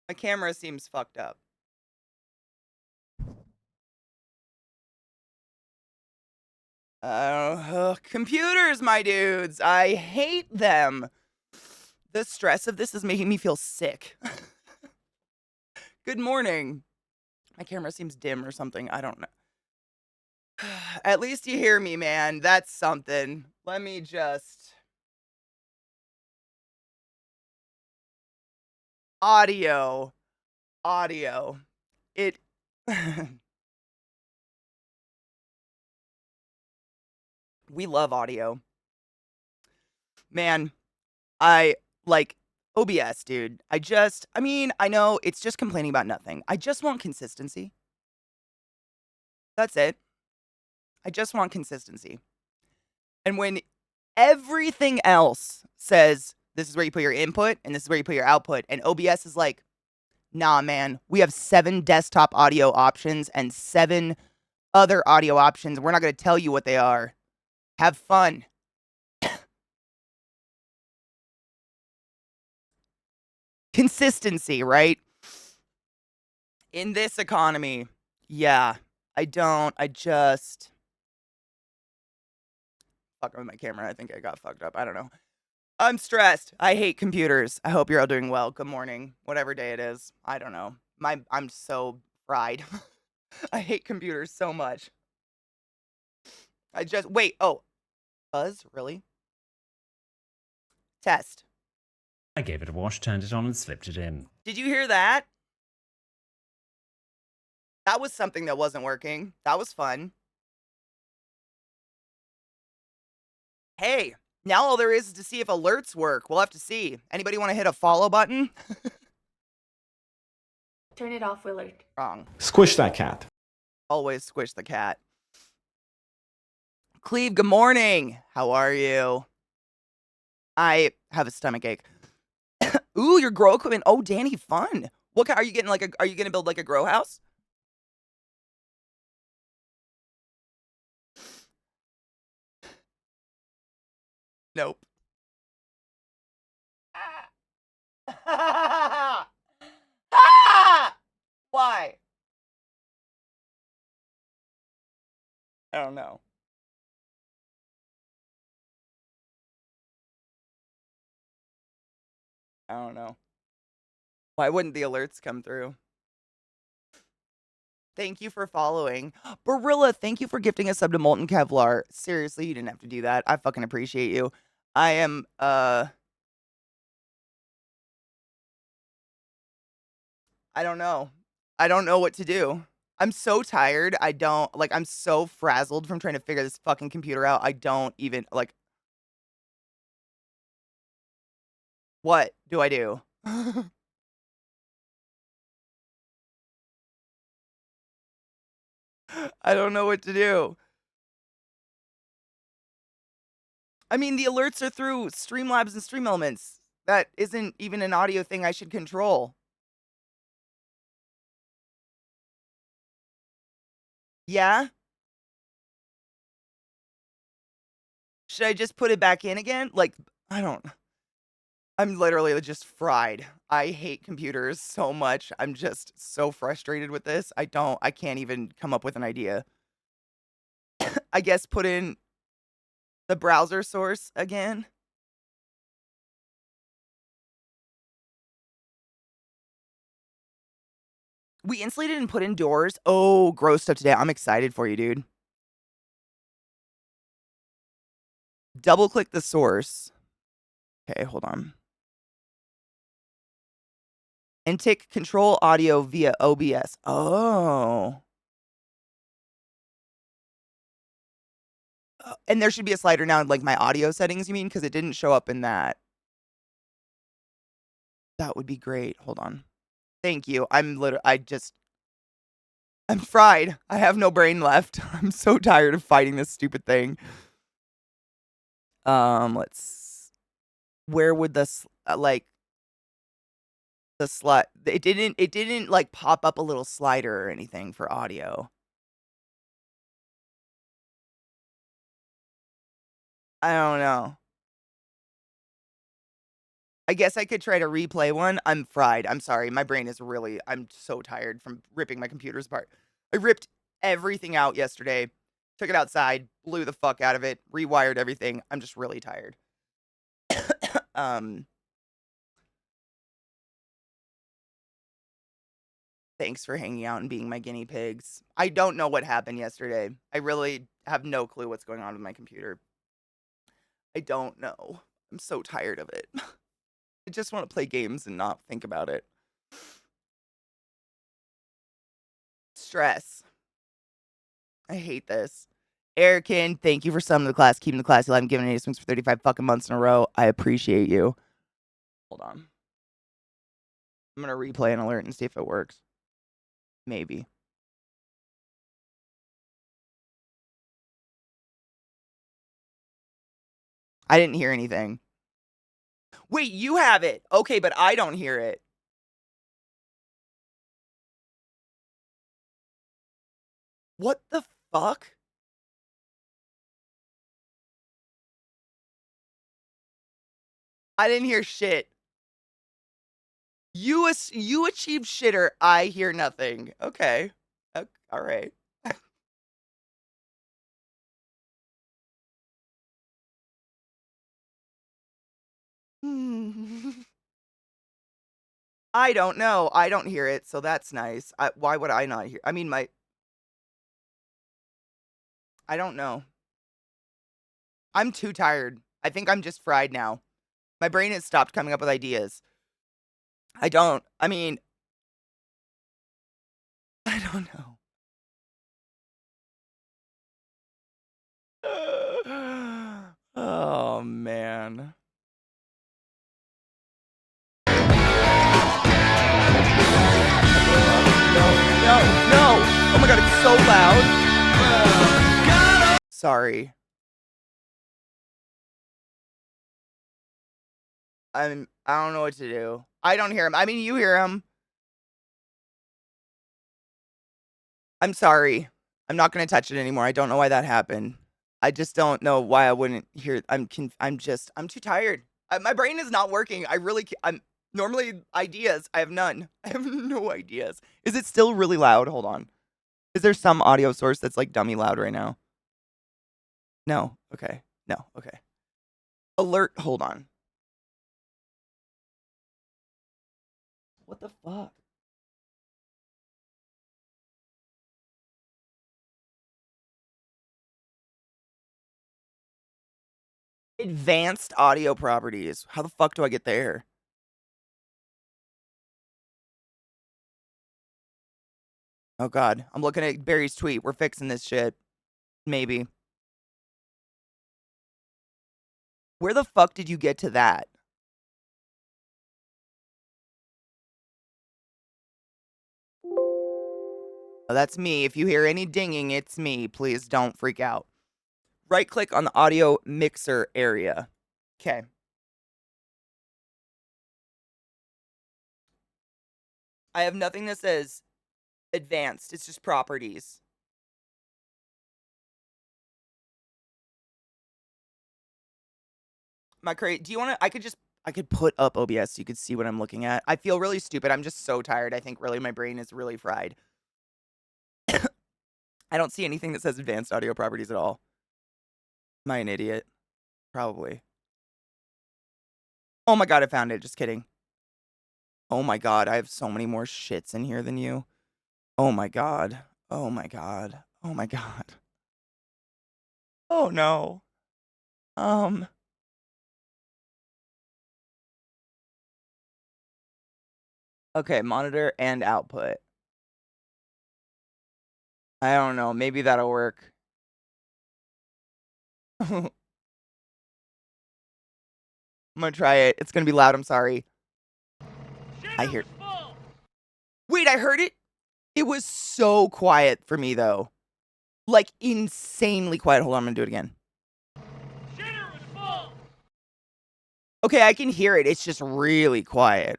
My camera seems fucked up. Computers, my dudes. I hate them. The stress of this is making me feel sick. Good morning. My camera seems dim or something. I don't know. At least you hear me, man. That's something. Let me just. Audio. Audio. It. We love audio. Man, I like OBS, dude. I mean, I know it's just complaining about nothing. I just want consistency. That's it. I just want consistency. And when everything else says this is where you put your input and this is where you put your output, and OBS is like, nah, man, we have 7 desktop audio options and 7 other audio options. We're not going to tell you what they are. Have fun. Consistency, right? In this economy, yeah, I don't. I just. Fuck with my camera. I think I got fucked up. I don't know. I'm stressed. I hate computers. I hope you're all doing well. Good morning. Whatever day it is. I don't know. I'm so fried. I hate computers so much. I just wait. Oh, Buzz, really? Test. I gave it a wash, turned it on, and slipped it in. Did you hear that? That was something that wasn't working. That was fun. Hey, now all there is to see if alerts work. We'll have to see. Anybody want to hit a follow button? Turn it off, Willard. Wrong. Squish that cat. Always squish the cat. Cleve, good morning. How are you? I have a stomach ache. Ooh, your grow equipment. Oh, Danny, fun. Are you getting are you gonna build like a grow house? Nope. Why? I don't know. I don't know. Why wouldn't the alerts come through? Thank you for following. Barilla, thank you for gifting a sub to Molten Kevlar. Seriously, you didn't have to do that. I fucking appreciate you. I am, I don't know. I don't know what to do. I'm so tired. I'm so frazzled from trying to figure this fucking computer out. I don't even, what do I do? I don't know what to do. I mean, the alerts are through Streamlabs and Stream Elements. That isn't even an audio thing I should control. Yeah? Should I just put it back in again? I don't. I'm literally just fried. I hate computers so much. I'm just so frustrated with this. I can't even come up with an idea. I guess put in the browser source again. We insulated and put indoors. Oh, gross stuff today. I'm excited for you, dude. Double click the source. Okay, hold on. And take control audio via OBS. Oh. And there should be a slider now in my audio settings, you mean? Because it didn't show up in that. That would be great. Hold on. Thank you. I'm fried. I have no brain left. I'm so tired of fighting this stupid thing. Where would the slide? It didn't pop up a little slider or anything for audio. I don't know. I guess I could try to replay one. I'm fried. I'm sorry. My brain is really, I'm so tired from ripping my computers apart. I ripped everything out yesterday, took it outside, blew the fuck out of it, rewired everything. I'm just really tired. um, Thanks for hanging out and being my guinea pigs. I don't know what happened yesterday. I really have no clue what's going on with my computer. I don't know. I'm so tired of it. I just want to play games and not think about it. Stress. I hate this. Erican, thank you for summoning the class, keeping the class alive, and giving 80 swings for 35 fucking months in a row. I appreciate you. Hold on. I'm gonna replay an alert and see if it works. Maybe. I didn't hear anything. Wait, you have it. Okay, but I don't hear it. What the fuck? I didn't hear shit. You achieved shitter. I hear nothing. Okay. All right. I don't know. I don't hear it, so that's nice. Why would I not hear? I mean, I don't know. I'm too tired. I think I'm just fried now. My brain has stopped coming up with ideas. I mean, I don't know. Oh, man. No, no. Oh my god, it's so loud. Sorry. I don't know what to do. I don't hear him. I mean, you hear him. I'm sorry. I'm not gonna touch it anymore. I don't know why that happened. I just don't know why I wouldn't hear. I'm too tired. My brain is not working. I'm normally ideas. I have none. I have no ideas. Is it still really loud? Hold on. Is there some audio source that's like dummy loud right now? No. Okay. No. Okay. Alert. Hold on. What the fuck? Advanced audio properties. How the fuck do I get there? Oh god. I'm looking at Barry's tweet. We're fixing this shit. Maybe. Where the fuck did you get to that? Oh, that's me. If you hear any dinging, it's me. Please don't freak out. Right click on the audio mixer area. Okay. I have nothing that says advanced. It's just properties. Do you want to? I could put up OBS so you could see what I'm looking at. I feel really stupid. I'm just so tired. I think really my brain is really fried. I don't see anything that says advanced audio properties at all. Am I an idiot? Probably. Oh my god, I found it. Just kidding. Oh my god, I have so many more shits in here than you. Oh my god. Oh my god. Oh my god. Oh no. Okay, monitor and output. I don't know. Maybe that'll work. I'm gonna try it. It's gonna be loud. I'm sorry. I hear. Wait, I heard it. It was so quiet for me though. Like insanely quiet. Hold on, I'm gonna do it again. Okay, I can hear it. It's just really quiet.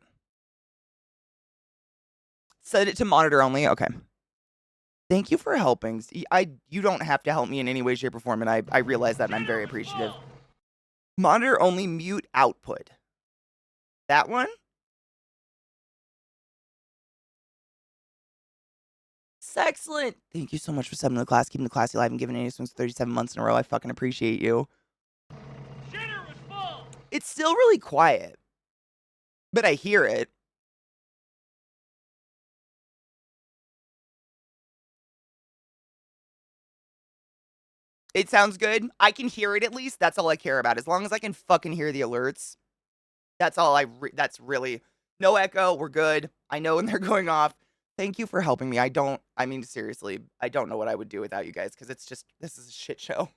Set it to monitor only. Okay. Thank you for helping. You don't have to help me in any way, shape, or form, and I realize that, and I'm very appreciative. Monitor only, mute output. That one? Excellent. Thank you so much for subbing to the class, keeping the classy alive, and giving any swings 37 months in a row. I fucking appreciate you. Shitter was full. It's still really quiet, but I hear it. It sounds good. I can hear it at least. That's all I care about. As long as I can fucking hear the alerts, that's all that's really no echo. We're good. I know when they're going off. Thank you for helping me. I mean, seriously, I don't know what I would do without you guys because this is a shit show.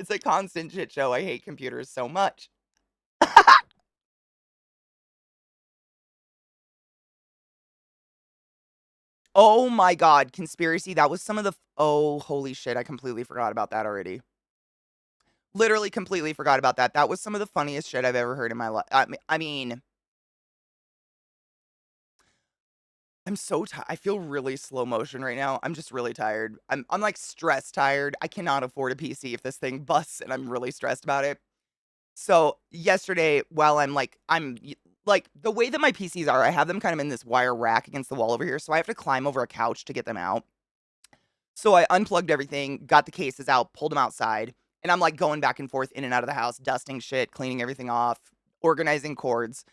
It's a constant shit show. I hate computers so much. Oh my god, conspiracy. That was some of the oh, holy shit. I completely forgot about that already. Literally completely forgot about that. That was some of the funniest shit I've ever heard in my life. I mean, I'm so tired. I feel really slow motion right now. I'm just really tired. I'm like stress tired. I cannot afford a PC if this thing busts and I'm really stressed about it. So, yesterday while like the way that my PCs are, I have them kind of in this wire rack against the wall over here, so I have to climb over a couch to get them out. So I unplugged everything, got the cases out, pulled them outside, and I'm like going back and forth in and out of the house, dusting shit, cleaning everything off, organizing cords.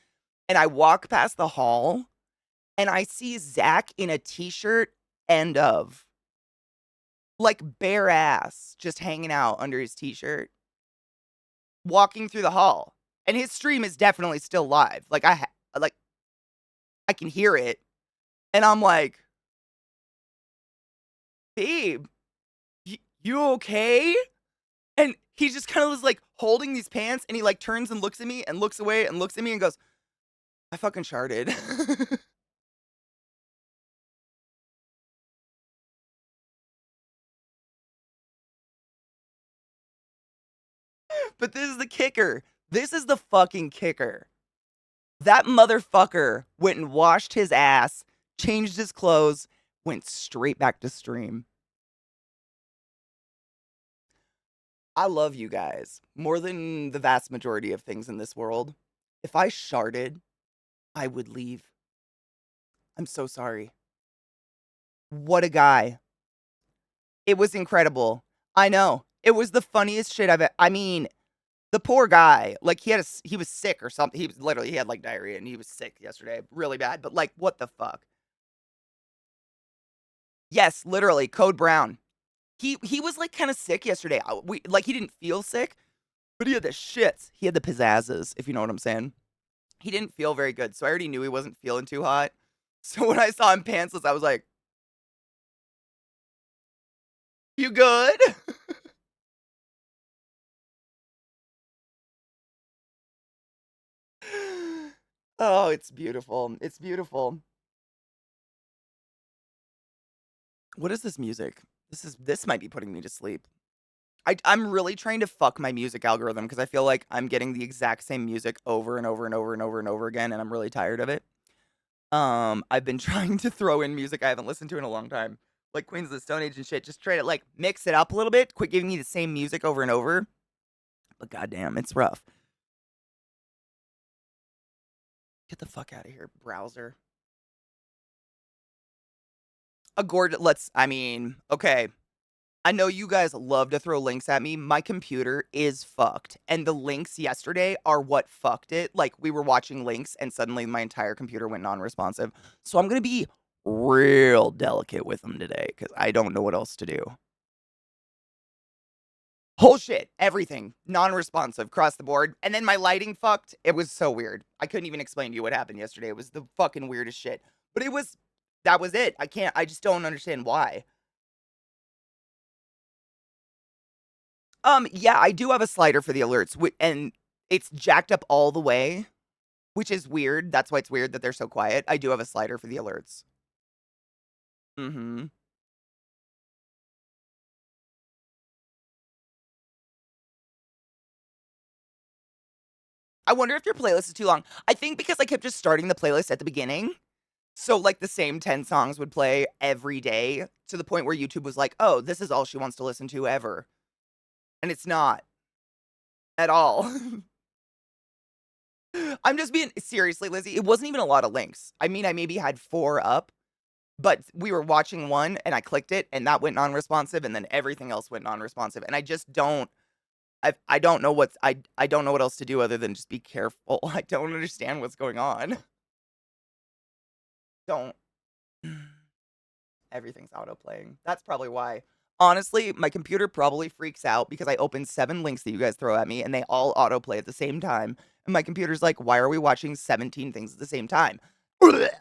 And I walk past the hall and I see Zach in a t-shirt end of like bare ass just hanging out under his t-shirt, walking through the hall. And his stream is definitely still live. Like I can hear it. And I'm like, babe, you okay? And he just kind of was like holding these pants and he like turns and looks at me and looks away and looks at me and goes, I fucking sharted. But this is the kicker. This is the fucking kicker. That motherfucker went and washed his ass, changed his clothes, went straight back to stream. I love you guys more than the vast majority of things in this world. If I sharted, I would leave. I'm so sorry. What a guy. It was incredible. I know. It was the funniest shit I mean, the poor guy, like he was sick or something. He had like diarrhea and he was sick yesterday, really bad. But like, what the fuck? Yes, literally, Code Brown. He was like kind of sick yesterday. He didn't feel sick, but he had the shits. He had the pizzazzes, if you know what I'm saying. He didn't feel very good, so I already knew he wasn't feeling too hot. So when I saw him pantsless, I was like, "You good?" Oh, it's beautiful. It's beautiful. What is this music? This might be putting me to sleep. I'm really trying to fuck my music algorithm because I feel like I'm getting the exact same music over and over and over and over and over again, and I'm really tired of it. I've been trying to throw in music I haven't listened to in a long time, like Queens of the Stone Age and shit. Just try to like mix it up a little bit. Quit giving me the same music over and over. But goddamn, it's rough. Get the fuck out of here, browser. I mean, okay. I know you guys love to throw links at me. My computer is fucked. And the links yesterday are what fucked it. Like, we were watching links and suddenly my entire computer went non responsive. So I'm going to be real delicate with them today because I don't know what else to do. Whole shit, everything, non responsive across the board. And then my lighting fucked. It was so weird. I couldn't even explain to you what happened yesterday. It was the fucking weirdest shit. But that was it. I just don't understand why. Yeah, I do have a slider for the alerts, and it's jacked up all the way, which is weird. That's why it's weird that they're so quiet. I do have a slider for the alerts. Mhm. I wonder if your playlist is too long. I think because I kept just starting the playlist at the beginning, so, like, the same 10 songs would play every day to the point where YouTube was like, "Oh, this is all she wants to listen to ever." And it's not at all. I'm just being seriously, Lizzie, it wasn't even a lot of links. I mean, I maybe had 4 up, but we were watching one and I clicked it and that went non-responsive and then everything else went non-responsive. And I just don't I don't know I don't know what else to do other than just be careful. I don't understand what's going on. Don't. Everything's autoplaying. That's probably why. Honestly, my computer probably freaks out because I opened 7 links that you guys throw at me and they all autoplay at the same time. And my computer's like, "Why are we watching 17 things at the same time?" Because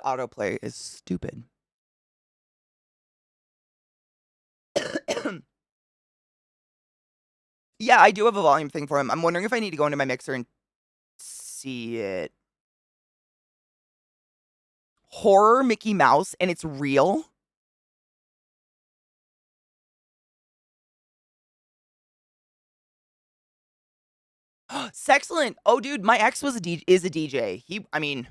autoplay is stupid. Yeah, I do have a volume thing for him. I'm wondering if I need to go into my mixer and see it. Horror Mickey Mouse and it's real? Sexcellent. Oh, dude, my ex was is a DJ. I mean,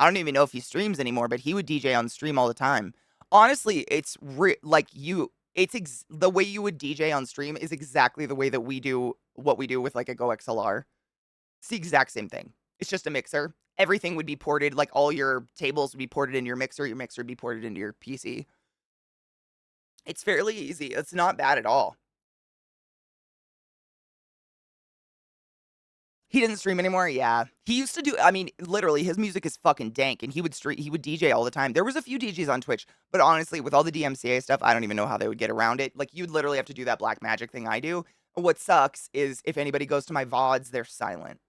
I don't even know if he streams anymore, but he would DJ on stream all the time. Honestly, it's like the way you would DJ on stream is exactly the way that we do what we do with like a Go XLR. It's the exact same thing. It's just a mixer. Everything would be ported, like all your tables would be ported into your mixer would be ported into your PC. It's fairly easy. It's not bad at all. He doesn't stream anymore? Yeah. He used to do I mean, literally, his music is fucking dank, and he would DJ all the time. There was a few DJs on Twitch, but honestly, with all the DMCA stuff, I don't even know how they would get around it. Like, you'd literally have to do that black magic thing I do. What sucks is if anybody goes to my VODs, they're silent.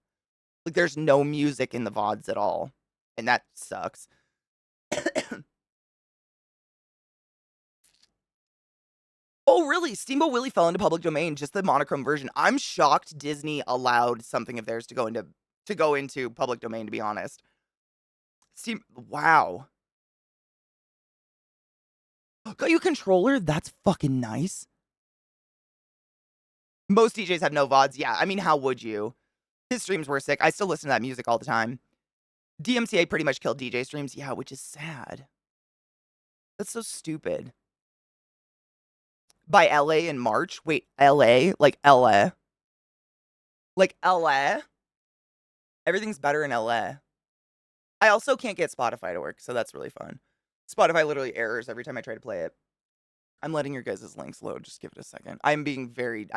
Like, there's no music in the VODs at all, and that sucks. Oh, really? Steamboat Willie fell into public domain, just the monochrome version. I'm shocked Disney allowed something of theirs to go into public domain, to be honest. Wow. Got you a controller? That's fucking nice. Most DJs have no VODs. Yeah, I mean, how would you? His streams were sick. I still listen to that music all the time. DMCA pretty much killed DJ streams. Yeah, which is sad. That's so stupid. By LA in March? Wait, LA? Like LA? Like LA? Everything's better in LA. I also can't get Spotify to work, so that's really fun. Spotify literally errors every time I try to play it. I'm letting your guys' links load. Just give it a second. I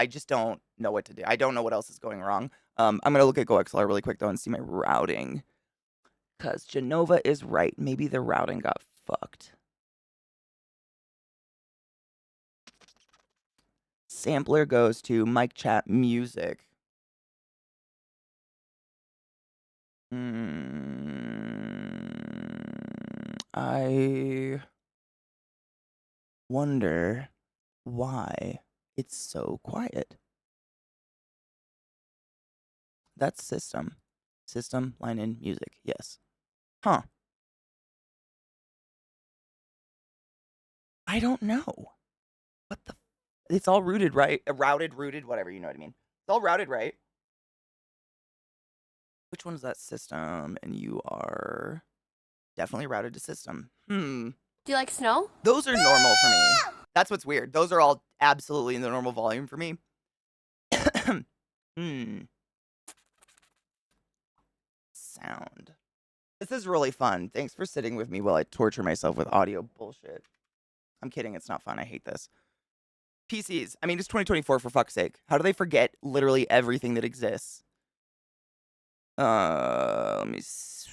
just don't know what to do. I don't know what else is going wrong. I'm going to look at GoXLR really quick, though, and see my routing. Because Genova is right. Maybe the routing got fucked. Sampler goes to mic chat music. I wonder why it's so quiet. That's system. System, line in, music. Yes. Huh. I don't know. What the? It's all rooted, right? Rooted, whatever, you know what I mean. It's all routed, right? Which one is that system? And you are definitely routed to system. Do you like snow? Those are normal for me. That's what's weird. Those are all absolutely in the normal volume for me. Sound. This is really fun. Thanks for sitting with me while I torture myself with audio bullshit. I'm kidding. It's not fun. I hate this. PCs. I mean, it's 2024 for fuck's sake. How do they forget literally everything that exists? Let me see.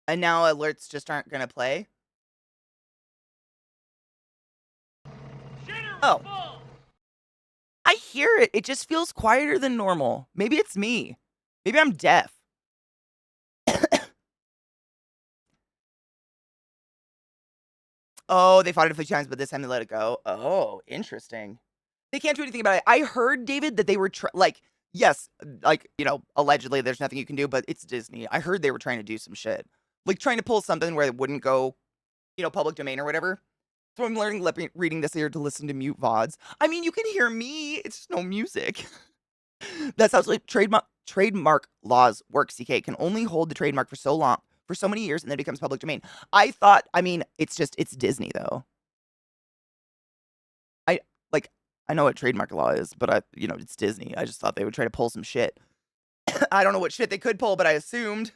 And now alerts just aren't gonna play? Oh. Full. I hear it. It just feels quieter than normal. Maybe it's me. Maybe I'm deaf. Oh, they fought it a few times, but this time they let it go. Oh, interesting. They can't do anything about it. I heard, David, that they were yes, like, you know, allegedly there's nothing you can do, but it's Disney. I heard they were trying to do some shit. Like trying to pull something where it wouldn't go, you know, public domain or whatever. So I'm reading this here to listen to mute VODs. I mean, you can hear me. It's just no music. That's how like trademark laws work, CK. Can only hold the trademark for so long. for so many years and then it becomes public domain. I thought, I mean, it's Disney though. I know what trademark law is, but it's Disney. I just thought they would try to pull some shit. I don't know what shit they could pull, but I assumed.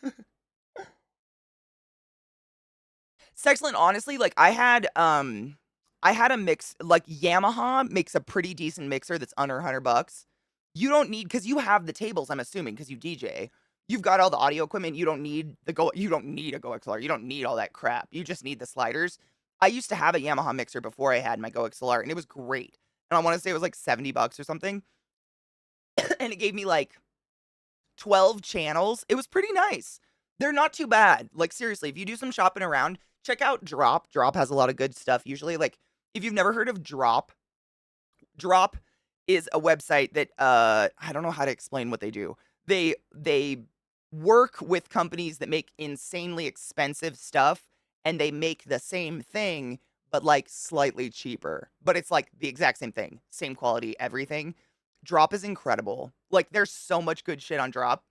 It's excellent, honestly. Like I had a mix, like Yamaha makes a pretty decent mixer that's under $100. You don't need, because you have the tables, I'm assuming, because you DJ. You've got all the audio equipment. You don't need you don't need a Go XLR. You don't need all that crap. You just need the sliders. I used to have a Yamaha mixer before I had my Go XLR, and it was great. And I want to say it was like $70 or something. And it gave me like 12 channels. It was pretty nice. They're not too bad. Like seriously, if you do some shopping around, check out Drop. Drop has a lot of good stuff usually. Like if you've never heard of Drop, Drop is a website that I don't know how to explain what they do. They work with companies that make insanely expensive stuff and they make the same thing but like slightly cheaper. But it's like the exact same thing, same quality, everything. Drop is incredible. Like there's so much good shit on Drop.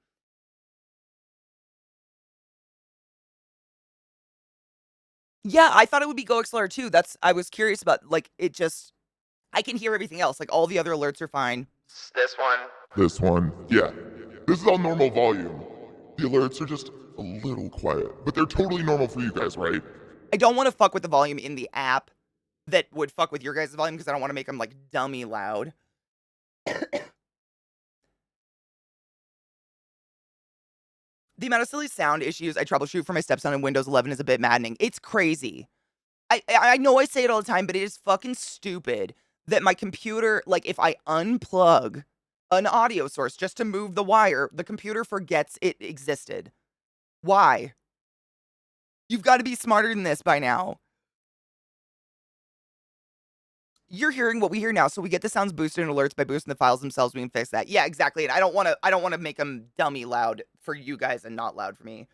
Yeah, I thought it would be Go XLR too. I was curious about like it just I can hear everything else. Like all the other alerts are fine. This one, yeah. This is all normal volume. The alerts are just a little quiet, but they're totally normal for you guys, right? I don't want to fuck with the volume in the app that would fuck with your guys' volume because I don't want to make them like dummy loud. The amount of silly sound issues I troubleshoot for my stepson in Windows 11 is a bit maddening. It's crazy. I know I say it all the time, but it is fucking stupid that my computer, like if I unplug an audio source just to move the wire, the computer forgets it existed. Why? You've got to be smarter than this by now. You're hearing what we hear now, so we get the sounds boosted and alerts by boosting the files themselves. We can fix that. Yeah, exactly. And I don't want to make them dummy loud for you guys and not loud for me.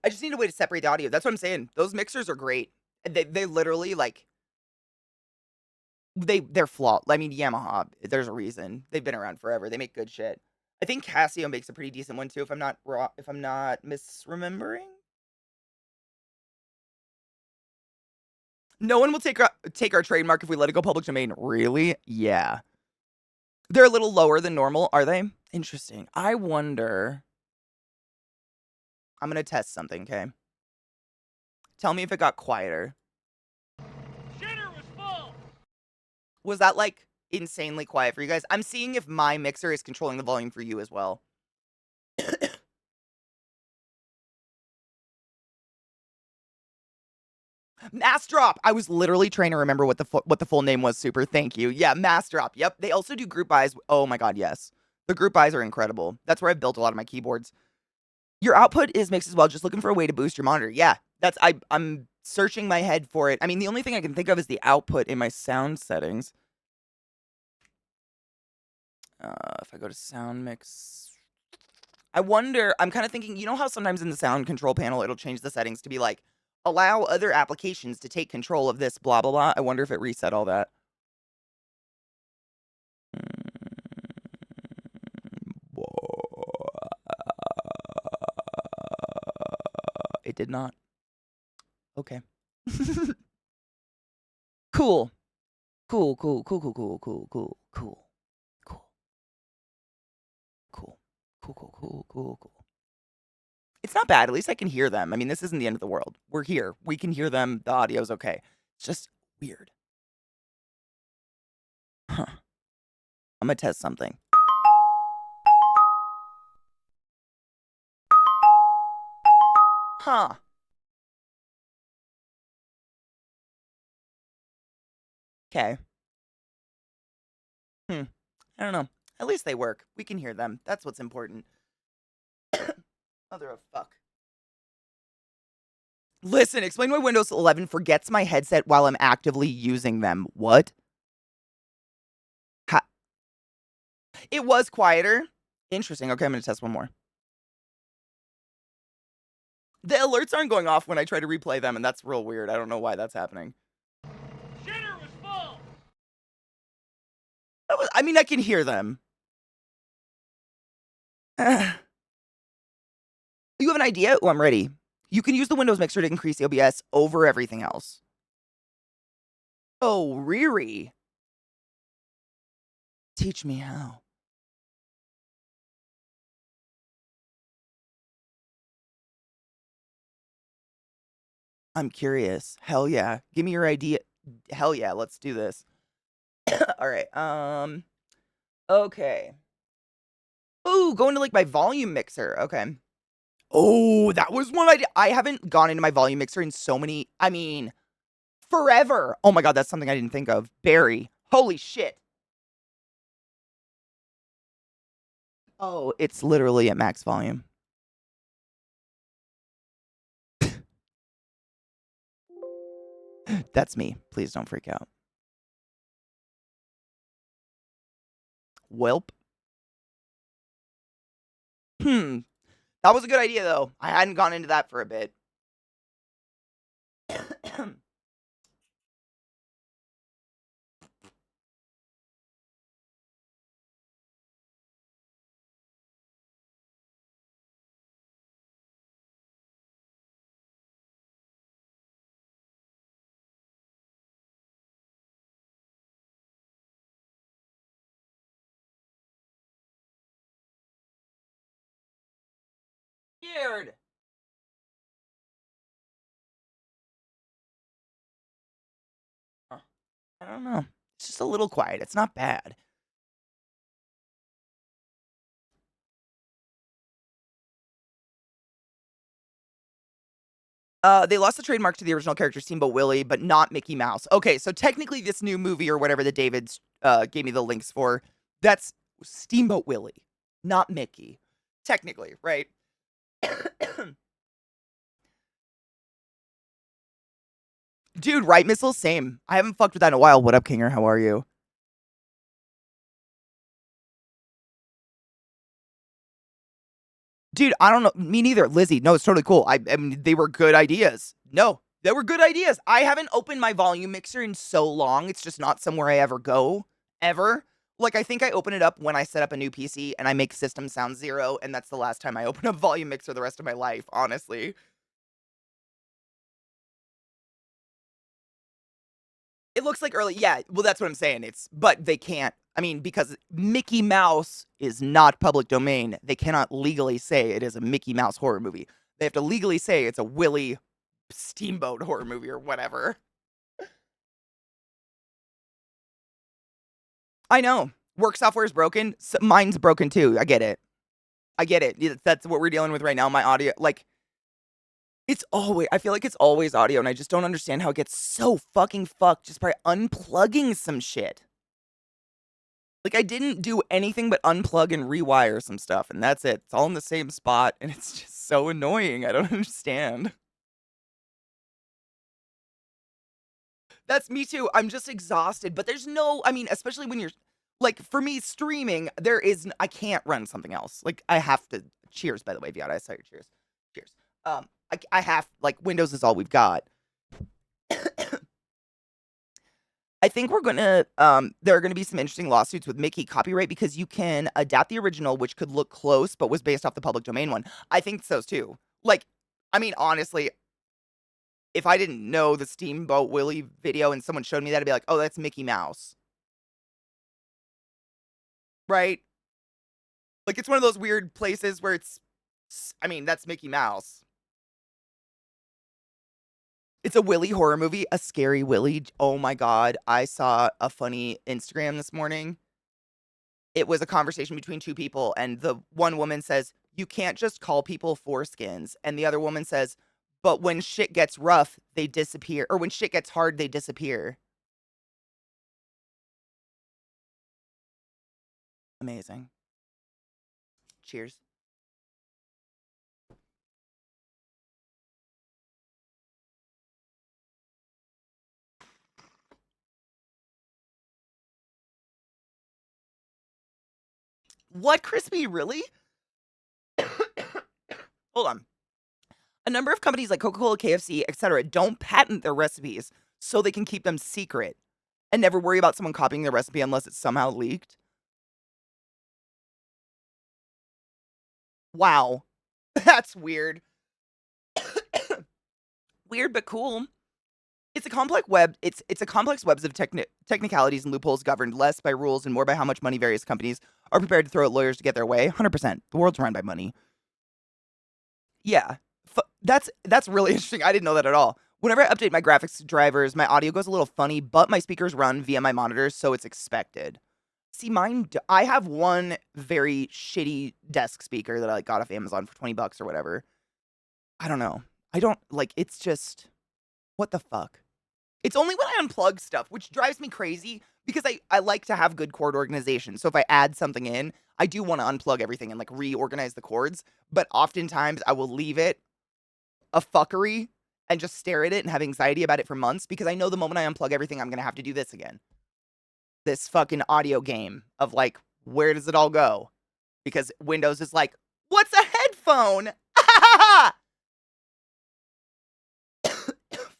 I just need a way to separate the audio. That's what I'm saying. Those mixers are great. They literally like they're flawed. I mean, Yamaha. There's a reason they've been around forever. They make good shit. I think Casio makes a pretty decent one too. If I'm not misremembering. No one will take our trademark if we let it go public domain. Really? Yeah. They're a little lower than normal, are they? Interesting. I wonder. I'm going to test something, okay? Tell me if it got quieter. Shitter was full. Was that like insanely quiet for you guys? I'm seeing if my mixer is controlling the volume for you as well. Mass Drop. I was literally trying to remember what the full name was. Super. Thank you. Yeah, Mass Drop. Yep. They also do group buys. Oh my god, yes. The group buys are incredible. That's where I've built a lot of my keyboards. Your output is mixed as well. Just looking for a way to boost your monitor. Yeah, I'm searching my head for it. I mean, the only thing I can think of is the output in my sound settings. If I go to sound mix, I wonder. I'm kind of thinking. You know how sometimes in the sound control panel it'll change the settings to be like allow other applications to take control of this, blah, blah, blah. I wonder if it reset all that. It did not. Okay. Cool. Cool, cool, cool, cool, cool, cool, cool, cool, cool. Cool. Cool, cool, cool, cool, cool. It's not bad. At least I can hear them. I mean, this isn't the end of the world. We're here. We can hear them. The audio's okay. It's just weird. Huh. I'm gonna test something. Huh. Okay. I don't know. At least they work. We can hear them. That's what's important. Mother of fuck. Listen, explain why Windows 11 forgets my headset while I'm actively using them. What? It was quieter. Interesting. Okay, I'm going to test one more. The alerts aren't going off when I try to replay them, and that's real weird. I don't know why that's happening. Shitter was full. I mean, I can hear them. You have an idea? Oh, I'm ready. You can use the Windows mixer to increase the OBS over everything else. Oh, Riri. Teach me how. I'm curious. Hell yeah. Give me your idea. Hell yeah, let's do this. All right. Okay. Ooh, going to like my volume mixer. Okay. Oh, that was one idea. I haven't gone into my volume mixer in so many, I mean, forever. Oh my god, that's something I didn't think of. Barry. Holy shit. Oh, it's literally at max volume. That's me. Please don't freak out. Welp. That was a good idea, though. I hadn't gone into that for a bit. Weird. I don't know. It's just a little quiet. It's not bad. They lost the trademark to the original character Steamboat Willie, but not Mickey Mouse. Okay, so technically this new movie or whatever that David's gave me the links for, that's Steamboat Willie, not Mickey. Technically, right? Dude, right missile, same. I haven't fucked with that in a while. What up, Kinger? How are you? Dude, I don't know. Me neither. Lizzie, no, it's totally cool. I mean, they were good ideas. No, they were good ideas. I haven't opened my volume mixer in so long. It's just not somewhere I ever go, ever. Like, I think I open it up when I set up a new PC and I make system sound 0, and that's the last time I open a volume mixer the rest of my life, honestly. It looks like early. Yeah, well, that's what I'm saying. But they can't. I mean, because Mickey Mouse is not public domain, they cannot legally say it is a Mickey Mouse horror movie. They have to legally say it's a Willie Steamboat horror movie or whatever. I know. Work software is broken. Mine's broken too. I get it. I get it. That's what we're dealing with right now. My audio, like, I feel like it's always audio, and I just don't understand how it gets so fucking fucked just by unplugging some shit. Like, I didn't do anything but unplug and rewire some stuff, and that's it. It's all in the same spot, and it's just so annoying. I don't understand. That's me too. I'm just exhausted, but there's no, I mean, especially when you're, like, for me, streaming, I can't run something else. Like, I have to, cheers, by the way, Viata, I saw your cheers. Cheers. I have, like, Windows is all we've got. I think we're gonna, there are gonna be some interesting lawsuits with Mickey copyright because you can adapt the original, which could look close, but was based off the public domain one. I think so too. Like, I mean, honestly, if I didn't know the Steamboat Willie video and someone showed me that, I'd be like, oh, that's Mickey Mouse. Right? Like, it's one of those weird places where I mean, that's Mickey Mouse. It's a Willie horror movie, a scary Willie. Oh my god, I saw a funny Instagram this morning. It was a conversation between two people, and the one woman says, you can't just call people foreskins. And the other woman says, but when shit gets rough, they disappear. Or when shit gets hard, they disappear. Amazing. Cheers. What, Crispy? Really? Hold on. A number of companies like Coca-Cola, KFC, etc. don't patent their recipes so they can keep them secret and never worry about someone copying their recipe unless it's somehow leaked. Wow. That's weird. weird but cool. It's a complex web. It's a complex webs of technicalities and loopholes governed less by rules and more by how much money various companies are prepared to throw at lawyers to get their way. 100%. The world's run by money. Yeah, that's really interesting. I didn't know that at all. Whenever I update my graphics drivers, my audio goes a little funny, but my speakers run via my monitors, so it's expected. See, I have one very shitty desk speaker that I got off Amazon for $20 or whatever. I don't know. I don't like. It's just what the fuck. It's only when I unplug stuff, which drives me crazy because I like to have good chord organization. So if I add something in, I do want to unplug everything and like reorganize the chords. But oftentimes I will leave it a fuckery and just stare at it and have anxiety about it for months because I know the moment I unplug everything, I'm going to have to do this again. This fucking audio game of like, where does it all go? Because Windows is like, what's a headphone?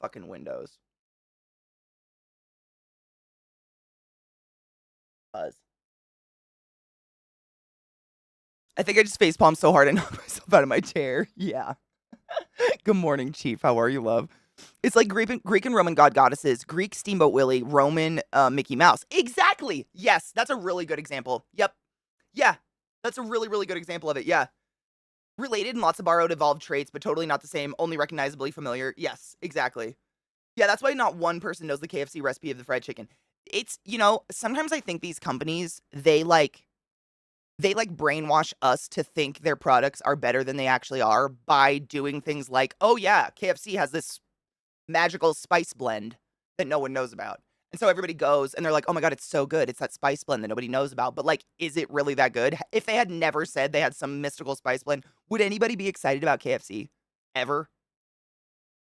Fucking Windows. Buzz. I think I just facepalmed so hard I knocked myself out of my chair. Yeah. Good morning, Chief. How are you, love? It's like Greek and Roman god goddesses. Greek Steamboat Willie, Roman Mickey Mouse. Exactly. Yes, that's a really good example. Yep. Yeah, that's a really, really good example of it. Yeah. Related and lots of borrowed evolved traits, but totally not the same, only recognizably familiar. Yes, exactly. Yeah, that's why not one person knows the KFC recipe of the fried chicken. It's, sometimes I think these companies, they brainwash us to think their products are better than they actually are by doing things like, oh yeah, KFC has this magical spice blend that no one knows about. And so everybody goes and they're like, oh my God, it's so good. It's that spice blend that nobody knows about. But like, is it really that good? If they had never said they had some mystical spice blend, would anybody be excited about KFC? Ever?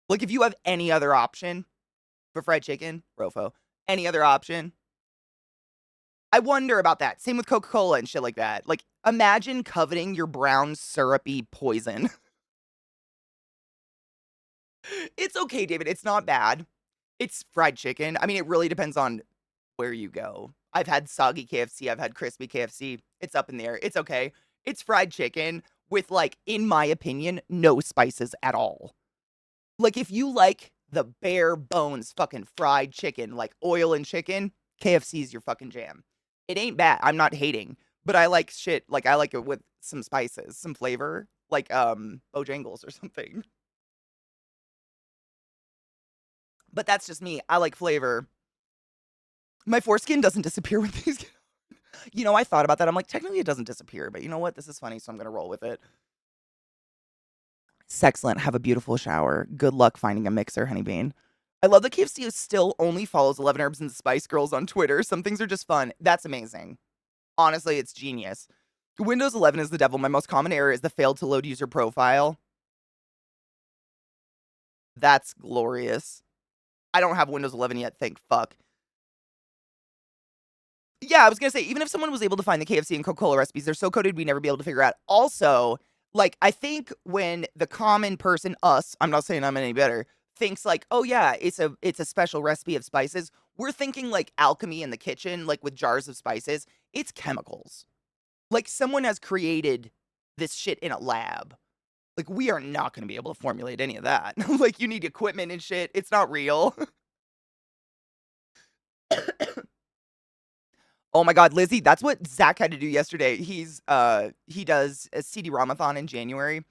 Like, if you have any other option for fried chicken, Rofo, any other option, I wonder about that. Same with Coca-Cola and shit like that. Like, imagine coveting your brown syrupy poison. It's okay, David. It's not bad. It's fried chicken. I mean, it really depends on where you go. I've had soggy KFC. I've had crispy KFC. It's up in the air. It's okay. It's fried chicken with, like, in my opinion, no spices at all. Like, if you like the bare bones fucking fried chicken, like oil and chicken, KFC's your fucking jam. It ain't bad. I'm not hating, but I like shit. Like, I like it with some spices, some flavor, like Bojangles or something. But that's just me. I like flavor. My foreskin doesn't disappear with these. I thought about that. I'm like, technically it doesn't disappear, but you know what? This is funny, so I'm gonna roll with it. Sexcellent. Have a beautiful shower. Good luck finding a mixer, Honeybean. I love that KFC still only follows 11 Herbs and Spice Girls on Twitter. Some things are just fun. That's amazing. Honestly, it's genius. Windows 11 is the devil. My most common error is the failed to load user profile. That's glorious. I don't have Windows 11 yet, thank fuck. Yeah, I was gonna say, even if someone was able to find the KFC and Coca-Cola recipes, they're so coded we'd never be able to figure out. Also, like, I think when the common person, us, I'm not saying I'm any better, thinks like, oh yeah, it's a special recipe of spices, we're thinking like alchemy in the kitchen, like with jars of spices. It's chemicals. Like, someone has created this shit in a lab. Like, we are not gonna be able to formulate any of that. Like, you need equipment and shit. It's not real. Oh my God, Lizzie, that's what Zach had to do yesterday. He does a CD-ROM-a-thon in January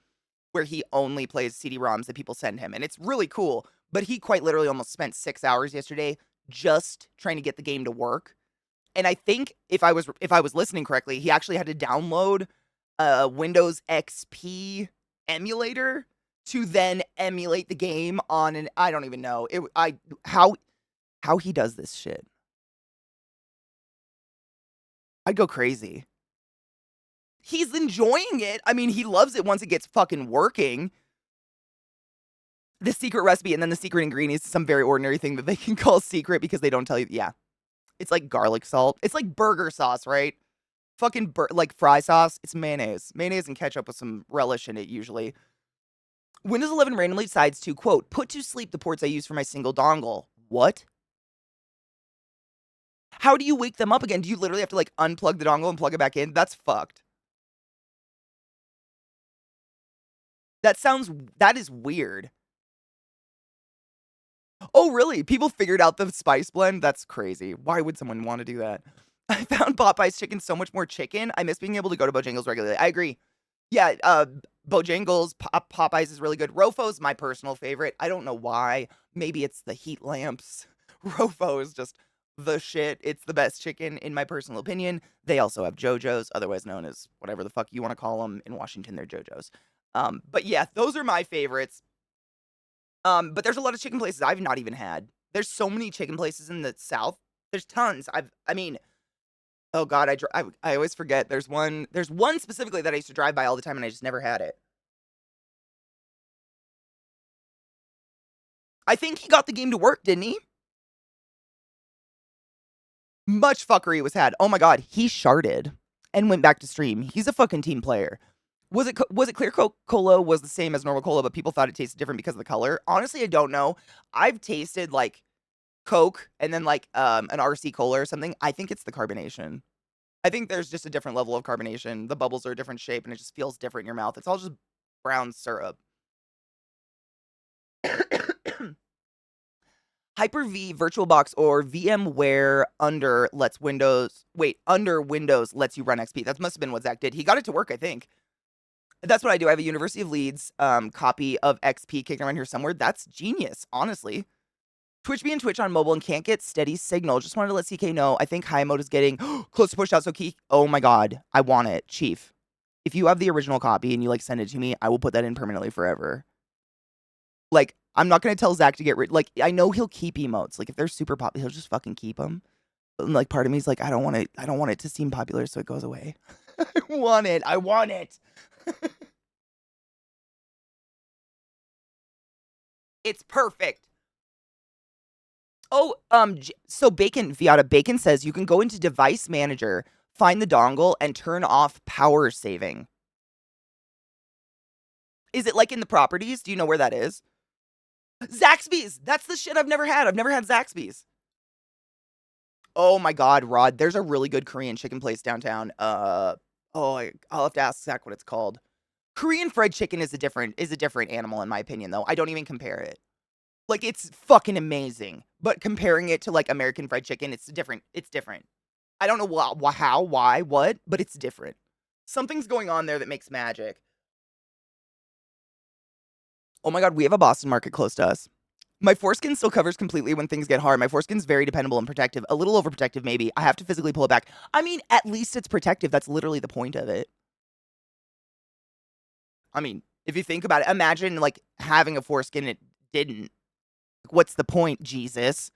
where he only plays CD-ROMs that people send him, and it's really cool. But he quite literally almost spent 6 hours yesterday just trying to get the game to work. And I think if I was listening correctly, he actually had to download a Windows XP emulator to then emulate the game on an, I don't even know. How he does this shit. I'd go crazy. He's enjoying it. I mean, he loves it once it gets fucking working. The secret recipe and then the secret ingredient is some very ordinary thing that they can call secret because they don't tell you. Yeah. It's like garlic salt. It's like burger sauce, right? Fucking like fry sauce. It's mayonnaise. Mayonnaise and ketchup with some relish in it usually. Windows 11 randomly decides to, quote, put to sleep the ports I use for my single dongle. What? How do you wake them up again? Do you literally have to like unplug the dongle and plug it back in? That's fucked. That is weird. Oh, really? People figured out the spice blend? That's crazy. Why would someone want to do that? I found Popeye's chicken so much more chicken. I miss being able to go to Bojangles regularly. I agree. Yeah, Bojangles, Popeyes is really good. Rofo's my personal favorite. I don't know why. Maybe it's the heat lamps. Rofo is just the shit. It's the best chicken in my personal opinion. They also have JoJo's, otherwise known as whatever the fuck you want to call them. In Washington, they're JoJo's. But yeah, those are my favorites. But there's a lot of chicken places I've not even had. There's so many chicken places in the South. There's tons. I mean, oh God, I always forget. There's one specifically that I used to drive by all the time and I just never had it. I think he got the game to work, didn't he? Much fuckery was had. Oh my God, he sharded and went back to stream. He's a fucking team player. Was it clear cola was the same as normal cola, but people thought it tasted different because of the color? Honestly, I don't know. I've tasted like Coke and then like an RC cola or something. I think it's the carbonation. I think there's just a different level of carbonation. The bubbles are a different shape and it just feels different in your mouth. It's all just brown syrup. Hyper-V VirtualBox or VMware under Windows lets you run XP. That must have been what Zach did. He got it to work, I think. That's what I do. I have a University of Leeds copy of XP kicking around here somewhere. That's genius, honestly. Twitch being Twitch on mobile and can't get steady signal. Just wanted to let CK know. I think high mode is getting close to pushed out. So Key, oh my God, I want it, Chief. If you have the original copy and you like send it to me, I will put that in permanently forever. Like, I'm not gonna tell Zach to get rid. Like, I know he'll keep emotes. Like, if they're super popular, he'll just fucking keep them. But like, part of me is like, I don't want it to seem popular, so it goes away. I want it. I want it. It's perfect. Oh, so Bacon says you can go into Device Manager, find the dongle, and turn off power saving. Is it like in the properties? Do you know where that is? Zaxby's! That's the shit I've never had. I've never had Zaxby's. Oh my God, Rod, there's a really good Korean chicken place downtown. I'll have to ask Zach what it's called. Korean fried chicken is a different animal in my opinion, though. I don't even compare it. Like, it's fucking amazing. But comparing it to, like, American fried chicken, it's different. It's different. I don't know how, why, what, but it's different. Something's going on there that makes magic. Oh my God, we have a Boston Market close to us. My foreskin still covers completely when things get hard. My foreskin's very dependable and protective. A little overprotective, maybe. I have to physically pull it back. I mean, at least it's protective. That's literally the point of it. I mean, if you think about it, imagine, like, having a foreskin and it didn't. What's the point, Jesus?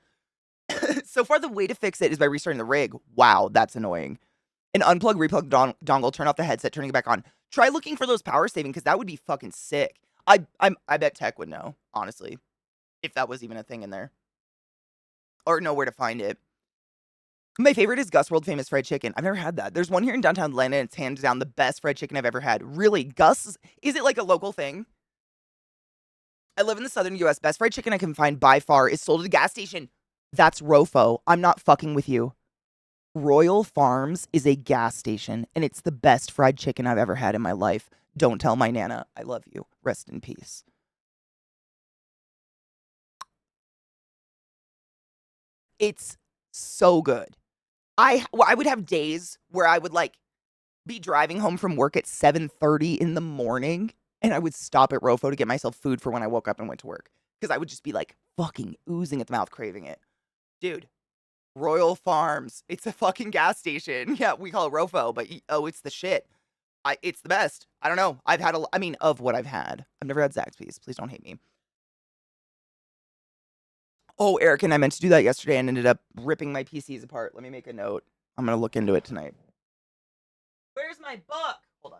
So far, the way to fix it is by restarting the rig. Wow, that's annoying. An unplug, replug dongle, turn off the headset, turning it back on. Try looking for those power saving, because that would be fucking sick. I bet Tech would know, honestly, if that was even a thing in there. Or know where to find it. My favorite is Gus World Famous Fried Chicken. I've never had that. There's one here in downtown Atlanta, and it's hands down the best fried chicken I've ever had. Really, Gus? Is it like a local thing? I live in the southern U.S. Best fried chicken I can find by far is sold at a gas station. That's Rofo. I'm not fucking with you. Royal Farms is a gas station, and it's the best fried chicken I've ever had in my life. Don't tell my Nana. I love you. Rest in peace. It's so good. I would have days where I would like be driving home from work at 7:30 in the morning, and I would stop at Rofo to get myself food for when I woke up and went to work. Because I would just be like fucking oozing at the mouth, craving it. Dude, Royal Farms. It's a fucking gas station. Yeah, we call it Rofo, but it's the shit. It's the best. I don't know. I've had of what I've had. I've never had Zaxby's. Please don't hate me. Oh, Eric and I meant to do that yesterday and ended up ripping my PCs apart. Let me make a note. I'm going to look into it tonight. Where's my book? Hold on.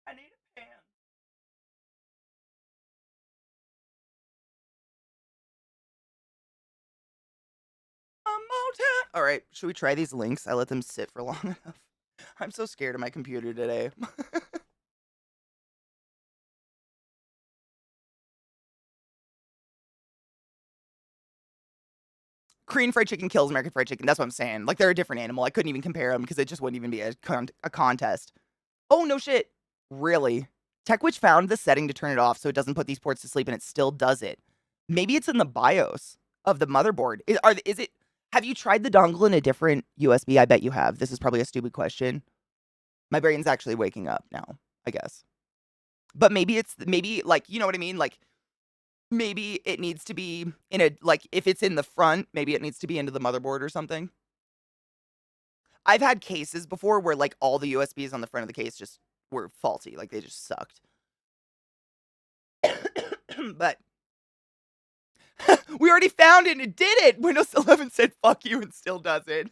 I need a pen. A mountain. All right, should we try these links? I let them sit for long enough. I'm so scared of my computer today. Korean fried chicken kills American fried chicken. That's what I'm saying. Like, they're a different animal. I couldn't even compare them because it just wouldn't even be a contest. Oh, no shit. Really? TechWitch found the setting to turn it off so it doesn't put these ports to sleep, and it still does it. Maybe it's in the BIOS of the motherboard. Is it? Have you tried the dongle in a different USB? I bet you have. This is probably a stupid question. My brain's actually waking up now, I guess. But maybe like, you know what I mean? Like, maybe it needs to be in a, like, if it's in the front, maybe it needs to be into the motherboard or something. I've had cases before where, like, all the USBs on the front of the case just were faulty. Like, they just sucked. But we already found it and it did it! Windows 11 said fuck you and still does it.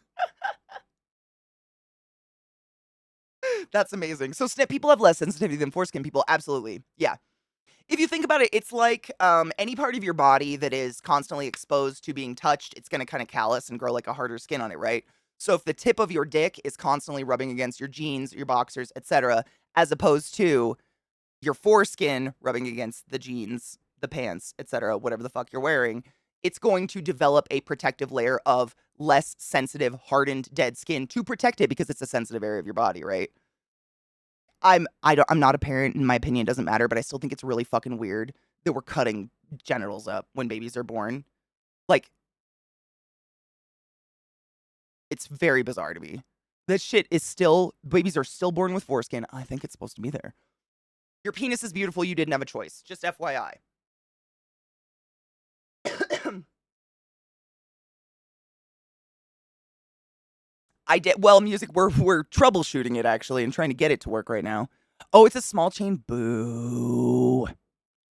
That's amazing. So people have less sensitivity than foreskin people. Absolutely. Yeah. If you think about it, it's like any part of your body that is constantly exposed to being touched, it's going to kind of callous and grow like a harder skin on it, right? So if the tip of your dick is constantly rubbing against your jeans, your boxers, etc., as opposed to your foreskin rubbing against the jeans, the pants, etc., whatever the fuck you're wearing, it's going to develop a protective layer of less sensitive, hardened, dead skin to protect it because it's a sensitive area of your body, right? I'm not a parent, and my opinion doesn't matter, but I still think it's really fucking weird that we're cutting genitals up when babies are born. Like, it's very bizarre to me. That shit is still, babies are still born with foreskin. I think it's supposed to be there. Your penis is beautiful, you didn't have a choice. Just FYI. I did, well, music, we're troubleshooting it, actually, and trying to get it to work right now. Oh, it's a small chain. Boo.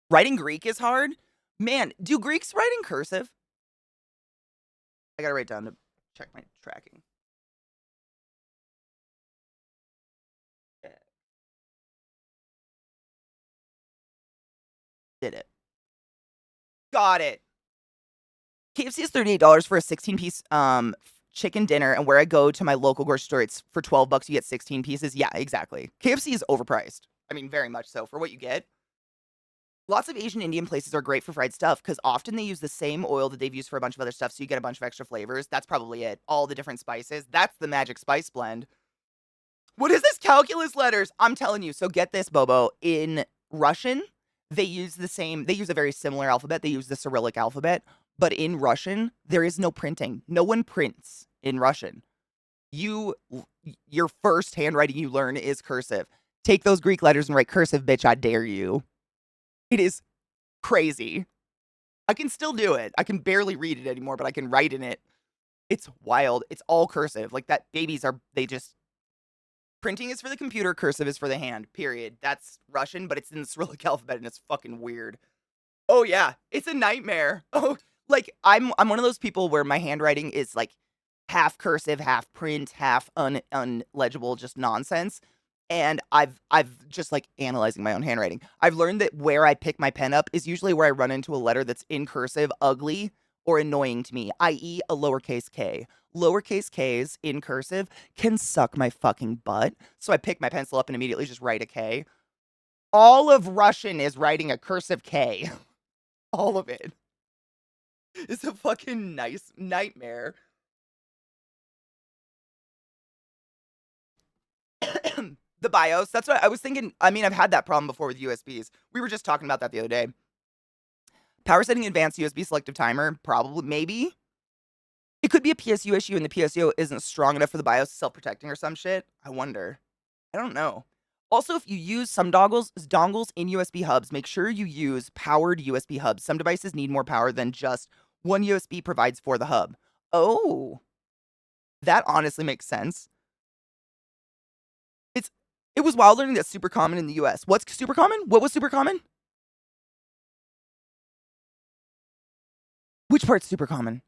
Writing Greek is hard? Man, do Greeks write in cursive? I gotta write down to check my tracking. Did it. Got it. KFC is $38 for a 16-piece chicken dinner, and where I go to my local grocery store, it's for $12 you get 16 pieces. Yeah, exactly. KFC is overpriced. I mean, very much so for what you get. Lots of Asian Indian places are great for fried stuff because often they use the same oil that they've used for a bunch of other stuff, so you get a bunch of extra flavors. That's probably it. All the different spices. That's the magic spice blend. What is this calculus letters? I'm telling you. So get this, Bobo. In Russian, they use a very similar alphabet. They use the Cyrillic alphabet. But in Russian, there is no printing. No one prints in Russian. Your first handwriting you learn is cursive. Take those Greek letters and write cursive, bitch. I dare you. It is crazy. I can still do it. I can barely read it anymore, but I can write in it. It's wild. It's all cursive. Like that printing is for the computer, cursive is for the hand, period. That's Russian, but it's in the Cyrillic alphabet and it's fucking weird. Oh yeah, it's a nightmare. Oh, like I'm one of those people where my handwriting is like half cursive, half print, half unlegible, just nonsense. And I've just like analyzing my own handwriting. I've learned that where I pick my pen up is usually where I run into a letter that's in cursive, ugly, or annoying to me, i.e. a lowercase k. Lowercase k's in cursive can suck my fucking butt. So I pick my pencil up and immediately just write a K. All of Russian is writing a cursive K. All of it. It's a fucking nice nightmare. The BIOS, that's what I was thinking. I mean, I've had that problem before with USBs. We were just talking about that the other day. Power setting advanced USB selective timer, probably, maybe. It could be a PSU issue and the PSU isn't strong enough for the BIOS self-protecting or some shit. I wonder. I don't know. Also, if you use some dongles in USB hubs, make sure you use powered USB hubs. Some devices need more power than just one USB provides for the hub. Oh, that honestly makes sense. It was wild learning that's super common in the US. What's super common? What was super common? Which part's super common?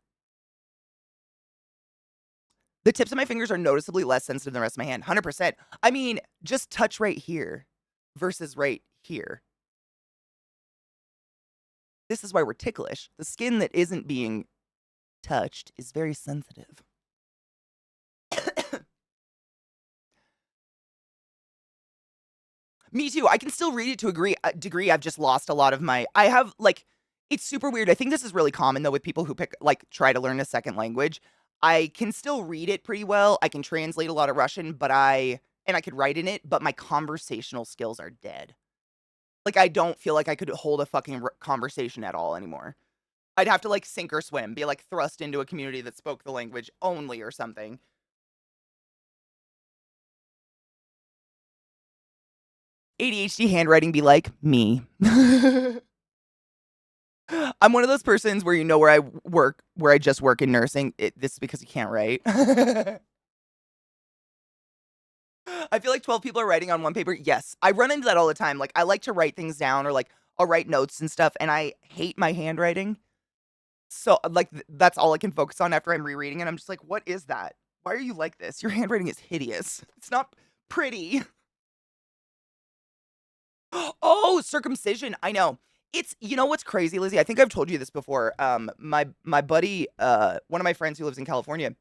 The tips of my fingers are noticeably less sensitive than the rest of my hand. 100%. I mean, just touch right here versus right here. This is why we're ticklish. The skin that isn't being touched is very sensitive. Me too. I can still read it to a degree. I've just lost a lot of my... I have, like... It's super weird. I think this is really common though with people who try to learn a second language. I can still read it pretty well. I can translate a lot of Russian, and I could write in it, but my conversational skills are dead. Like I don't feel like I could hold a fucking conversation at all anymore. I'd have to like sink or swim, be like thrust into a community that spoke the language only or something. ADHD handwriting be like me. I'm one of those persons where where I work, where I just work in nursing. This is because you can't write. I feel like 12 people are writing on one paper. Yes, I run into that all the time. Like, I like to write things down or like I'll write notes and stuff, and I hate my handwriting. So, like, that's all I can focus on after I'm rereading it. I'm just like, what is that? Why are you like this? Your handwriting is hideous. It's not pretty. Oh, circumcision. I know. You know what's crazy, Lizzie? I think I've told you this before. My buddy, one of my friends who lives in California,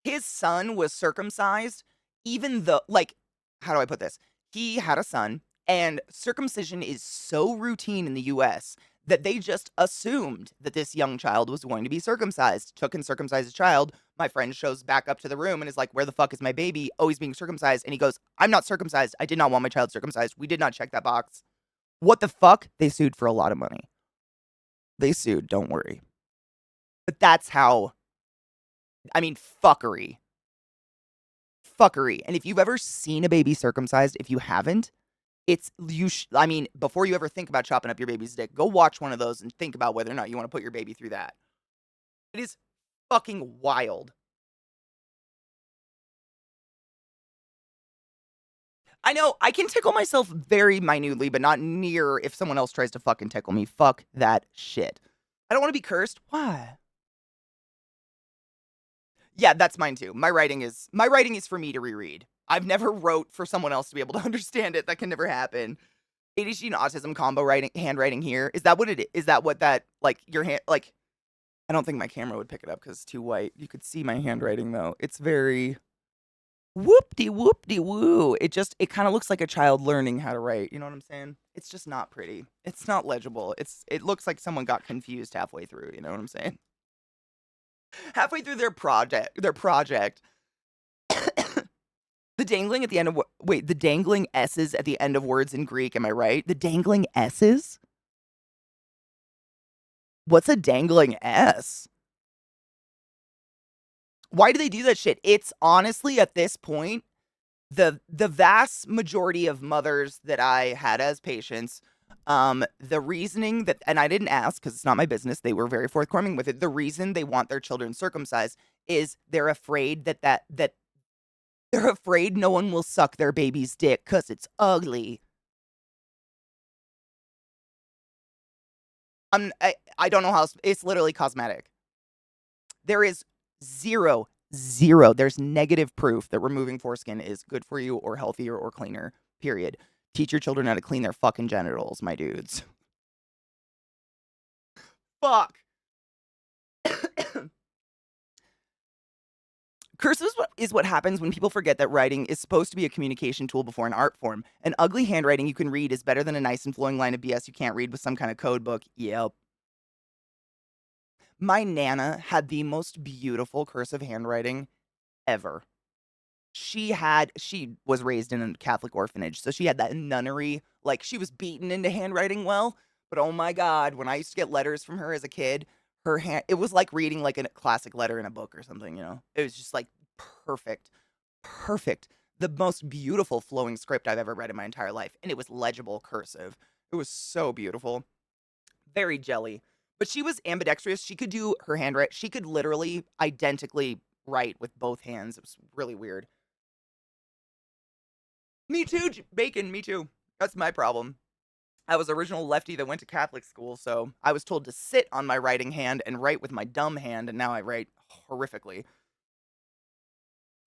his son was circumcised, even though, like, how do I put this? He had a son, and circumcision is so routine in the US that they just assumed that this young child was going to be circumcised. Took and circumcised his child. My friend shows back up to the room and is like, "Where the fuck is my baby? Oh, he's being circumcised." And he goes, "I'm not circumcised. I did not want my child circumcised. We did not check that box." What the fuck? They sued for a lot of money. They sued, don't worry. But that's how, I mean, fuckery. Fuckery. And if you've ever seen a baby circumcised, if you haven't, I mean, before you ever think about chopping up your baby's dick, go watch one of those and think about whether or not you want to put your baby through that. It is fucking wild. I know, I can tickle myself very minutely, but not near if someone else tries to fucking tickle me. Fuck that shit. I don't want to be cursed. Why? Yeah, that's mine too. My writing is for me to reread. I've never wrote for someone else to be able to understand it. That can never happen. ADHD and autism combo handwriting here. Is that what it is? Is that what that, like, your hand, like, I don't think my camera would pick it up because it's too white. You could see my handwriting though. It's very whoop-de-woo. It kind of looks like a child learning how to write. You know what I'm saying? It's just not pretty. It's not legible. It looks like someone got confused halfway through. You know what I'm saying? Halfway through their project. The dangling at the end of wait, the dangling S's at the end of words in Greek, am I right? The dangling S's? What's a dangling S? Why do they do that shit? It's honestly at this point, the vast majority of mothers that I had as patients, the reasoning that, and I didn't ask because it's not my business, they were very forthcoming with it. The reason they want their children circumcised is they're afraid that they're afraid no one will suck their baby's dick because it's ugly. I don't know how it's literally cosmetic. There is zero, there's negative proof that removing foreskin is good for you or healthier or cleaner, period. Teach your children how to clean their fucking genitals, my dudes. Fuck. Cursive is what happens when people forget that writing is supposed to be a communication tool before an art form. An ugly handwriting you can read is better than a nice and flowing line of BS you can't read with some kind of code book. Yep. My Nana had the most beautiful cursive handwriting ever. She was raised in a Catholic orphanage, so she had that nunnery, like, she was beaten into handwriting well, but oh my god, when I used to get letters from her as a kid, her hand it was like reading, like, a classic letter in a book or something, you know? It was just, like, perfect. Perfect. The most beautiful flowing script I've ever read in my entire life, and it was legible cursive. It was so beautiful. Very jelly. But she was ambidextrous. She could do her handwriting. She could literally identically write with both hands. It was really weird. Me too, Bacon, me too. That's my problem. I was original lefty that went to Catholic school, so I was told to sit on my writing hand and write with my dumb hand, and now I write horrifically.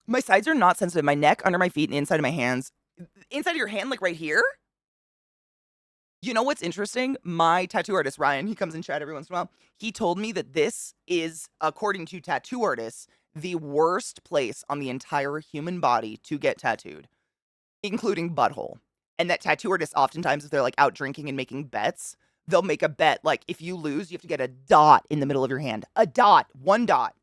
My sides are not sensitive. My neck, under my feet, and the inside of my hands. Inside of your hand, like right here? You know what's interesting? My tattoo artist, Ryan, he comes in chat every once in a while. He told me that this is, according to tattoo artists, the worst place on the entire human body to get tattooed, including butthole. And that tattoo artists oftentimes, if they're like out drinking and making bets, they'll make a bet. Like, if you lose, you have to get a dot in the middle of your hand. A dot. One dot.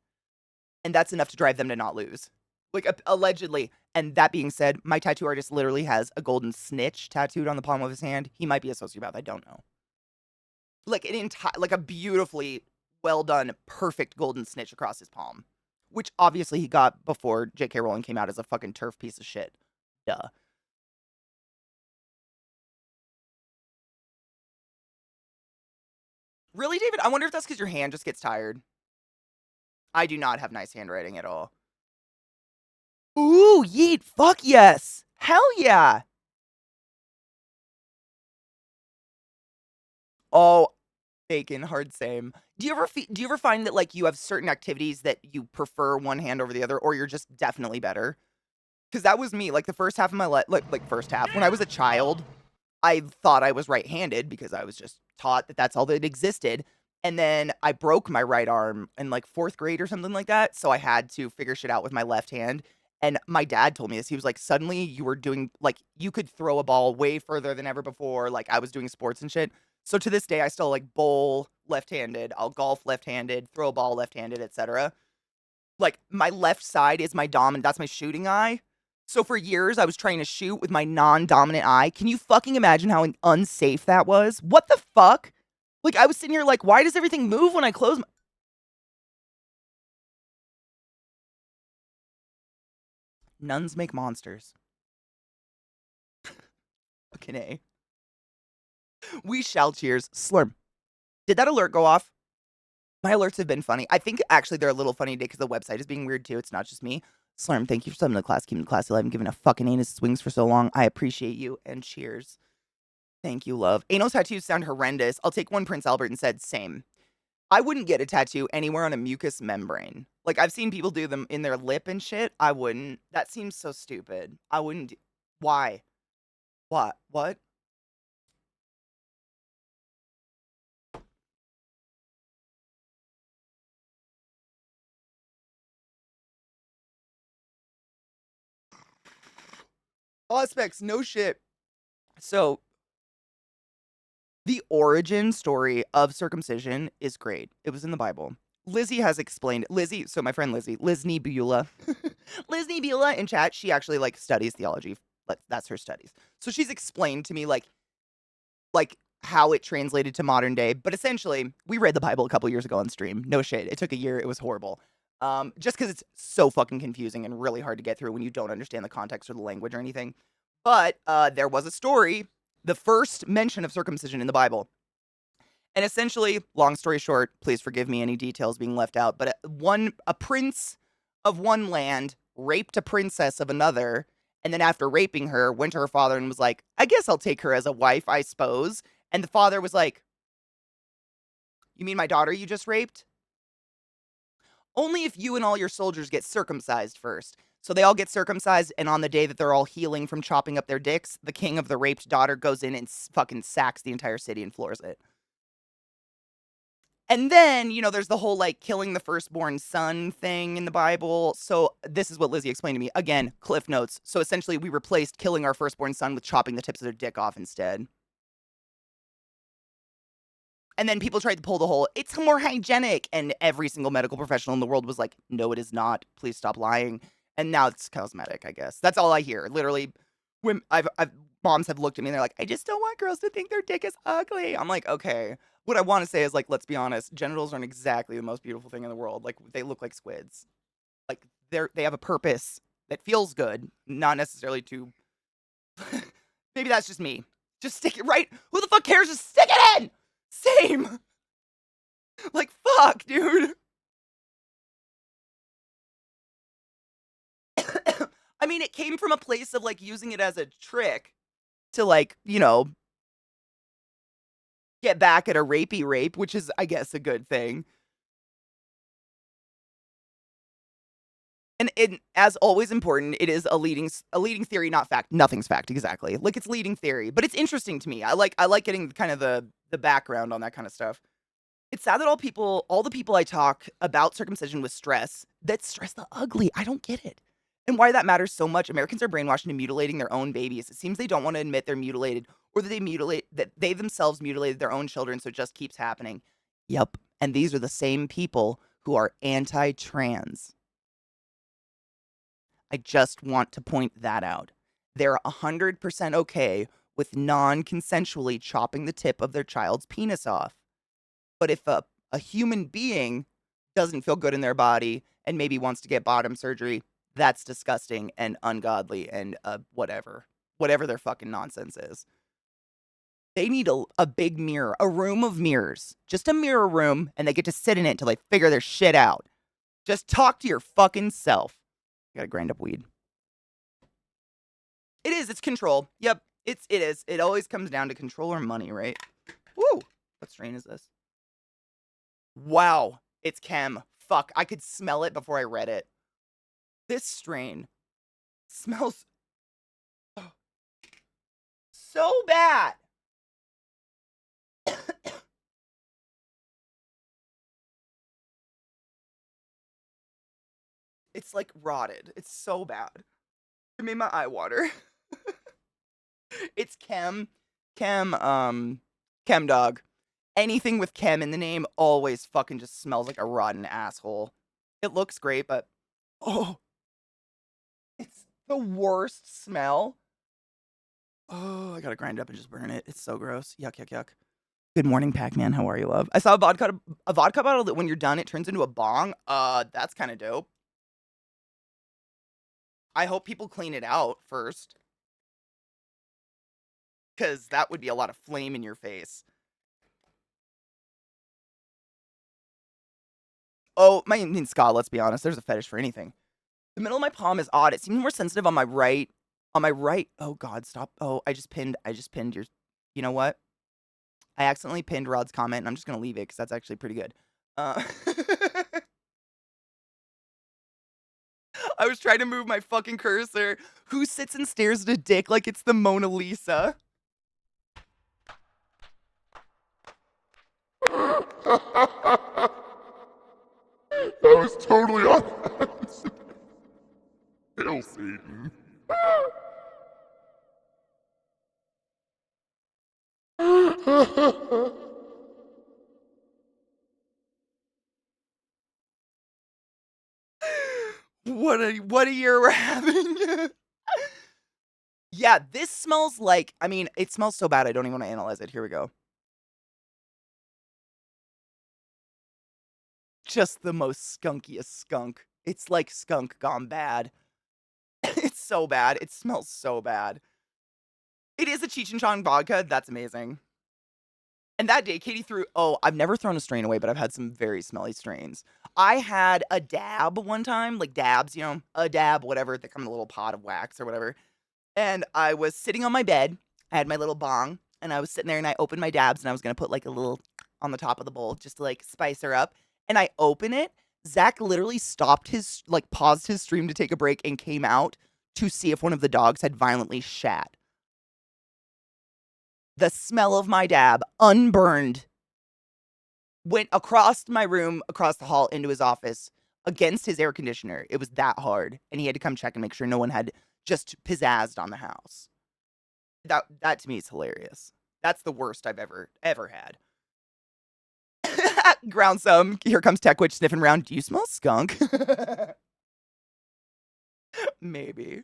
And that's enough to drive them to not lose. Like, allegedly. And that being said, my tattoo artist literally has a golden snitch tattooed on the palm of his hand. He might be a sociopath. I don't know. Like, like a beautifully well done, perfect golden snitch across his palm. Which, obviously, he got before J.K. Rowling came out as a fucking turf piece of shit. Duh. Really, David? I wonder if that's because your hand just gets tired. I do not have nice handwriting at all. Ooh, yeet. Fuck yes. Hell yeah. Oh, bacon, hard same. Do you ever find that like you have certain activities that you prefer one hand over the other, or you're just definitely better? Because that was me. Like the first half of my life, like first half when I was a child, I thought I was right-handed because I was just taught that that's all that existed. And then I broke my right arm in like 4th grade or something like that. So I had to figure shit out with my left hand. And my dad told me this. He was like, suddenly you were doing, like, you could throw a ball way further than ever before. Like, I was doing sports and shit. So to this day, I still like bowl left-handed. I'll golf left-handed, throw a ball left-handed, etc. Like, my left side is my dominant, that's my shooting eye. So for years, I was trying to shoot with my non-dominant eye. Can you fucking imagine how unsafe that was? What the fuck? Like, I was sitting here like, why does everything move when I close my... Nuns make monsters. Fucking A. We shall cheers. Slurm. Did that alert go off? My alerts have been funny. I think actually they're a little funny today because the website is being weird too. It's not just me. Slurm, thank you for subbing to class, keeping the class alive and giving a fucking anus swings for so long. I appreciate you and cheers. Thank you, love. Anal tattoos sound horrendous. I'll take one. Prince Albert and said same. I wouldn't get a tattoo anywhere on a mucous membrane. Like, I've seen people do them in their lip and shit. I wouldn't. That seems so stupid. I wouldn't do... Why? What? What? Aspects, no shit. So, the origin story of circumcision is great. It was in the Bible. Lizzie has explained, Lizzie, so my friend Lizzie, Loznay Beulah, Loznay Beulah in chat, she actually like studies theology. That's her studies. So she's explained to me like how it translated to modern day. But essentially, we read the Bible a couple years ago on stream. No shade. It took a year. It was horrible. Just because it's so fucking confusing and really hard to get through when you don't understand the context or the language or anything. But there was a story, the first mention of circumcision in the Bible. And essentially, long story short, please forgive me any details being left out, but a prince of one land raped a princess of another, and then after raping her, went to her father and was like, I guess I'll take her as a wife, I suppose. And the father was like, you mean my daughter you just raped? Only if you and all your soldiers get circumcised first. So they all get circumcised, and on the day that they're all healing from chopping up their dicks, the king of the raped daughter goes in and fucking sacks the entire city and floors it. And then, there's the whole, like, killing the firstborn son thing in the Bible. So this is what Lizzie explained to me. Again, cliff notes. So essentially, we replaced killing our firstborn son with chopping the tips of their dick off instead. And then people tried to pull the whole, it's more hygienic. And every single medical professional in the world was like, no, it is not. Please stop lying. And now it's cosmetic, I guess. That's all I hear. Literally, when moms have looked at me and they're like, I just don't want girls to think their dick is ugly. I'm like, okay. What I want to say is, like, let's be honest. Genitals aren't exactly the most beautiful thing in the world. Like, they look like squids. Like, they have a purpose that feels good, not necessarily to... Maybe that's just me. Just stick it right. Who the fuck cares? Just stick it in! Same! Like, fuck, dude. I mean, it came from a place of, like, using it as a trick to, like, get back at a rapey rape, which is, I guess, a good thing. And as always important, it is a leading theory, not fact. Nothing's fact, exactly. Like, it's leading theory, but it's interesting to me. I like getting kind of the background on that kind of stuff. It's sad that all the people I talk about circumcision with stress, that stress the ugly. I don't get it. And why that matters so much, Americans are brainwashed into mutilating their own babies. It seems they don't want to admit they're mutilated or that they themselves mutilated their own children, so it just keeps happening. Yep. And these are the same people who are anti-trans. I just want to point that out. They're 100% okay with non-consensually chopping the tip of their child's penis off. But if a human being doesn't feel good in their body and maybe wants to get bottom surgery, that's disgusting and ungodly and whatever their fucking nonsense is. They need a big mirror, a room of mirrors, just a mirror room, and they get to sit in it until they figure their shit out. Just talk to your fucking self. You gotta grind up weed. It is. It's control. Yep. It is. It always comes down to control or money, right? Woo. What strain is this? Wow. It's chem. Fuck. I could smell it before I read it. This strain smells so bad. It's like rotted. It's so bad. It made my eye water. It's chem dog. Anything with chem in the name always fucking just smells like a rotten asshole. It looks great, but oh, it's the worst smell. Oh, I gotta grind up and just burn it. It's so gross. Yuck, yuck, yuck. Good morning, Pac-Man. How are you, love? I saw a vodka bottle that when you're done, it turns into a bong. That's kind of dope. I hope people clean it out first. Because that would be a lot of flame in your face. Oh, I mean, Scott, let's be honest. There's a fetish for anything. The middle of my palm is odd. It seems more sensitive on my right. On my right. Oh, God, stop. Oh, I just pinned your... You know what? I accidentally pinned Rod's comment, and I'm just going to leave it because that's actually pretty good. I was trying to move my fucking cursor. Who sits and stares at a dick like it's the Mona Lisa? That was totally on. Hail Satan. What a year we're having. Yeah, this smells like, I mean, it smells so bad I don't even want to analyze it. Here we go. Just the most skunkiest skunk. It's like skunk gone bad. It's so bad. It smells so bad. It is a Cheech and Chong vodka. That's amazing. And that day, Katie threw, oh, I've never thrown a strain away, but I've had some very smelly strains. I had a dab one time, like dabs, you know, a dab, whatever. They come in a little pot of wax or whatever. And I was sitting on my bed. I had my little bong, and I was sitting there, and I opened my dabs, and I was going to put like a little on the top of the bowl just to like spice her up. And I open it. Zach literally paused his stream to take a break and came out to see if one of the dogs had violently shat. The smell of my dab, unburned, went across my room, across the hall, into his office, against his air conditioner. It was that hard. And he had to come check and make sure no one had just pizzazzed on the house. That to me is hilarious. That's the worst I've ever had. Ground some. Here comes Techwitch sniffing around. Do you smell skunk? Maybe.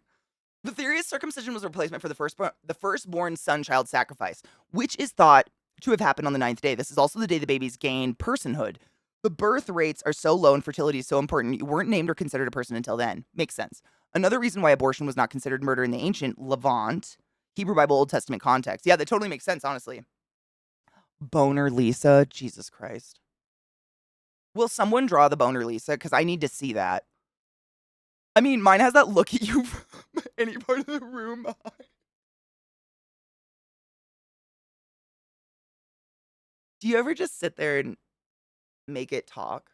The theory is circumcision was a replacement for the firstborn son-child sacrifice, which is thought to have happened on the 9th day. This is also the day the babies gain personhood. The birth rates are so low and fertility is so important, you weren't named or considered a person until then. Makes sense. Another reason why abortion was not considered murder in the ancient Levant, Hebrew Bible, Old Testament context. Yeah, that totally makes sense, honestly. Boner Lisa, Jesus Christ. Will someone draw the Boner Lisa? Because I need to see that. I mean, mine has that look at you from any part of the room. Do you ever just sit there and make it talk?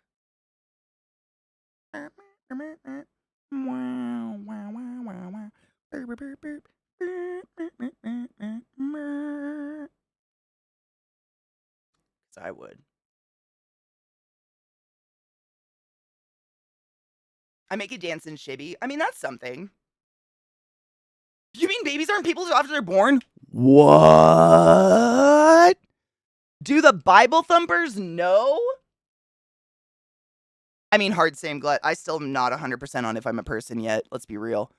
I would. I make a dancing shibby. I mean, that's something. You mean babies aren't people after they're born? What? Do the Bible thumpers know? I mean, hard same glut. I still am not 100% on if I'm a person yet. Let's be real.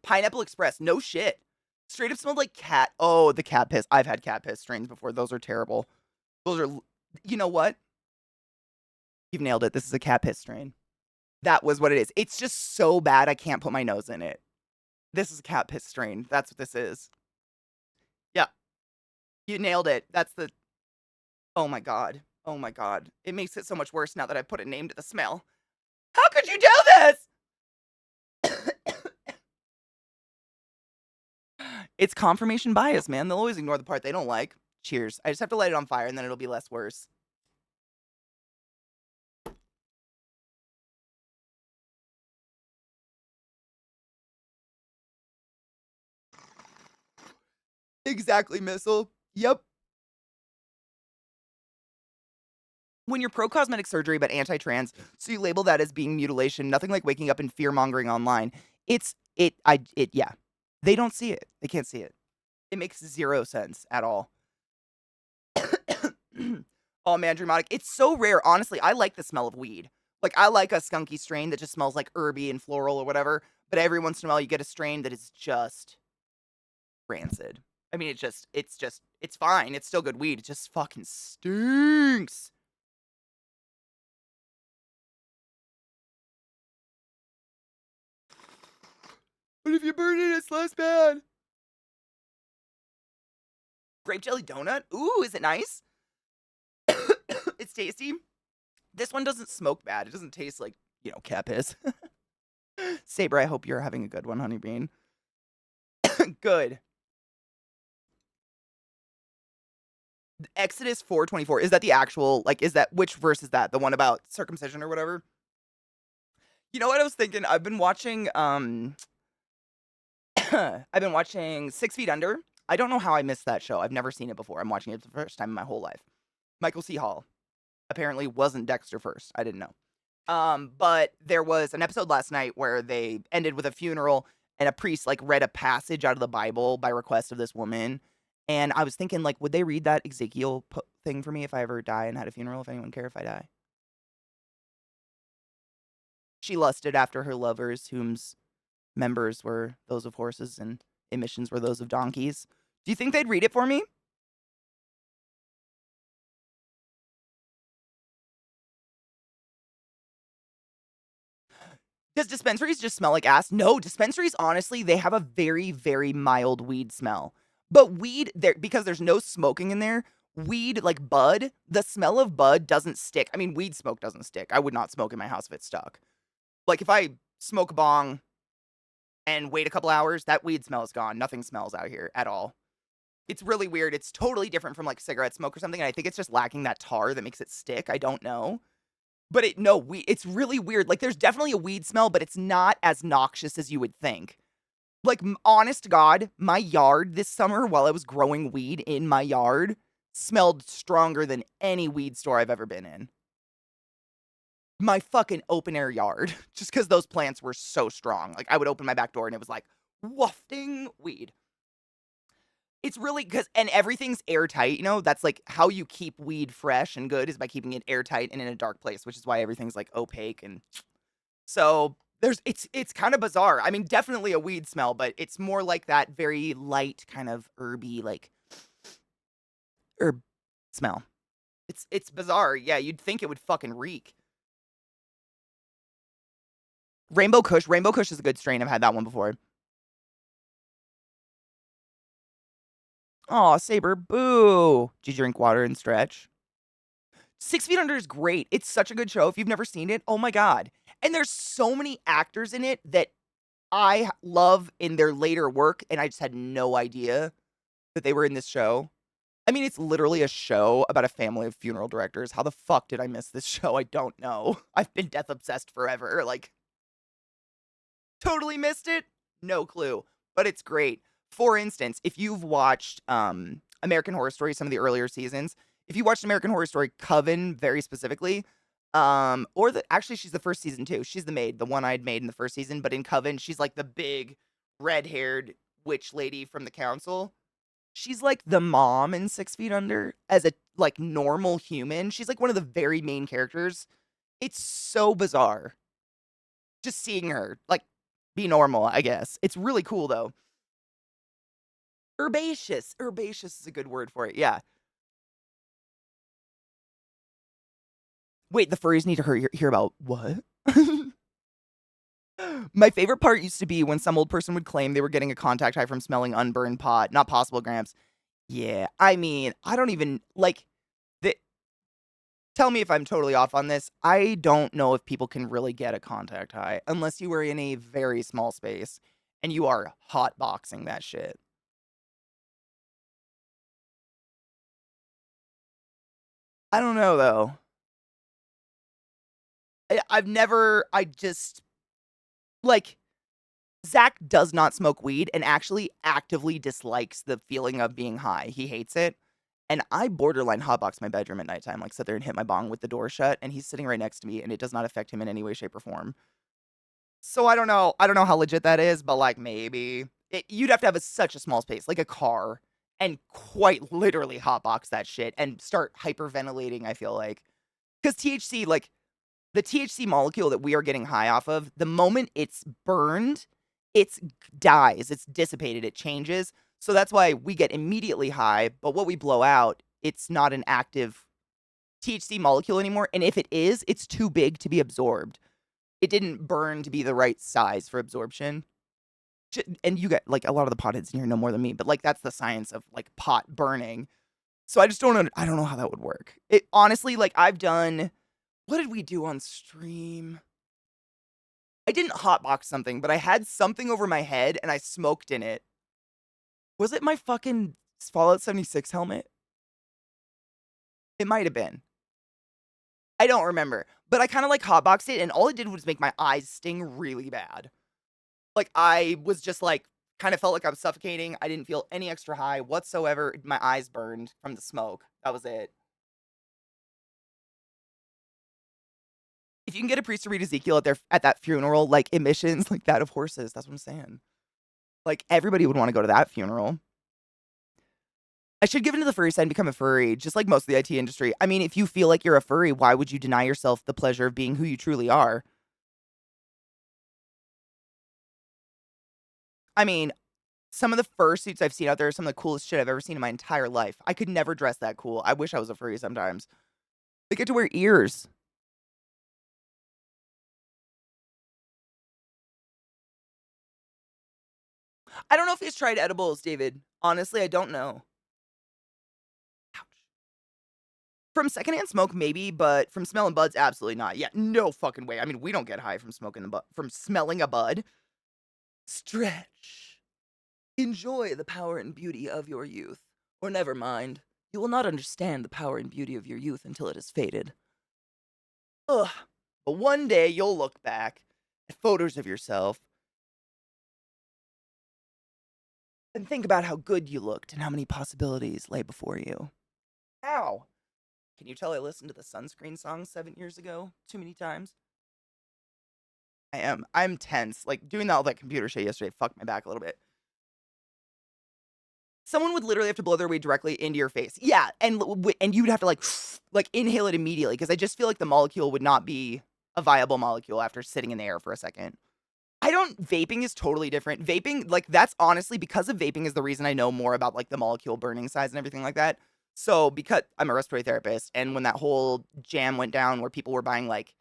Pineapple Express. No shit. Straight up smelled like cat. Oh, the cat piss. I've had cat piss strains before. Those are terrible. Those are, you know what? You've nailed it. This is a cat piss strain. That was what it is. It's just so bad I can't put my nose in it. This is a cat piss strain. That's what this is. Yeah. You nailed it. That's the... Oh my god. Oh my god. It makes it so much worse now that I put a name to the smell. How could you do this? It's confirmation bias, man. They'll always ignore the part they don't like. Cheers. I just have to light it on fire and then it'll be less worse. Exactly, Missile. Yep. When you're pro-cosmetic surgery but anti-trans, so you label that as being mutilation, nothing like waking up and fear-mongering online. Yeah. They don't see it. They can't see it. It makes zero sense at all. Oh man, dramatic. It's so rare. Honestly, I like the smell of weed. Like, I like a skunky strain that just smells like herby and floral or whatever, but every once in a while you get a strain that is just rancid. I mean, it's fine. It's still good weed. It just fucking stinks. But if you burn it, it's less bad. Grape jelly donut? Ooh, is it nice? It's tasty. This one doesn't smoke bad. It doesn't taste like, cat piss. Saber, I hope you're having a good one, Honeybean. Good. Exodus 4:24. Is that the actual, which verse is that? The one about circumcision or whatever? You know what I was thinking? I've been watching 6 Feet Under. I don't know how I missed that show. I've never seen it before. I'm watching it for the first time in my whole life. Michael C. Hall apparently wasn't Dexter first. I didn't know. But there was an episode last night where they ended with a funeral and a priest read a passage out of the Bible by request of this woman. And I was thinking, would they read that Ezekiel thing for me if I ever die and had a funeral? If anyone care if I die? She lusted after her lovers, whom's members were those of horses and emissions were those of donkeys. Do you think they'd read it for me? Does dispensaries just smell like ass? No, dispensaries, honestly, they have a very, very mild weed smell. But weed, because there's no smoking in there, weed, like bud, the smell of bud doesn't stick. I mean, weed smoke doesn't stick. I would not smoke in my house if it stuck. Like, if I smoke a bong and wait a couple hours, that weed smell is gone. Nothing smells out here at all. It's really weird. It's totally different from, cigarette smoke or something, and I think it's just lacking that tar that makes it stick. I don't know. But it's really weird. There's definitely a weed smell, but it's not as noxious as you would think. Honest to God, my yard this summer, while I was growing weed in my yard, smelled stronger than any weed store I've ever been in. My fucking open air yard, just because those plants were so strong. I would open my back door and it was wafting weed. It's really and everything's airtight, that's how you keep weed fresh and good is by keeping it airtight and in a dark place, which is why everything's opaque. And so it's kind of bizarre. I mean, definitely a weed smell, but it's more like that very light kind of herby, herb smell. It's bizarre. Yeah, you'd think it would fucking reek. Rainbow Kush is a good strain. I've had that one before. Aw, Saber, boo. Did you drink water and stretch? 6 Feet Under is great. It's such a good show. If you've never seen it, oh my God. And there's so many actors in it that I love in their later work, and I just had no idea that they were in this show. I mean, it's literally a show about a family of funeral directors. How the fuck did I miss this show? I don't know. I've been death obsessed forever. Totally missed it? No clue. But it's great. For instance, if you've watched American Horror Story, some of the earlier seasons, if you watched American Horror Story Coven very specifically, Actually, she's the first season too. She's the maid, the one-eyed maid in the first season, but in Coven, she's like the big red-haired witch lady from the council. She's like the mom in 6 Feet Under as a like normal human. She's like one of the very main characters. It's so bizarre just seeing her like be normal, I guess. It's really cool though. Herbaceous. Herbaceous is a good word for it. Yeah. Wait, the furries need to hear about what? My favorite part used to be when some old person would claim they were getting a contact high from smelling unburned pot. Not possible, Gramps. Yeah, I mean, I don't even like the. Tell me if I'm totally off on this. I don't know if people can really get a contact high unless you are in a very small space and you are hotboxing that shit. I don't know though. I just like Zach does not smoke weed and actually actively dislikes the feeling of being high. He hates it. And I borderline hotbox my bedroom at nighttime, like sit there and hit my bong with the door shut, and he's sitting right next to me, and it does not affect him in any way, shape, or form. So I don't know. I don't know how legit that is, but like maybe you'd have to have such a small space, like a car, and quite literally hotbox that shit and start hyperventilating. I feel like because THC, like the THC molecule that we are getting high off of, the moment it's burned, it dies, it's dissipated, it changes. So that's why we get immediately high, but what we blow out, it's not an active THC molecule anymore. And if it is, it's too big to be absorbed. It didn't burn to be the right size for absorption. And you get like a lot of the potheads in here know more than me, but like that's the science of like pot burning. So I just I don't know how that would work. It honestly, like I've done, what did we do on stream? I didn't hotbox something, but I had something over my head and I smoked in it. Was it my fucking Fallout 76 helmet? It might have been. I don't remember. But I kind of like hotboxed it, and all it did was make my eyes sting really bad. Like, I was just like, kind of felt like I was suffocating. I didn't feel any extra high whatsoever. My eyes burned from the smoke. That was it. If you can get a priest to read Ezekiel at that funeral, like emissions like that of horses, that's what I'm saying. Like, everybody would want to go to that funeral. I should give into the furry side and become a furry, just like most of the IT industry. I mean, if you feel like you're a furry, why would you deny yourself the pleasure of being who you truly are? I mean, some of the fursuits I've seen out there are some of the coolest shit I've ever seen in my entire life. I could never dress that cool. I wish I was a furry sometimes. They get to wear ears. I don't know if he's tried edibles, David. Honestly, I don't know. Ouch. From secondhand smoke, maybe, but from smelling buds, absolutely not. Yeah, no fucking way. I mean, we don't get high from from smelling a bud. Stretch. Enjoy the power and beauty of your youth. Or never mind. You will not understand the power and beauty of your youth until it has faded. Ugh. But one day you'll look back at photos of yourself and think about how good you looked and how many possibilities lay before you. Ow. Can you tell I listened to the Sunscreen song 7 years ago too many times? I am. I'm tense. Like, doing all that computer shit yesterday fucked my back a little bit. Someone would literally have to blow their weed directly into your face. Yeah, and you'd have to like inhale it immediately because I just feel like the molecule would not be a viable molecule after sitting in the air for a second. Vaping is totally different. Vaping, like that's honestly because of vaping is the reason I know more about like the molecule burning size and everything like that. So because I'm a respiratory therapist and when that whole jam went down where people were buying like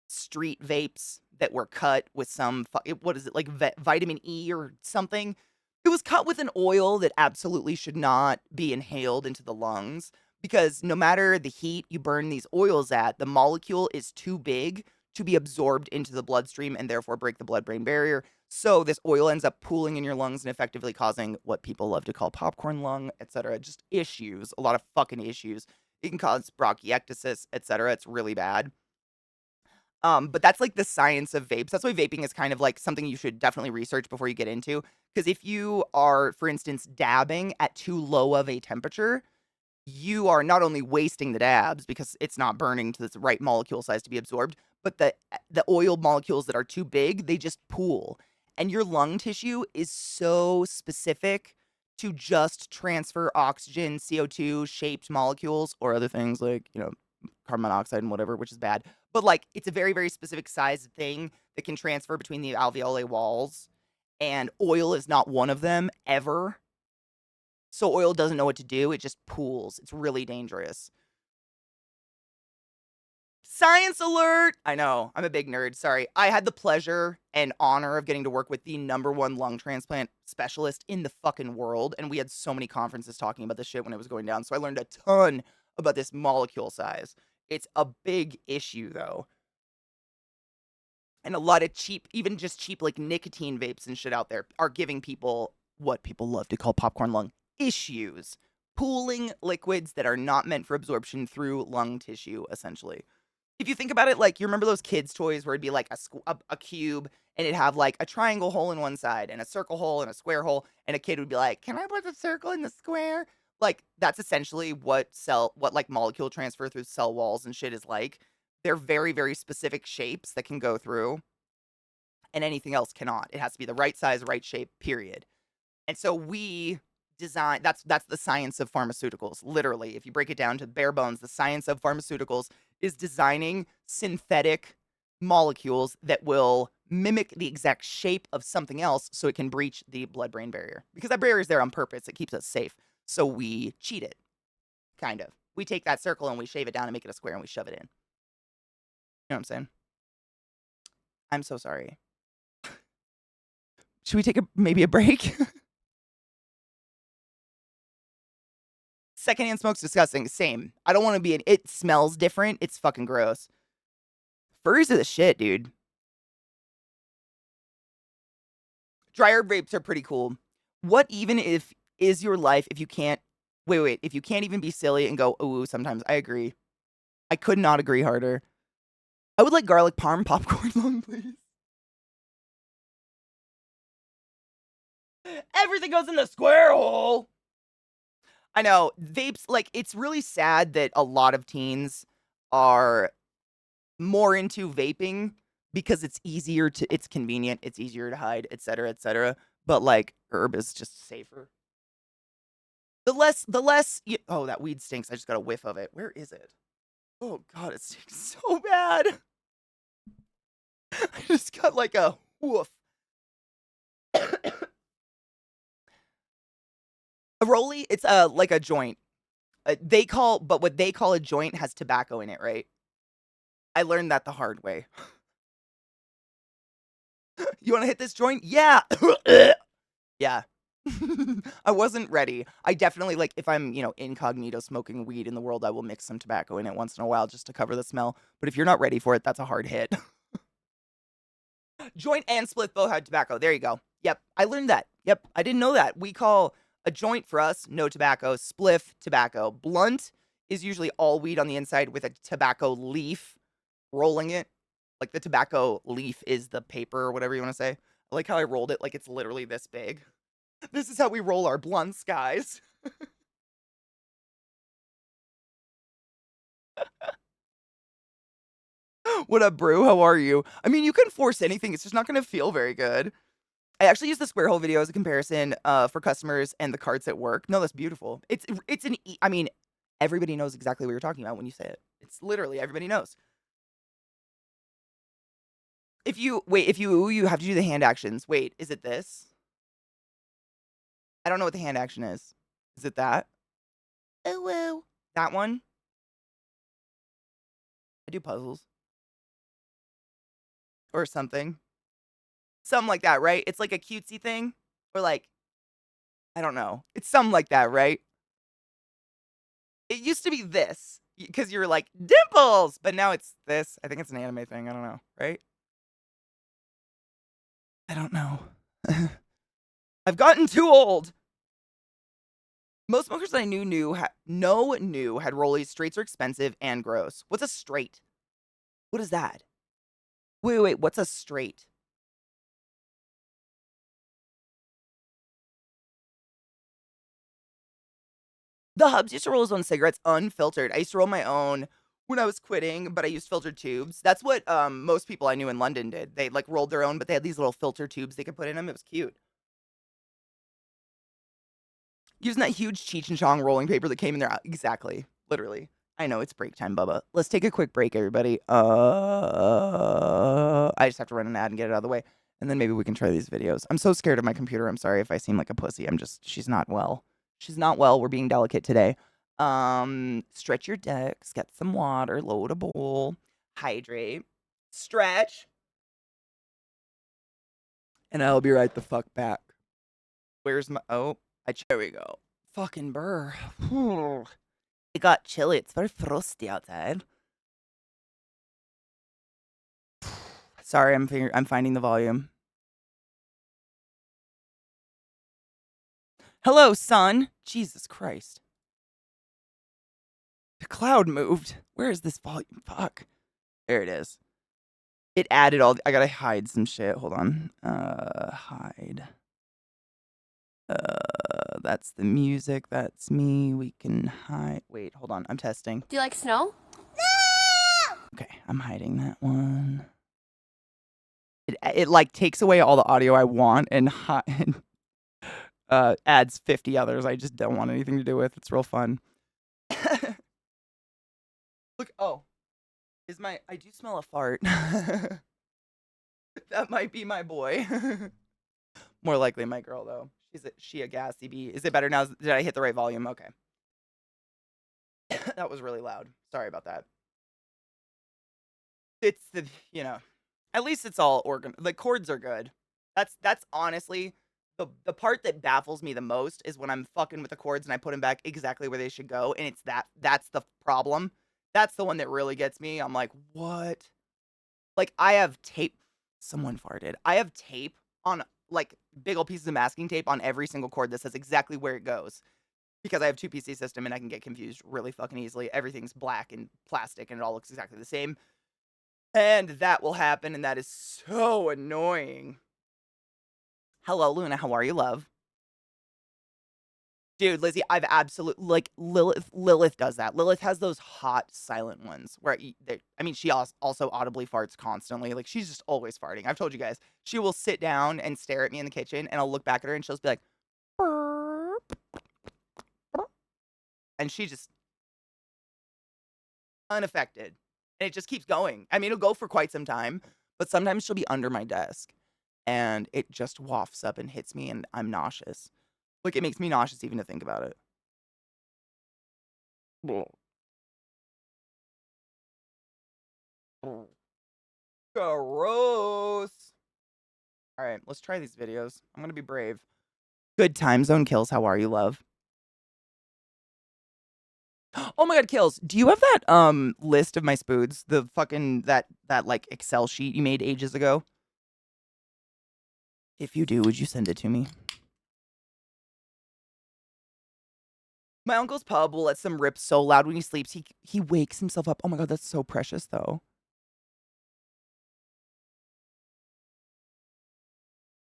street vapes that were cut with some, what is it, like vitamin E or something? It was cut with an oil that absolutely should not be inhaled into the lungs because no matter the heat you burn these oils at, the molecule is too big to be absorbed into the bloodstream and therefore break the blood-brain barrier. So this oil ends up pooling in your lungs and effectively causing what people love to call popcorn lung, etc. Just issues, a lot of fucking issues. It can cause bronchiectasis, etc. It's really bad. But that's like the science of vapes. That's why vaping is kind of like something you should definitely research before you get into. Because if you are, for instance, dabbing at too low of a temperature, you are not only wasting the dabs because it's not burning to the right molecule size to be absorbed, but the oil molecules that are too big, they just pool. And your lung tissue is so specific to just transfer oxygen, CO2 shaped molecules or other things like, carbon monoxide and whatever, which is bad. But like it's a very, very specific size thing that can transfer between the alveoli walls. And oil is not one of them ever. So oil doesn't know what to do. It just pools. It's really dangerous. Science alert! I know. I'm a big nerd. Sorry. I had the pleasure and honor of getting to work with the #1 lung transplant specialist in the fucking world. And we had so many conferences talking about this shit when it was going down. So I learned a ton about this molecule size. It's a big issue, though. And a lot of cheap, even just cheap, like nicotine vapes and shit out there are giving people what people love to call popcorn lung issues. Pooling liquids that are not meant for absorption through lung tissue, essentially. If you think about it, like, you remember those kids' toys where it'd be like a cube and it'd have like a triangle hole in one side and a circle hole and a square hole, and a kid would be like, "Can I put the circle in the square?" Like, that's essentially what like molecule transfer through cell walls and shit is like. They're very, very specific shapes that can go through, and anything else cannot. It has to be the right size, right shape, period. And so we design that's the science of pharmaceuticals. Literally, if you break it down to bare bones, the science of pharmaceuticals is designing synthetic molecules that will mimic the exact shape of something else so it can breach the blood-brain barrier. Because that barrier is there on purpose. It keeps us safe. So we cheat it, kind of. We take that circle and we shave it down and make it a square and we shove it in. You know what I'm saying? I'm so sorry. Should we take maybe a break? Secondhand smoke's disgusting. Same. I don't want to be it smells different. It's fucking gross. Furries are the shit, dude. Dry herb vapes are pretty cool. What even if is your life if you can't wait, if you can't even be silly and go, ooh, sometimes I agree. I could not agree harder. I would like garlic parm popcorn lung, please. Everything goes in the square hole. I know. Vapes, like, it's really sad that a lot of teens are more into vaping because it's convenient, it's easier to hide, etc., etc. But, like, herb is just safer. Oh, that weed stinks. I just got a whiff of it. Where is it? Oh, God, it stinks so bad. I just got, like, a woof. A rollie, it's like a joint. But what they call a joint has tobacco in it, right? I learned that the hard way. You want to hit this joint? Yeah. Yeah. I wasn't ready. I definitely, like, if I'm, incognito smoking weed in the world, I will mix some tobacco in it once in a while just to cover the smell. But if you're not ready for it, that's a hard hit. Joint and spliff both have tobacco. There you go. Yep. I learned that. Yep. I didn't know that. We call a joint for us, no tobacco. Spliff, tobacco. Blunt is usually all weed on the inside with a tobacco leaf rolling it. Like the tobacco leaf is the paper or whatever you want to say. I like how I rolled it like it's literally this big. This is how we roll our blunts, guys. What up, Brew? How are you? I mean, you can force anything. It's just not going to feel very good. I actually use the square hole video as a comparison for customers and the carts at work. No, that's beautiful. I mean, everybody knows exactly what you're talking about when you say it. It's literally everybody knows. If you have to do the hand actions. Wait, is it this? I don't know what the hand action is. Is it that? Oh, woo. That one? I do puzzles. Or something. Something like that, right? It's like a cutesy thing. Or like, I don't know. It's something like that, right? It used to be this. Because you're like, dimples! But now it's this. I think it's an anime thing. I don't know, right? I don't know. I've gotten too old. Most smokers that I knew had rollies. Straights are expensive and gross. What's a straight? What is that? Wait. What's a straight? The Hubs used to roll his own cigarettes unfiltered. I used to roll my own when I was quitting, but I used filtered tubes. That's what most people I knew in London did. They like rolled their own, but they had these little filter tubes they could put in them. It was cute. Using that huge Cheech and Chong rolling paper that came in there. Exactly. Literally. I know it's break time, Bubba. Let's take a quick break, everybody. I just have to run an ad and get it out of the way. And then maybe we can try these videos. I'm so scared of my computer. I'm sorry if I seem like a pussy. She's not well. She's not well. We're being delicate today. Stretch your decks, get some water, load a bowl, hydrate, stretch. And I'll be right the fuck back. Where's my, there we go. Fucking burr. It got chilly. It's very frosty outside. Sorry, I'm finding the volume. Hello, sun. Jesus Christ. The cloud moved. Where is this volume? Fuck. There it is. It added all. I gotta hide some shit. Hold on. Hide. That's the music. That's me. We can hide. Wait, hold on. I'm testing. Do you like snow? Okay, I'm hiding that one. It like takes away all the audio I want and adds 50 others I just don't want anything to do with. It's real fun. Look, I do smell a fart. That might be my boy. More likely my girl though. She a gassy bee. Is it better now? Did I hit the right volume? Okay. That was really loud. Sorry about that. It's at least it's all the chords are good. That's honestly the part that baffles me the most is when I'm fucking with the chords and I put them back exactly where they should go, and that's the problem. That's the one that really gets me. I'm like, what? Like, I have tape. Someone farted. I have tape on, like, big old pieces of masking tape on every single chord that says exactly where it goes. Because I have 2 PC system and I can get confused really fucking easily. Everything's black and plastic and it all looks exactly the same. And that will happen, and that is so annoying. Hello, Luna. How are you, love? Dude, Lizzie, I've absolutely, like, Lilith does that. Lilith has those hot, silent ones where, she also audibly farts constantly. Like, she's just always farting. I've told you guys. She will sit down and stare at me in the kitchen, and I'll look back at her, and she'll just be like, burp, burp. And she just, unaffected. And it just keeps going. I mean, it'll go for quite some time, but sometimes she'll be under my desk, and it just wafts up and hits me, and I'm nauseous. Like, it makes me nauseous even to think about it. Gross. All right, let's try these videos. I'm going to be brave. Good time zone kills. How are you, love? Oh my god, kills. Do you have that list of my spoods? The fucking that like Excel sheet you made ages ago? If you do, would you send it to me? My uncle's pub will let some rip so loud when he sleeps. He wakes himself up. Oh my god, that's so precious though.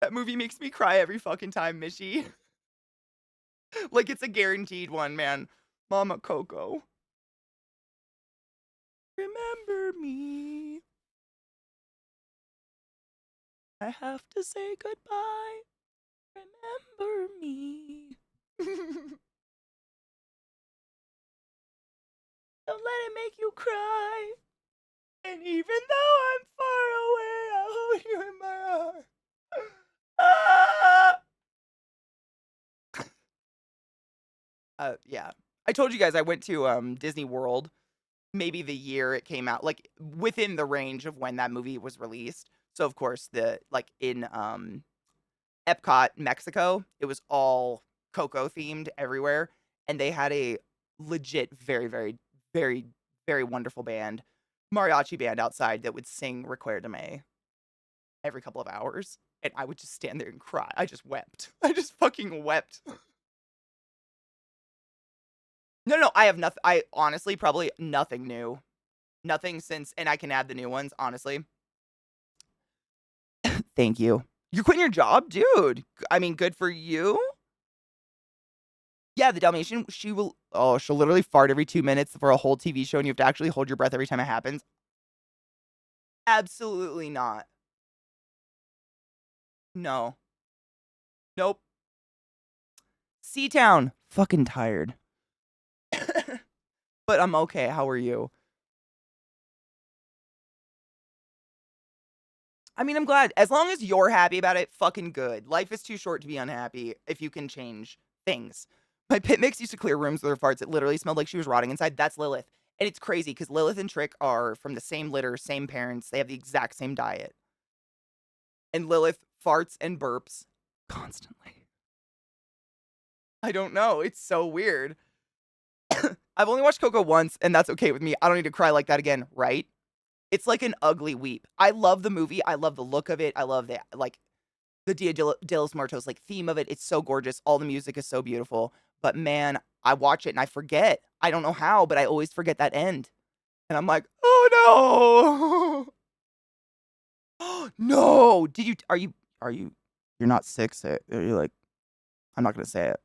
That movie makes me cry every fucking time, Mishy. Like, it's a guaranteed one, man. Mama Coco. Remember me. I have to say goodbye. Remember me. Don't let it make you cry. And even though I'm far away, I'll hold you in my arms. Yeah. I told you guys I went to Disney World maybe the year it came out, like within the range of when that movie was released. So of course in Epcot, Mexico, it was all Coco themed everywhere, and they had a legit very very very very wonderful mariachi band outside that would sing Recuerda de Me every couple of hours, and I would just stand there and cry. I just wept. I just fucking wept. No, I have nothing. I honestly probably nothing new. Nothing since, and I can add the new ones, honestly. Thank you. You're quitting your job? Dude. I mean, good for you. Yeah, the Dalmatian, she'll literally fart every 2 minutes for a whole TV show, and you have to actually hold your breath every time it happens. Absolutely not. No. Nope. Seatown. Fucking tired. But I'm okay. How are you? I mean, I'm glad. As long as you're happy about it, fucking good. Life is too short to be unhappy if you can change things. My pit mix used to clear rooms with her farts. It literally smelled like she was rotting inside. That's Lilith. And it's crazy because Lilith and Trick are from the same litter, same parents. They have the exact same diet. And Lilith farts and burps constantly. I don't know. It's so weird. I've only watched Coco once, and that's okay with me. I don't need to cry like that again, right? It's like an ugly weep. I love the movie. I love the look of it. I love the Dia de los Muertos theme of it. It's so gorgeous. All the music is so beautiful. But man, I watch it and I forget. I don't know how, but I always forget that end. And I'm like, oh no. No. You're not sick? You're like, I'm not going to say it.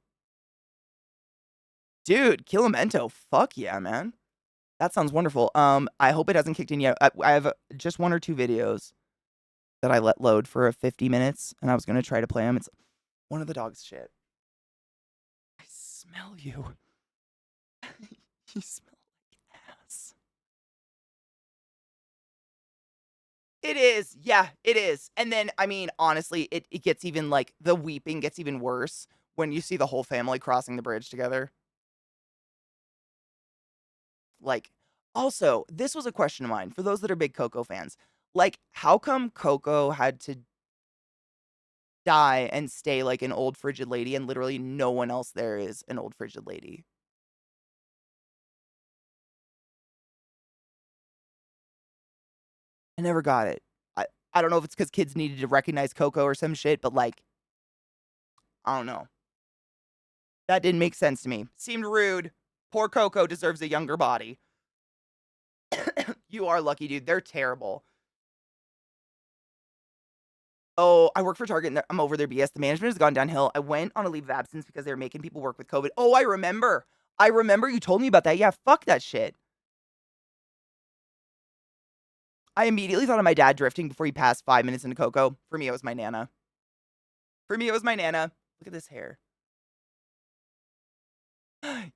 Dude, Kilimento. Fuck yeah, man. That sounds wonderful. I hope it hasn't kicked in yet. I have just 1 or 2 videos that I let load for 50 minutes, and I was gonna try to play them. It's one of the dogs' shit. I smell you. You smell like ass. It is. Yeah, it is. And then, I mean, honestly, it gets even, the weeping gets even worse when you see the whole family crossing the bridge together. Also, this was a question of mine for those that are big Coco fans. How come Coco had to die and stay like an old frigid lady and literally no one else there is an old frigid lady? I never got it. I don't know if it's because kids needed to recognize Coco or some shit, but I don't know. That didn't make sense to me. Seemed rude. Poor Coco deserves a younger body. You are lucky, dude. They're terrible. Oh, I work for Target and I'm over their BS. The management has gone downhill. I went on a leave of absence because they were making people work with COVID. Oh, I remember. I remember you told me about that. Yeah, fuck that shit. I immediately thought of my dad drifting before he passed 5 minutes into Coco. For me, it was my Nana. For me, it was my Nana. Look at this hair.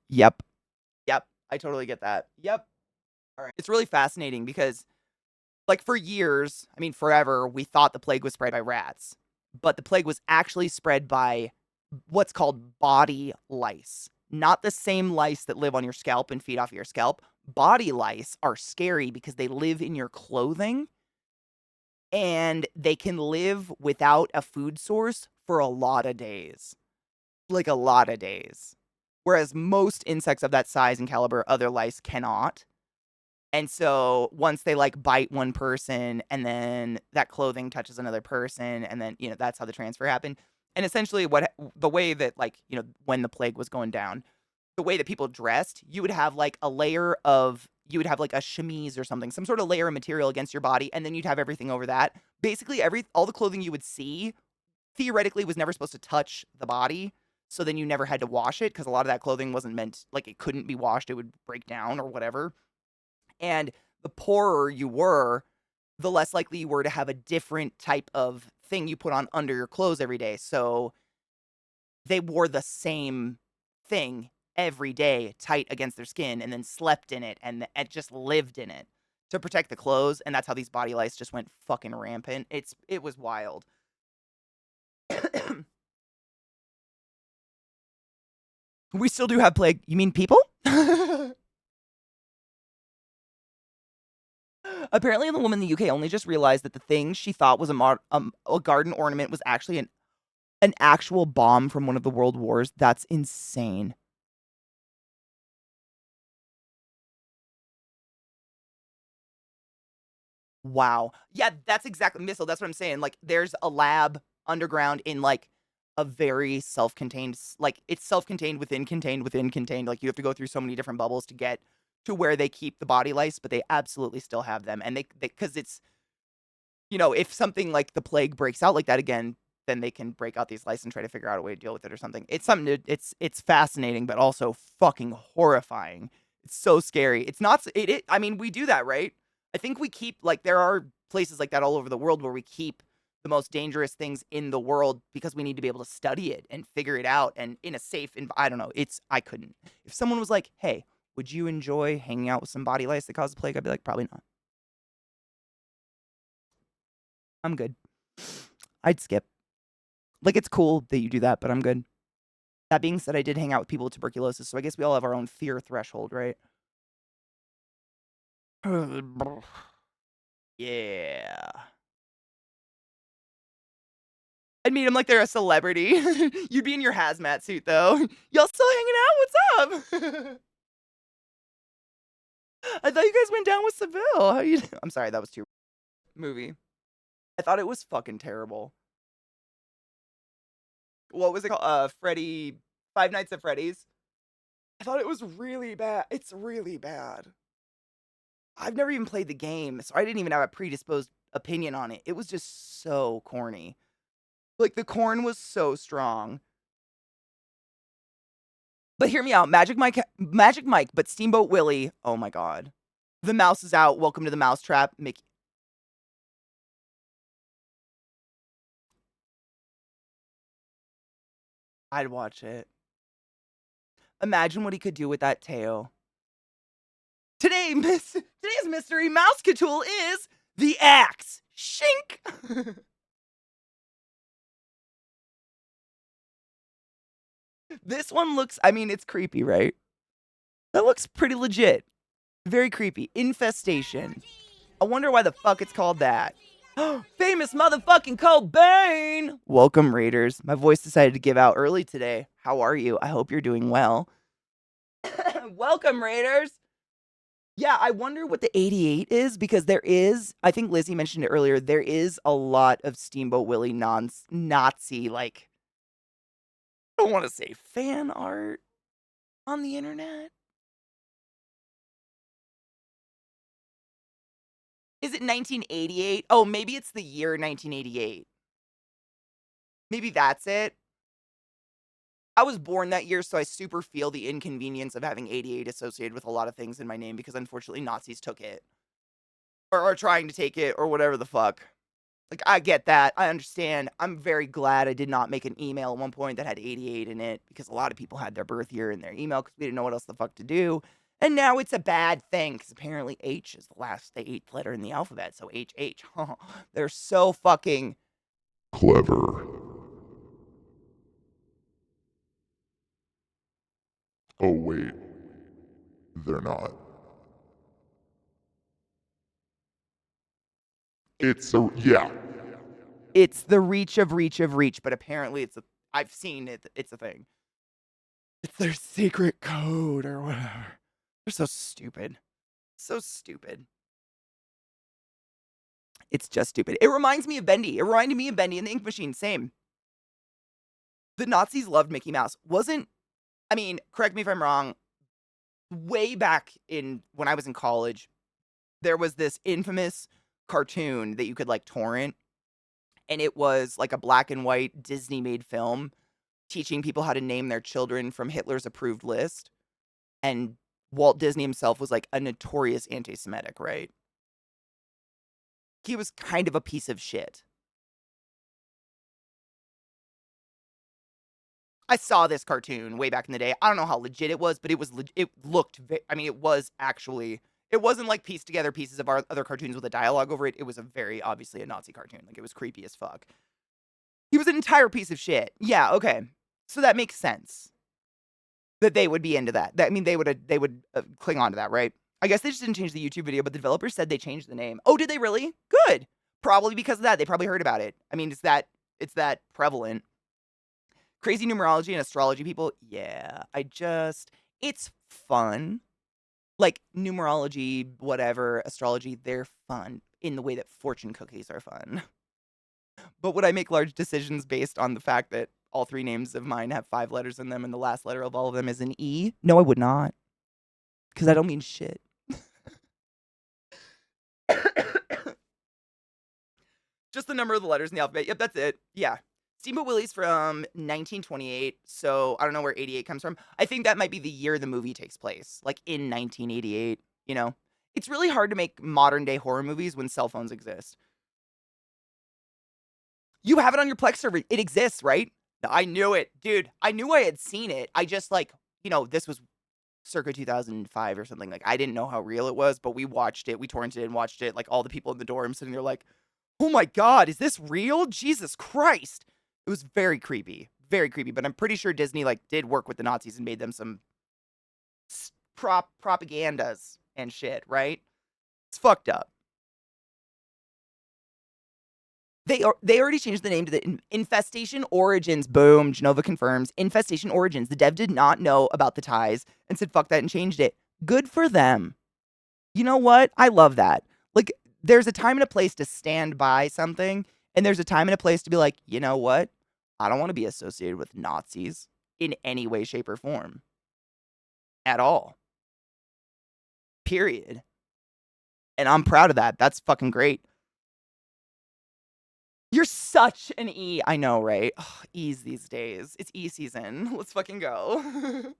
Yep. Yep. I totally get that. Yep. All right. It's really fascinating because, for years, I mean, forever, we thought the plague was spread by rats. But the plague was actually spread by what's called body lice. Not the same lice that live on your scalp and feed off of your scalp. Body lice are scary because they live in your clothing and they can live without a food source for a lot of days. Like a lot of days. Whereas most insects of that size and caliber, other lice cannot. And so once they bite one person and then that clothing touches another person and then, that's how the transfer happened. And essentially the way that when the plague was going down, the way that people dressed, you would have a layer of, you would have a chemise or something, some sort of layer of material against your body. And then you'd have everything over that. Basically all the clothing you would see theoretically was never supposed to touch the body. So then you never had to wash it because a lot of that clothing wasn't meant, it couldn't be washed. It would break down or whatever. And the poorer you were, the less likely you were to have a different type of thing you put on under your clothes every day. So they wore the same thing every day tight against their skin and then slept in it and just lived in it to protect the clothes. And that's how these body lice just went fucking rampant. It was wild. We still do have plague. You mean people? Apparently, the woman in the UK only just realized that the thing she thought was a garden ornament was actually an actual bomb from one of the world wars. That's insane. Wow. Yeah, that's exactly missile. That's what I'm saying. There's a lab underground in a very self-contained, it's self-contained within contained within contained. You have to go through so many different bubbles to get to where they keep the body lice, but they absolutely still have them. And because it's, if something like the plague breaks out like that again, then they can break out these lice and try to figure out a way to deal with it or something. It's something to, it's fascinating, but also fucking horrifying. It's so scary. It's not, I mean, we do that, right? I think we keep, like, there are places like that all over the world where we keep the most dangerous things in the world because we need to be able to study it and figure it out and in a safe, I don't know, I couldn't. If someone was like, hey, would you enjoy hanging out with some body lice that cause a plague? I'd be like, probably not. I'm good. I'd skip. Like, it's cool that you do that, but I'm good. That being said, I did hang out with people with tuberculosis, so I guess we all have our own fear threshold, right? Yeah. I'd meet them like they're a celebrity. You'd be in your hazmat suit, though. Y'all still hanging out? What's up? I thought you guys went down with Seville. How you? I'm sorry, that was too movie. I thought it was fucking terrible. What was it called? Freddy, Five Nights at Freddy's. I thought it was really bad. It's really bad. I've never even played the game, so I didn't even have a predisposed opinion on it. It was just so corny. Like, the corn was so strong. But hear me out. Magic Mike, but Steamboat Willie. Oh my god. The mouse is out. Welcome to the mousetrap. Mickey. I'd watch it. Imagine what he could do with that tail. Today's mystery mouse tool is the axe. Shink. This one looks, I mean, it's creepy, right? That looks pretty legit. Very creepy. Infestation. I wonder why the fuck it's called that. Famous motherfucking Cobain! Welcome, Raiders. My voice decided to give out early today. How are you? I hope you're doing well. Welcome, Raiders! Yeah, I wonder what the 88 is, because there is, I think Lizzie mentioned it earlier, there is a lot of Steamboat Willie Nazi, like, I don't want to say fan art on the internet. Is it 1988? Oh, maybe it's the year 1988. Maybe that's it. I was born that year, so I super feel the inconvenience of having 88 associated with a lot of things in my name because unfortunately Nazis took it. Or are trying to take it, or whatever the fuck. Like, I get that. I understand. I'm very glad I did not make an email at one point that had 88 in it because a lot of people had their birth year in their email because we didn't know what else the fuck to do. And now it's a bad thing because apparently H is the eighth letter in the alphabet. So HH. They're so fucking clever. Oh, wait. They're not. Yeah. It's the reach of reach, but apparently I've seen it, it's a thing. It's their secret code or whatever. They're so stupid. So stupid. It's just stupid. It reminds me of Bendy. It reminded me of Bendy and the Ink Machine. Same. The Nazis loved Mickey Mouse. I mean, correct me if I'm wrong, way back when I was in college, there was this infamous cartoon that you could, like, torrent. And it was like a black and white Disney-made film teaching people how to name their children from Hitler's approved list. And Walt Disney himself was like a notorious anti-Semitic, right? He was kind of a piece of shit. I saw this cartoon way back in the day. I don't know how legit it was, but it was actually, it wasn't like pieced together pieces of our other cartoons with a dialogue over it. It was obviously a Nazi cartoon. Like, it was creepy as fuck. He was an entire piece of shit. Yeah, okay. So that makes sense that they would be into that. I mean, they would cling on to that, right? I guess they just didn't change the YouTube video, but the developers said they changed the name. Oh, did they really? Good. Probably because of that. They probably heard about it. I mean, it's that prevalent. Crazy numerology and astrology people. Yeah, it's fun. Like, numerology, whatever, astrology, they're fun in the way that fortune cookies are fun. But would I make large decisions based on the fact that all three names of mine have 5 letters in them and the last letter of all of them is an E? No, I would not. Because I don't mean shit. Just the number of the letters in the alphabet. Yep, that's it. Yeah. Steamboat Willie's from 1928, so I don't know where 88 comes from. I think that might be the year the movie takes place, like in 1988, you know? It's really hard to make modern day horror movies when cell phones exist. You have it on your Plex server. It exists, right? I knew it, dude. I knew I had seen it. I just this was circa 2005 or something. Like, I didn't know how real it was, but we watched it. We torrented it and watched it. Like, all the people in the dorm sitting there like, oh my God, is this real? Jesus Christ. It was very creepy. Very creepy. But I'm pretty sure Disney, did work with the Nazis and made them some propagandas and shit, right? It's fucked up. They already changed the name to the Infestation Origins. Boom. Genova confirms. Infestation Origins. The dev did not know about the ties and said, fuck that, and changed it. Good for them. You know what? I love that. Like, there's a time and a place to stand by something, and there's a time and a place to be like, you know what? I don't want to be associated with Nazis in any way, shape, or form. At all. Period. And I'm proud of that. That's fucking great. You're such an E. I know, right? Ugh, E's these days. It's E season. Let's fucking go.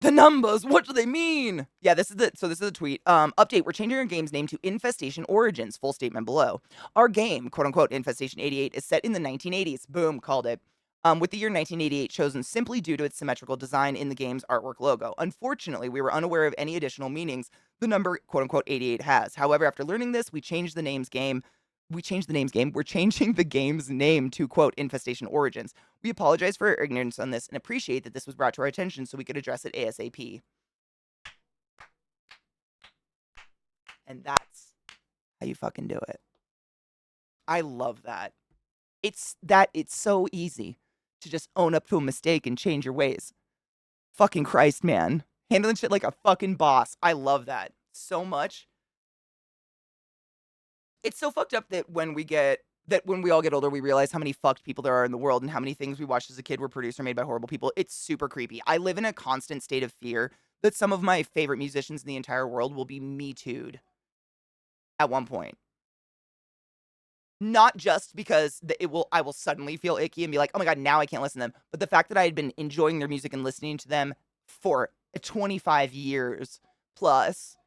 The numbers, what do they mean? Yeah, this is the tweet. Update, we're changing our game's name to Infestation Origins. Full statement below. Our game, quote unquote, Infestation 88, is set in the 1980s. Boom, called it. With the year 1988 chosen simply due to its symmetrical design in the game's artwork logo. Unfortunately, we were unaware of any additional meanings the number, quote unquote, 88 has. However, after learning this, we changed the name's game. We're changing the game's name to, quote, Infestation Origins. We apologize for our ignorance on this and appreciate that this was brought to our attention so we could address it ASAP. And that's how you fucking do it. I love that. It's so easy to just own up to a mistake and change your ways. Fucking Christ, man. Handling shit like a fucking boss. I love that so much. It's so fucked up that when we all get older, we realize how many fucked people there are in the world and how many things we watched as a kid were produced or made by horrible people. It's super creepy. I live in a constant state of fear that some of my favorite musicians in the entire world will be Me Too'd at one point. Not just because I will suddenly feel icky and be like, oh my God, now I can't listen to them. But the fact that I had been enjoying their music and listening to them for 25 years plus,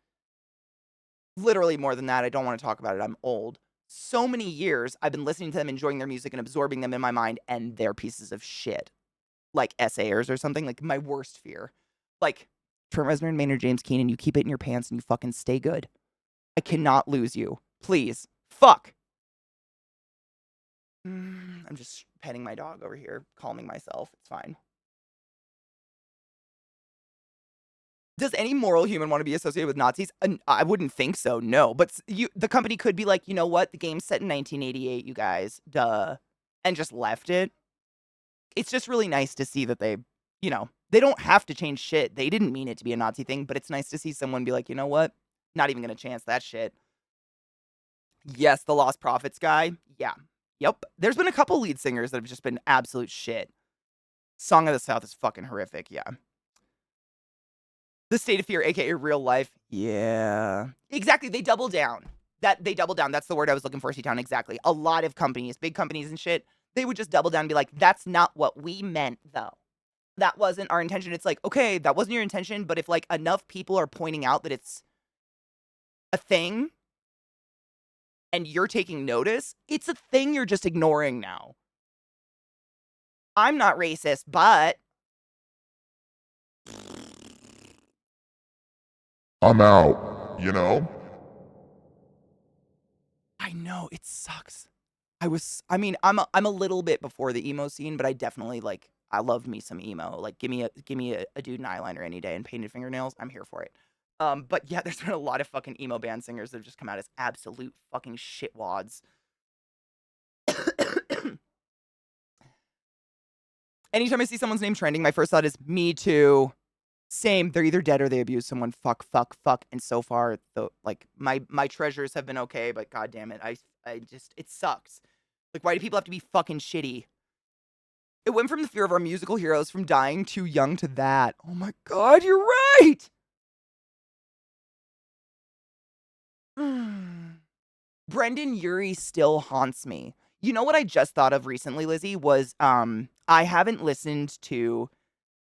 literally more than that. I don't want to talk about it. I'm old. So many years I've been listening to them, enjoying their music and absorbing them in my mind, and they're pieces of shit. Like essayers or something. Like my worst fear. Like Trent Reznor and Maynard James Keenan, you keep it in your pants and you fucking stay good. I cannot lose you. Please. Fuck. I'm just petting my dog over here, calming myself. It's fine. Does any moral human want to be associated with Nazis? I wouldn't think so, no. But the company could be like, you know what? The game's set in 1988, you guys. Duh. And just left it. It's just really nice to see that they don't have to change shit. They didn't mean it to be a Nazi thing, but it's nice to see someone be like, you know what? Not even going to chance that shit. Yes, the Lost Prophets guy. Yeah. Yep. There's been a couple lead singers that have just been absolute shit. Song of the South is fucking horrific, yeah. The State of Fear, aka real life. Yeah. Exactly, they double down. That's the word I was looking for, C-Town, exactly. A lot of companies, big companies and shit, they would just double down and be like, that's not what we meant, though. That wasn't our intention. It's like, okay, that wasn't your intention, but if, enough people are pointing out that it's a thing, and you're taking notice, it's a thing you're just ignoring now. I'm not racist, but I'm out, you know? I know, it sucks. I'm a little bit before the emo scene, but I definitely I love me some emo. Like give me a dude in eyeliner any day and painted fingernails. I'm here for it. But yeah, there's been a lot of fucking emo band singers that have just come out as absolute fucking shitwads. Anytime I see someone's name trending, my first thought is me too. Same. They're either dead or they abuse someone. Fuck. And so far, my treasures have been okay, but god damn it, it sucks. Like, why do people have to be fucking shitty? It went from the fear of our musical heroes from dying too young to that. Oh my god, you're right! Brendan Urie still haunts me. You know what I just thought of recently, Lizzie, was I haven't listened to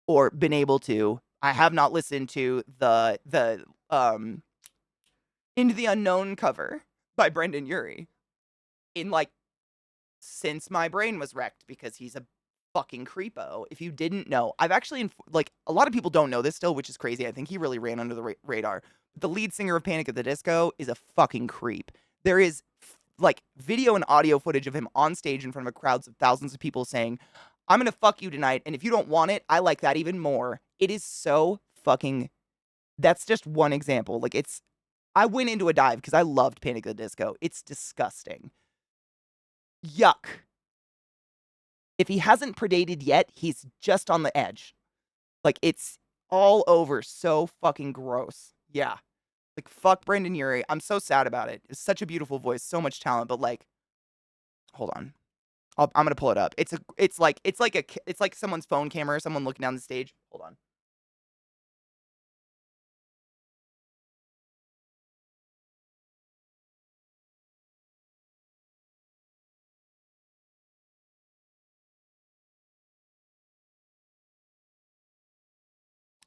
or been able to. I have not listened to the Into the Unknown cover by Brendan Urie in like since my brain was wrecked because he's a fucking creepo. If you didn't know, I've actually like a lot of people don't know this still, which is crazy. I think he really ran under the radar. But the lead singer of Panic at the Disco is a fucking creep. There is like video and audio footage of him on stage in front of crowds of thousands of people saying, "I'm gonna fuck you tonight, and if you don't want it, I like that even more." It is so fucking. That's just one example. Like it's. I went into a dive because I loved Panic at the Disco. It's disgusting. Yuck. If he hasn't predated yet, he's just on the edge. Like, it's all over. So fucking gross. Yeah. Like, fuck Brendan Urie. I'm so sad about it. It's such a beautiful voice, so much talent, but like, hold on. I'm gonna pull it up. It's like someone's phone camera, someone looking down the stage. Hold on.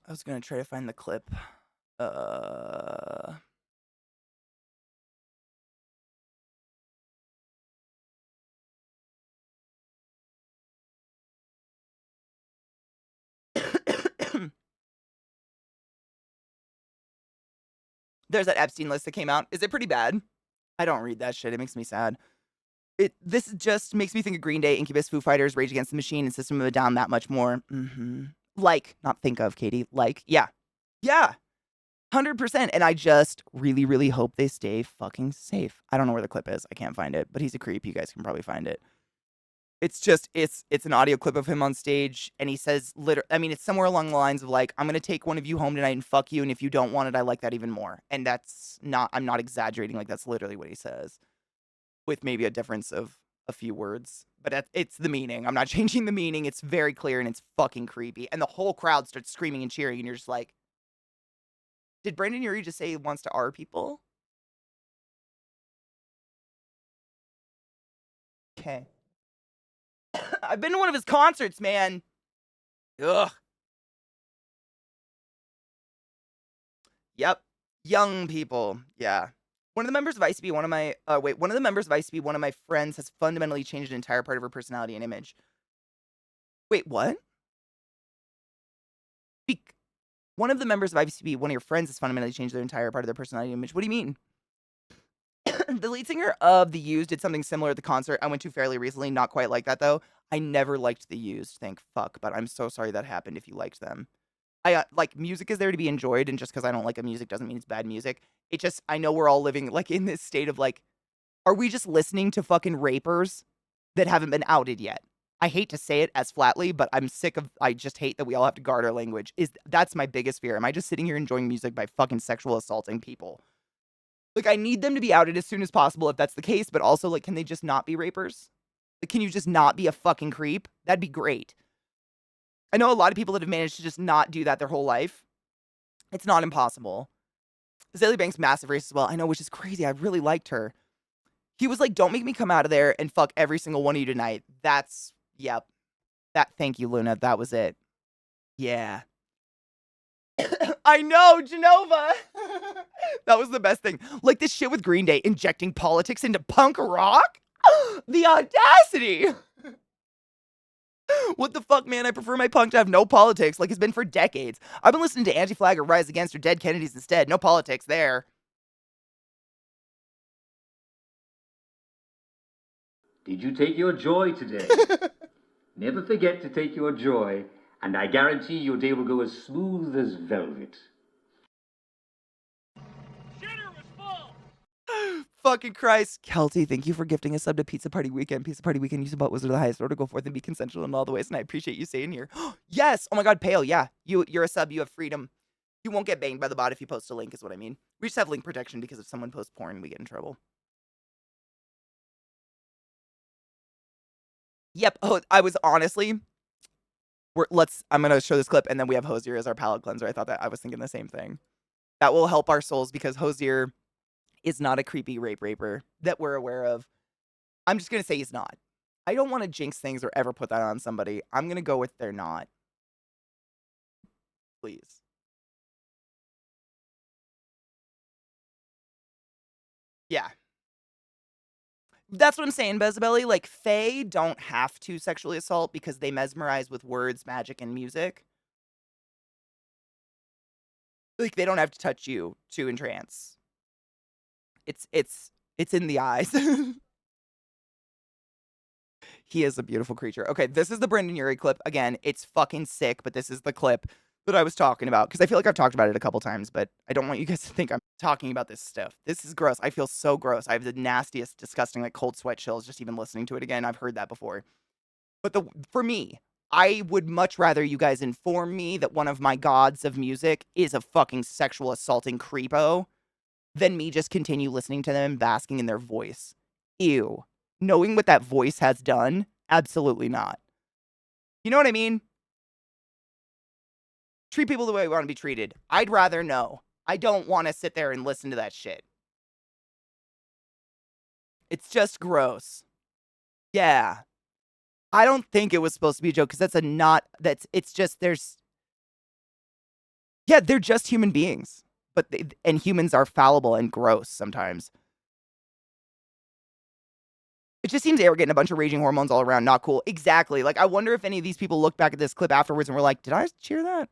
I was gonna try to find the clip. There's that Epstein list that came out. Is it pretty bad? I don't read that shit. It makes me sad. This just makes me think of Green Day, Incubus, Foo Fighters, Rage Against the Machine, and System of a Down that much more. Like, not think of, Katie. Like, yeah. Yeah. 100%. And I just really, really hope they stay fucking safe. I don't know where the clip is. I can't find it, but he's a creep. You guys can probably find it. It's just, it's an audio clip of him on stage, and he says, it's somewhere along the lines of like, "I'm gonna take one of you home tonight and fuck you, and if you don't want it, I like that even more." And I'm not exaggerating, like that's literally what he says, with maybe a difference of a few words, but it's the meaning. I'm not changing the meaning. It's very clear, and it's fucking creepy. And the whole crowd starts screaming and cheering, and you're just like, did Brendan Urie just say he wants to R people? Okay. I've been to one of his concerts, man. Ugh. Yep. Young people. Yeah. One of the members of ICB, one of my friends has fundamentally changed an entire part of her personality and image. Wait, what? One of the members of ICB, one of your friends, has fundamentally changed their entire part of their personality and image. What do you mean? The lead singer of The Used did something similar at the concert I went to fairly recently. Not quite like that, though. I never liked The Used, thank fuck, but I'm so sorry that happened if you liked them. Like, music is there to be enjoyed, and just because I don't like a music doesn't mean it's bad music. It just, I know we're all living, like, in this state of, like, are we just listening to fucking rapers that haven't been outed yet? I hate to say it as flatly, but I just hate that we all have to guard our language. That's my biggest fear. Am I just sitting here enjoying music by fucking sexual assaulting people? Like, I need them to be outed as soon as possible if that's the case, but also, like, can they just not be rapers? Like, can you just not be a fucking creep? That'd be great. I know a lot of people that have managed to just not do that their whole life. It's not impossible. Azalea Banks' massive race as well. I know, which is crazy. I really liked her. He was like, "Don't make me come out of there and fuck every single one of you tonight." Yep. Thank you, Luna. That was it. Yeah. I know, Genova. That was the best thing. Like this shit with Green Day injecting politics into punk rock? The audacity. What the fuck, man? I prefer my punk to have no politics, like it's been for decades. I've been listening to Anti-Flag or Rise Against or Dead Kennedys instead. No politics there. Did you take your joy today? Never forget to take your joy, and I guarantee your day will go as smooth as velvet. Shitter was full. Fucking Christ. Kelty, thank you for gifting a sub to Pizza Party Weekend. Pizza Party Weekend, you support Wizard of the Highest Order. Go forth and be consensual in all the ways, and I appreciate you staying here. Yes! Oh my god, Pale, yeah. You're a sub, you have freedom. You won't get banged by the bot if you post a link, is what I mean. We just have link protection because if someone posts porn, we get in trouble. Yep. Oh, I was honestly... I'm gonna show this clip, and then we have Hosier as our palate cleanser. I was thinking the same thing. That will help our souls because Hosier is not a creepy raper that we're aware of. I'm just going to say he's not. I don't want to jinx things or ever put that on somebody. I'm going to go with they're not. Please. Yeah. That's what I'm saying, Bezabelli. Like, Fae don't have to sexually assault because they mesmerize with words, magic, and music. Like, they don't have to touch you to entrance. It's in the eyes. He is a beautiful creature. Okay, this is the Brendan Urie clip. Again, it's fucking sick, but this is the clip that I was talking about because I feel like I've talked about it a couple times, but I don't want you guys to think I'm talking about this stuff. This is gross. I feel so gross. I have the nastiest, disgusting, like cold sweat chills just even listening to it again. I've heard that before. But for me, I would much rather you guys inform me that one of my gods of music is a fucking sexual assaulting creepo than me just continue listening to them and basking in their voice. Ew. Knowing what that voice has done, absolutely not. You know what I mean? Treat people the way I want to be treated. I'd rather know. I don't want to sit there and listen to that shit. It's just gross. Yeah. I don't think it was supposed to be a joke because it's just, they're just human beings. And humans are fallible and gross sometimes. It just seems arrogant and a bunch of raging hormones all around. Not cool. Exactly. Like, I wonder if any of these people look back at this clip afterwards and were like, did I cheer that?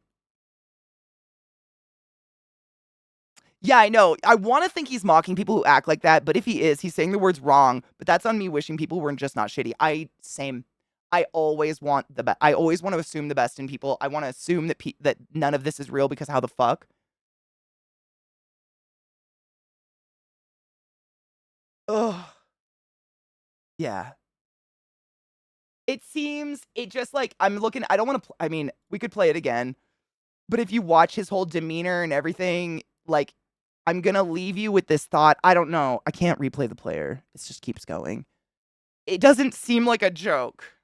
Yeah, I know. I want to think he's mocking people who act like that, but if he is, he's saying the words wrong. But that's on me wishing people were just not shitty. Same. I always want the best. I always want to assume the best in people. I want to assume that none of this is real because how the fuck? Ugh. Yeah. It just like, I'm looking, I don't want to, I mean, we could play it again, but if you watch his whole demeanor and everything, like, I'm gonna leave you with this thought. I don't know. I can't replay the player. It just keeps going. It doesn't seem like a joke.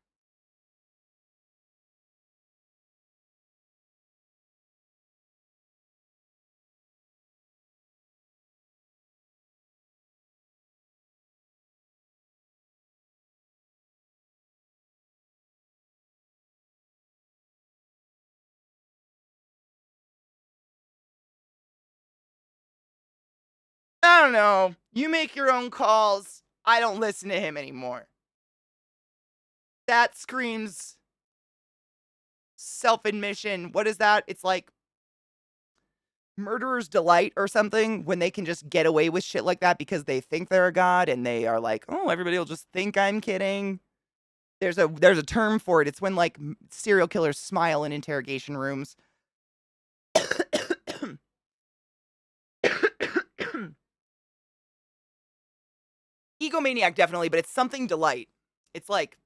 I don't know. You make your own calls. I don't listen to him anymore. That screams self-admission. What is that? It's like murderer's delight or something when they can just get away with shit like that because they think they're a god and they are like, oh, everybody will just think I'm kidding. There's a term for it. It's when like serial killers smile in interrogation rooms. Egomaniac, definitely, but it's something delight. It's like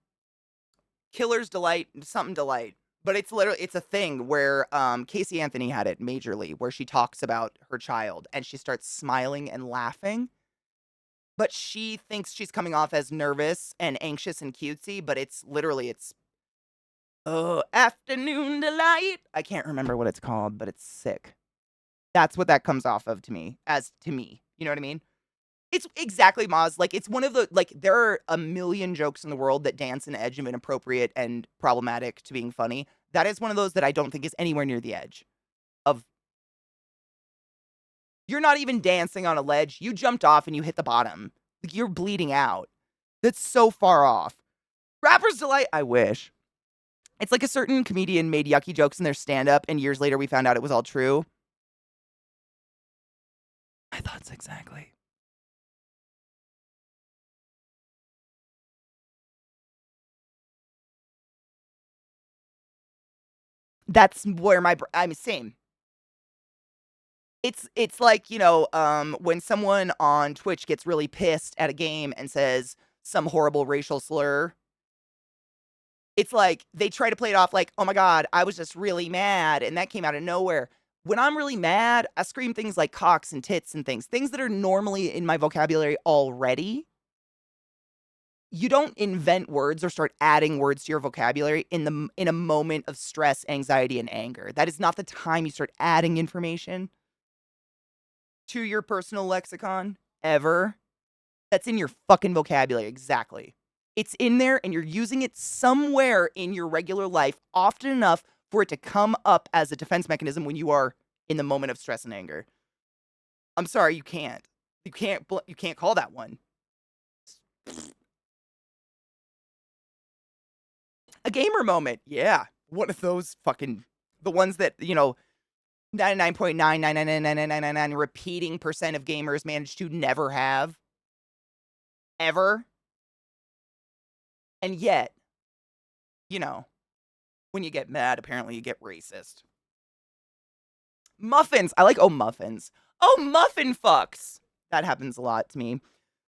killer's delight, something delight. But it's a thing where Casey Anthony had it majorly, where she talks about her child and she starts smiling and laughing. But she thinks she's coming off as nervous and anxious and cutesy, but it's afternoon delight. I can't remember what it's called, but it's sick. That's what that comes off of to me. You know what I mean? It's exactly, Maz. Like, it's one of the, like, there are a million jokes in the world that dance an edge of inappropriate and problematic to being funny. That is one of those that I don't think is anywhere near the edge of, you're not even dancing on a ledge. You jumped off and you hit the bottom. Like, you're bleeding out. That's so far off. Rapper's delight, I wish. It's like a certain comedian made yucky jokes in their stand-up, and years later we found out it was all true. My thoughts exactly. That's where I'm same. It's like, you know, when someone on Twitch gets really pissed at a game and says some horrible racial slur. It's like they try to play it off like, "Oh my god, I was just really mad and that came out of nowhere." When I'm really mad, I scream things like cocks and tits and things that are normally in my vocabulary already. You don't invent words or start adding words to your vocabulary in a moment of stress, anxiety, and anger. That is not the time you start adding information to your personal lexicon. ever that's in your fucking vocabulary. Exactly. It's in there and you're using it somewhere in your regular life often enough for it to come up as a defense mechanism when you are in the moment of stress and anger. I'm sorry, you can't. You can't call that one. A gamer moment. Yeah. One of those fucking the ones that, 99.9999999 repeating percent of gamers manage to never have ever. And yet, when you get mad, apparently you get racist. Muffins. I like muffins. Oh, muffin fucks. That happens a lot to me.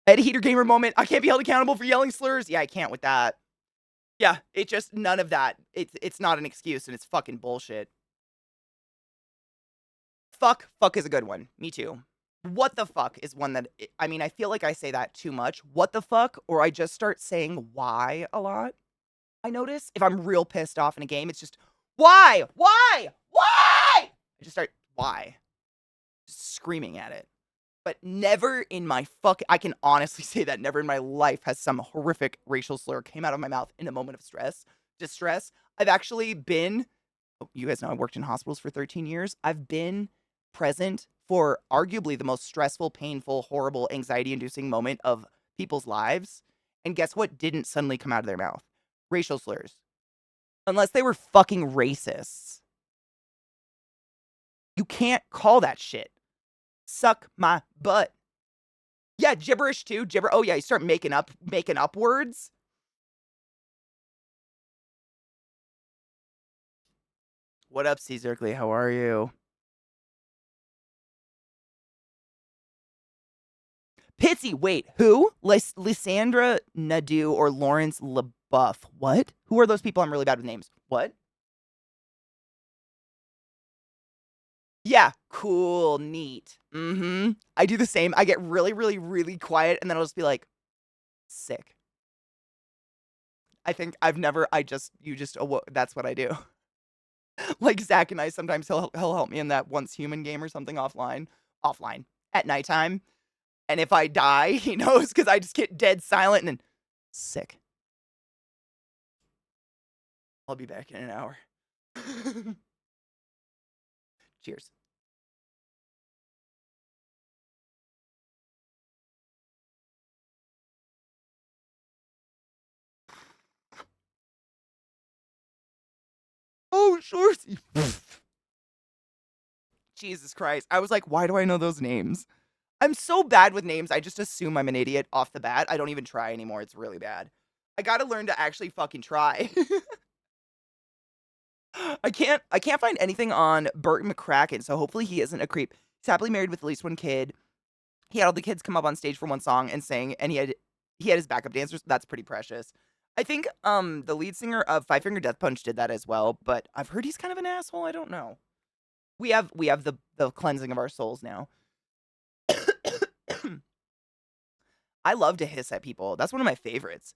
I had a heater gamer moment. I can't be held accountable for yelling slurs. Yeah, I can't with that. Yeah, it just none of that. It's not an excuse and it's fucking bullshit. Fuck is a good one. Me too. What the fuck is one that I feel like I say that too much. What the fuck, or I just start saying why a lot. I notice if I'm real pissed off in a game, it's just why? I just start why? Just screaming at it. But never in my I can honestly say that never in my life has some horrific racial slur came out of my mouth in a moment of distress. I've actually been, you guys know I worked in hospitals for 13 years. I've been present for arguably the most stressful, painful, horrible, anxiety-inducing moment of people's lives. And guess what didn't suddenly come out of their mouth? Racial slurs. Unless they were fucking racists. You can't call that shit. Suck my butt. Yeah, gibberish too. Oh yeah, you start making up words. What up, Caesarly? How are you? Pitsy, wait, who? Lysandra Nadeau or Lawrence LaBeouf? What? Who are those people? I'm really bad with names. What? Yeah, cool, neat. I do the same. I get really, really, really quiet, and then I'll just be like, sick. I think that's what I do. Like Zach and I, sometimes he'll help me in that Once Human game or something offline, at nighttime. And if I die, he knows because I just get dead silent and then sick. I'll be back in an hour. Cheers. Oh, Shorsey. Jesus Christ. I was like, why do I know those names? I'm so bad with names. I just assume I'm an idiot off the bat. I don't even try anymore. It's really bad. I gotta learn to actually fucking try. I can't find anything on Burt McCracken, so hopefully he isn't a creep. He's happily married with at least one kid. He had all the kids come up on stage for one song and sing, and he had his backup dancers. That's pretty precious. I think the lead singer of Five Finger Death Punch did that as well, but I've heard he's kind of an asshole. I don't know. We have the cleansing of our souls now. I love to hiss at people. That's one of my favorites.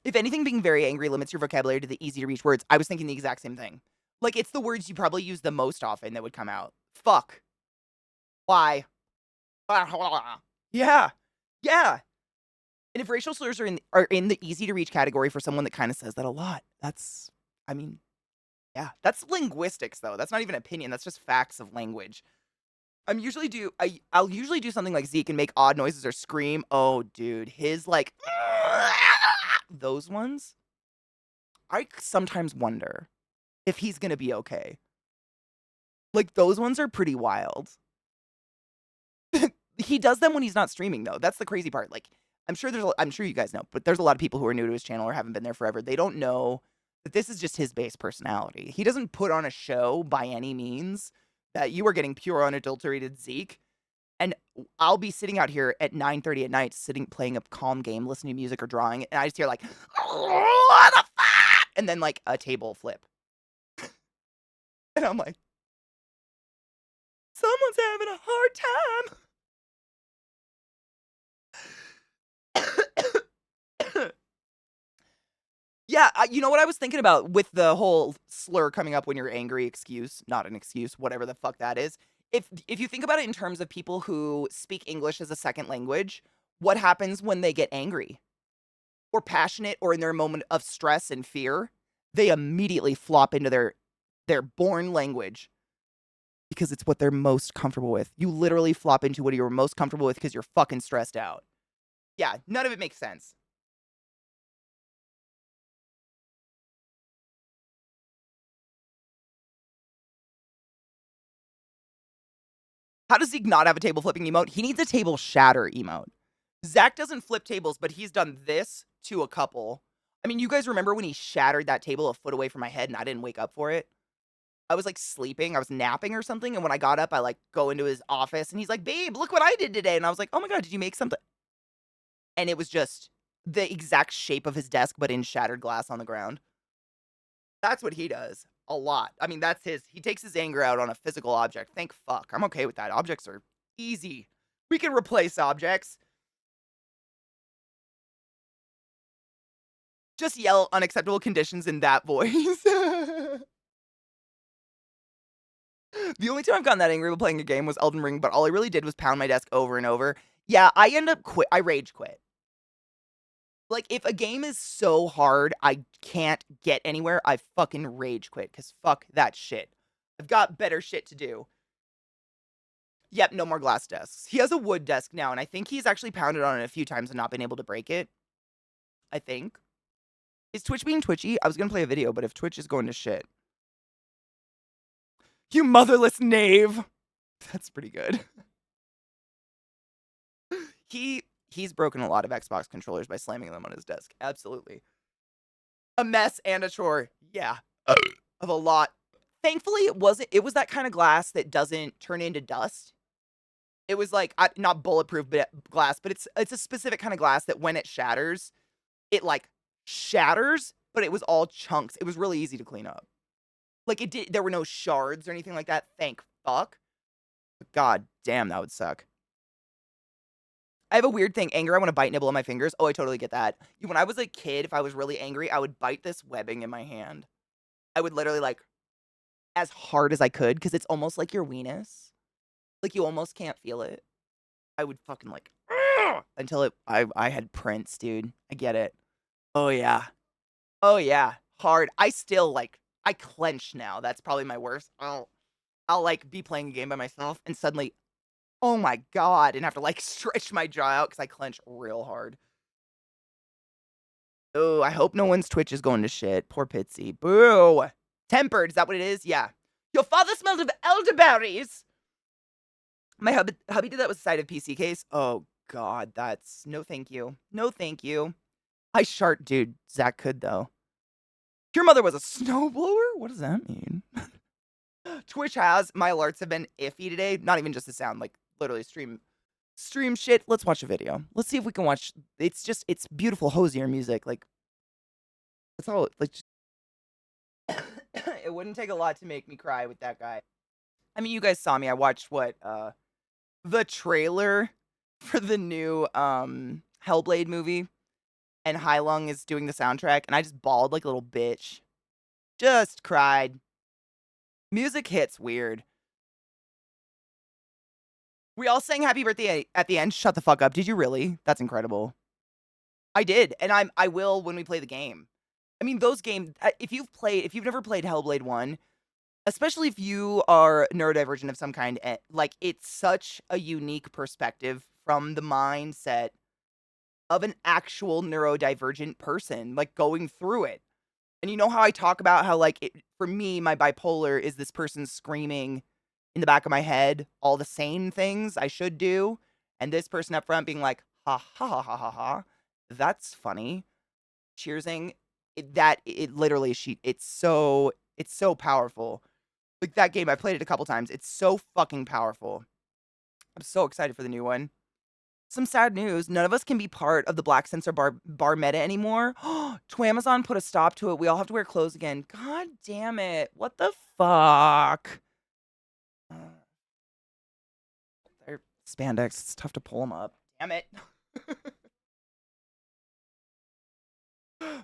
If anything, being very angry limits your vocabulary to the easy to reach words. I was thinking the exact same thing. Like, it's the words you probably use the most often that would come out. Fuck. Why? Yeah. Yeah. And if racial slurs are in the easy to reach category for someone that kind of says that a lot, that's linguistics though. That's not even opinion. That's just facts of language. I'll usually do something like Zeke and make odd noises or scream. Oh, dude, his like those ones. I sometimes wonder if he's gonna be okay. Like those ones are pretty wild. He does them when he's not streaming though. That's the crazy part. Like I'm sure you guys know, but there's a lot of people who are new to his channel or haven't been there forever. They don't know that this is just his base personality. He doesn't put on a show by any means. That you are getting pure unadulterated Zeke. And I'll be sitting out here at 9:30 at night, playing a calm game, listening to music or drawing, and I just hear like, what the fuck? And then like a table flip. And I'm like, someone's having a hard time. Yeah, you know what I was thinking about with the whole slur coming up when you're angry excuse, not an excuse, whatever the fuck that is if you think about it in terms of people who speak English as a second language, what happens when they get angry or passionate or in their moment of stress and fear? They immediately flop into their born language because it's what they're most comfortable with. You literally flop into what you're most comfortable with because you're fucking stressed out. Yeah, none of it makes sense. How does Zeke not have a table flipping emote? He needs a table shatter emote. Zach doesn't flip tables, but he's done this to a couple. I mean, you guys remember when he shattered that table a foot away from my head and I didn't wake up for it? I was like sleeping, I was napping or something, and when I got up, I like go into his office and he's like, "Babe, look what I did today." And I was like, "Oh my god, did you make something?" And it was just the exact shape of his desk, but in shattered glass on the ground. That's what he does a lot. I mean, he takes his anger out on a physical object. Thank fuck. I'm okay with that. Objects are easy. We can replace objects. Just yell unacceptable conditions in that voice. The only time I've gotten that angry while playing a game was Elden Ring, but all I really did was pound my desk over and over. Yeah, I rage quit. Like, if a game is so hard I can't get anywhere, I fucking rage quit, because fuck that shit. I've got better shit to do. Yep, no more glass desks. He has a wood desk now, and I think he's actually pounded on it a few times and not been able to break it. I think. Is Twitch being twitchy? I was gonna play a video, but if Twitch is going to shit. You motherless knave! That's pretty good. He's broken a lot of Xbox controllers by slamming them on his desk. Absolutely. A mess and a chore. Yeah. Of a lot. Thankfully, it was that kind of glass that doesn't turn into dust. It was like not bulletproof glass, but it's a specific kind of glass that when it shatters, it like shatters, but it was all chunks. It was really easy to clean up. Like there were no shards or anything like that. Thank fuck. But god damn, that would suck. I have a weird thing. Anger, I want to bite nibble on my fingers. Oh, I totally get that. When I was a kid, if I was really angry, I would bite this webbing in my hand. I would literally like as hard as I could because it's almost like your weenus. Like you almost can't feel it. I would fucking like until I had prints, dude. I get it. Oh yeah. Oh yeah. Hard. I still like I clench now. That's probably my worst. I'll like be playing a game by myself and suddenly, oh my god, and have to like stretch my jaw out because I clench real hard. Oh, I hope no one's Twitch is going to shit. Poor Pitsy. Boo. Tempered, is that what it is? Yeah. Your father smelled of elderberries. My hubby did that with a side of PC case. Oh god, that's no thank you. No thank you. I shart, dude. Zach could though. Your mother was a snowblower? What does that mean? Twitch my alerts have been iffy today. Not even just the sound, like literally stream shit. Let's watch a video. Let's see if we can watch. It's beautiful Hosier music. Like that's all. Like it wouldn't take a lot to make me cry with that guy. I mean, you guys saw me. I watched the trailer for the new Hellblade movie, and Heilung is doing the soundtrack, and I just bawled like a little bitch. Just cried. Music hits weird. We all sang happy birthday at the end. Shut the fuck up. Did you really? That's incredible. I did, and I will when we play the game. I mean, those games, if you've never played Hellblade 1, especially if you are neurodivergent of some kind, like it's such a unique perspective from the mindset of an actual neurodivergent person, like going through it. And you know how I talk about how like for me, my bipolar is this person screaming in the back of my head all the sane things I should do, and this person up front being like, ha ha ha ha ha ha, that's funny, cheersing. It's so powerful. Like that game, I played it a couple times. It's so fucking powerful. I'm so excited for the new one. Some sad news. None of us can be part of the Black Censor bar meta anymore. Twamazon put a stop to it. We all have to wear clothes again. God damn it. What the fuck? They're spandex. It's tough to pull them up. Damn it.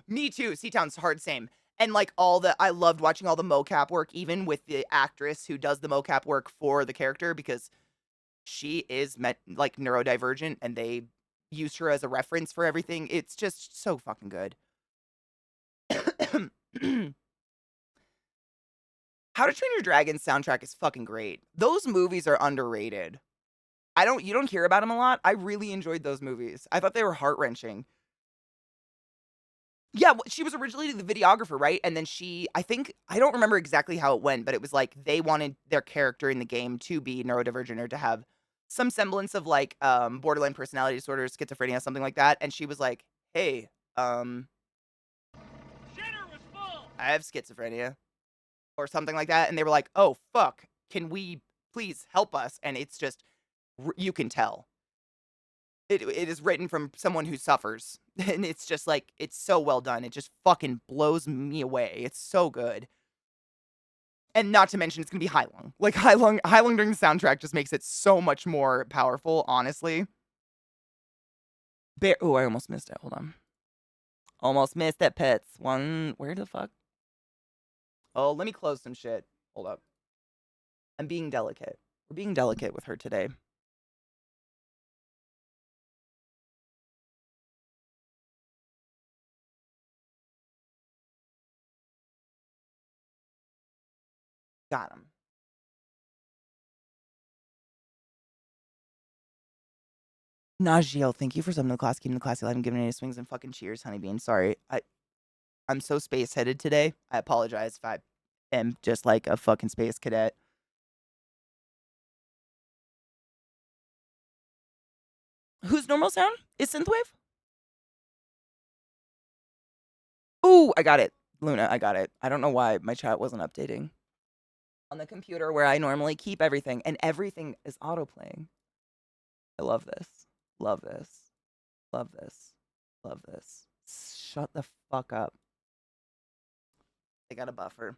Me too. Seatown's hard same. And like I loved watching all the mocap work, even with the actress who does the mocap work for the character, because she is like neurodivergent and they used her as a reference for everything. It's just so fucking good. How to Train Your Dragon soundtrack is fucking great. Those movies are underrated. You don't hear about them a lot. I really enjoyed those movies. I thought they were heart-wrenching. Yeah, she was originally the videographer, right? And then I don't remember exactly how it went, but it was like they wanted their character in the game to be neurodivergent or to have some semblance of like borderline personality disorder, schizophrenia, something like that. And she was like, "Hey, Shitter was full. I have schizophrenia," or something like that. And they were like, "Oh fuck, can we please help us?" And it's just you can tell. It is written from someone who suffers, and it's just like it's so well done. It just fucking blows me away. It's so good. And not to mention it's gonna be Hailung. Like Hailung during the soundtrack just makes it so much more powerful, honestly. Oh, I almost missed it. Hold on. Almost missed it, pets. Where the fuck? Oh, let me close some shit. Hold up. I'm being delicate. We're being delicate with her today. Got him. Najeel, thank you for summoning the class, keeping the classy alive and giving any swings and fucking cheers, honeybean. Sorry. I'm so space headed today. I apologize if I am just like a fucking space cadet. Whose normal sound is synthwave? Ooh, I got it. Luna, I got it. I don't know why my chat wasn't updating. On the computer where I normally keep everything, and everything is autoplaying. I love this. Love this. Love this. Love this. Shut the fuck up. I got a buffer.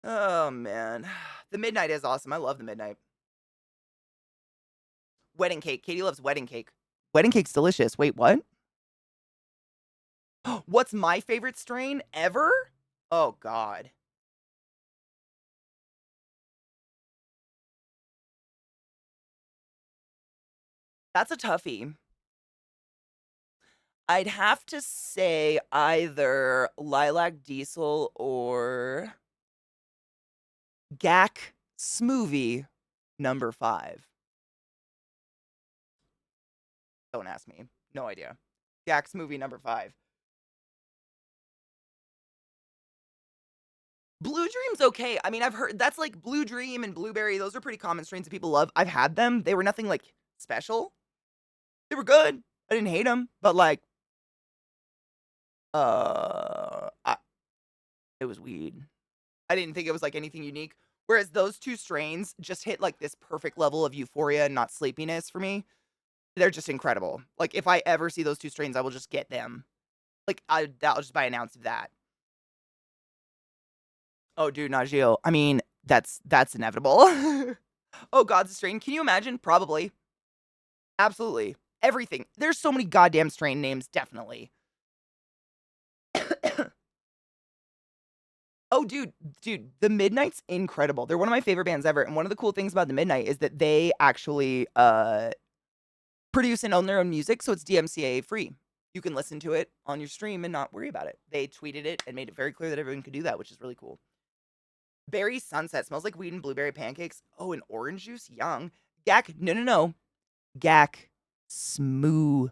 Oh, man. The Midnight is awesome. I love the Midnight. Wedding cake. Katie loves wedding cake. Wedding cake's delicious. Wait, what? What's my favorite strain ever? Oh, God. That's a toughie. I'd have to say either Lilac Diesel or GAC Smoothie number 5. Don't ask me. No idea. GAC Smoothie number 5. Blue Dream's okay. I mean, I've heard that's like Blue Dream and Blueberry. Those are pretty common strains that people love. I've had them. They were nothing like special. They were good. I didn't hate them, but like, it was weed. I didn't think it was like anything unique. Whereas those two strains just hit like this perfect level of euphoria and not sleepiness for me. They're just incredible. Like if I ever see those two strains, I will just get them. Like I'll just buy an ounce of that. Oh, dude, Najeel. I mean, that's inevitable. Oh, God's a strain. Can you imagine? Probably. Absolutely. Everything. There's so many goddamn strain names, definitely. Oh, dude, the Midnight's incredible. They're one of my favorite bands ever. And one of the cool things about the Midnight is that they actually produce and own their own music, so it's DMCA free. You can listen to it on your stream and not worry about it. They tweeted it and made it very clear that everyone could do that, which is really cool. Berry Sunset smells like weed and blueberry pancakes. Oh, and orange juice? Young. GAC, no. GAC Smoothie.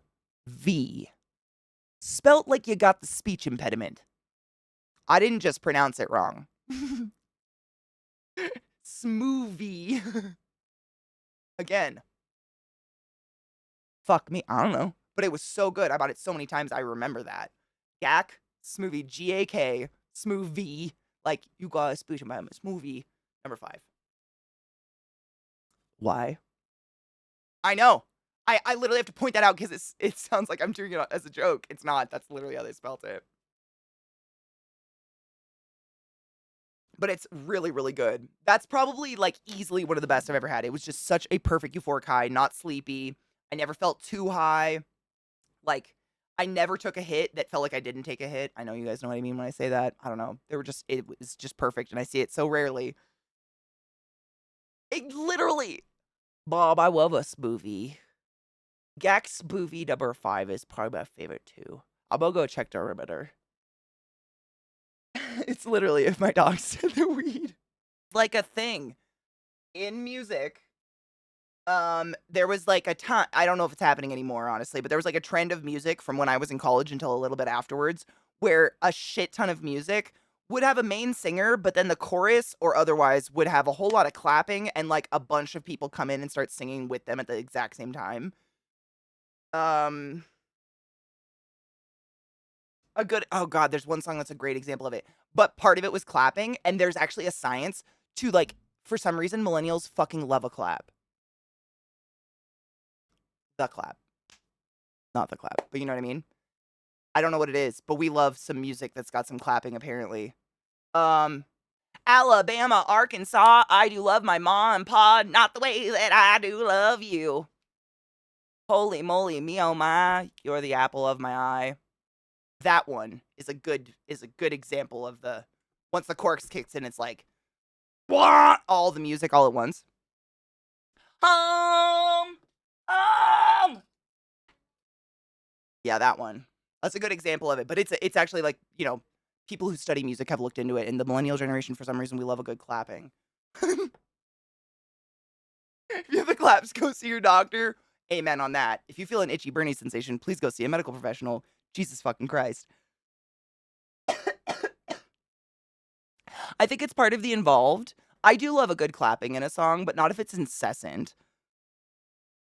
Spelt like you got the speech impediment. I didn't just pronounce it wrong. Smoothie. Again. Fuck me. I don't know. But it was so good. I bought it so many times. I remember that. GAC Smoothie. GAK Smoothie. Like, you got a speech impediment. Smoothie. Number 5. Why? I know. I literally have to point that out because it sounds like I'm doing it as a joke. It's not. That's literally how they spelt it. But it's really, really good. That's probably, like, easily one of the best I've ever had. It was just such a perfect euphoric high, not sleepy. I never felt too high. Like, I never took a hit that felt like I didn't take a hit. I know you guys know what I mean when I say that. I don't know. It was just perfect, and I see it so rarely. It literally. Bob, I love a smoothie. Gax Boovie number 5 is probably my favorite too. I'm gonna go check the perimeter. It's literally if my dog said the weed. Like a thing in music. There was like a time, I don't know if it's happening anymore, honestly, but there was like a trend of music from when I was in college until a little bit afterwards, where a shit ton of music would have a main singer, but then the chorus or otherwise would have a whole lot of clapping and like a bunch of people come in and start singing with them at the exact same time. Oh god, there's one song that's a great example of it. But part of it was clapping, and there's actually a science to like, for some reason, millennials fucking love a clap. The clap. Not the clap, but you know what I mean? I don't know what it is, but we love some music that's got some clapping apparently. Alabama, Arkansas, I do love my mom and pa, not the way that I do love you. Holy moly, me oh my, you're the apple of my eye. That one is a good example of the once the chorus kicks in, it's like all the music all at once. Yeah, that one. That's a good example of it, but it's actually like, you know, people who study music have looked into it, and the millennial generation, for some reason, we love a good clapping. If you have the claps, go see your doctor. Amen on that. If you feel an itchy, burning sensation, please go see a medical professional. Jesus fucking Christ. I think it's part of the involved. I do love a good clapping in a song, but not if it's incessant.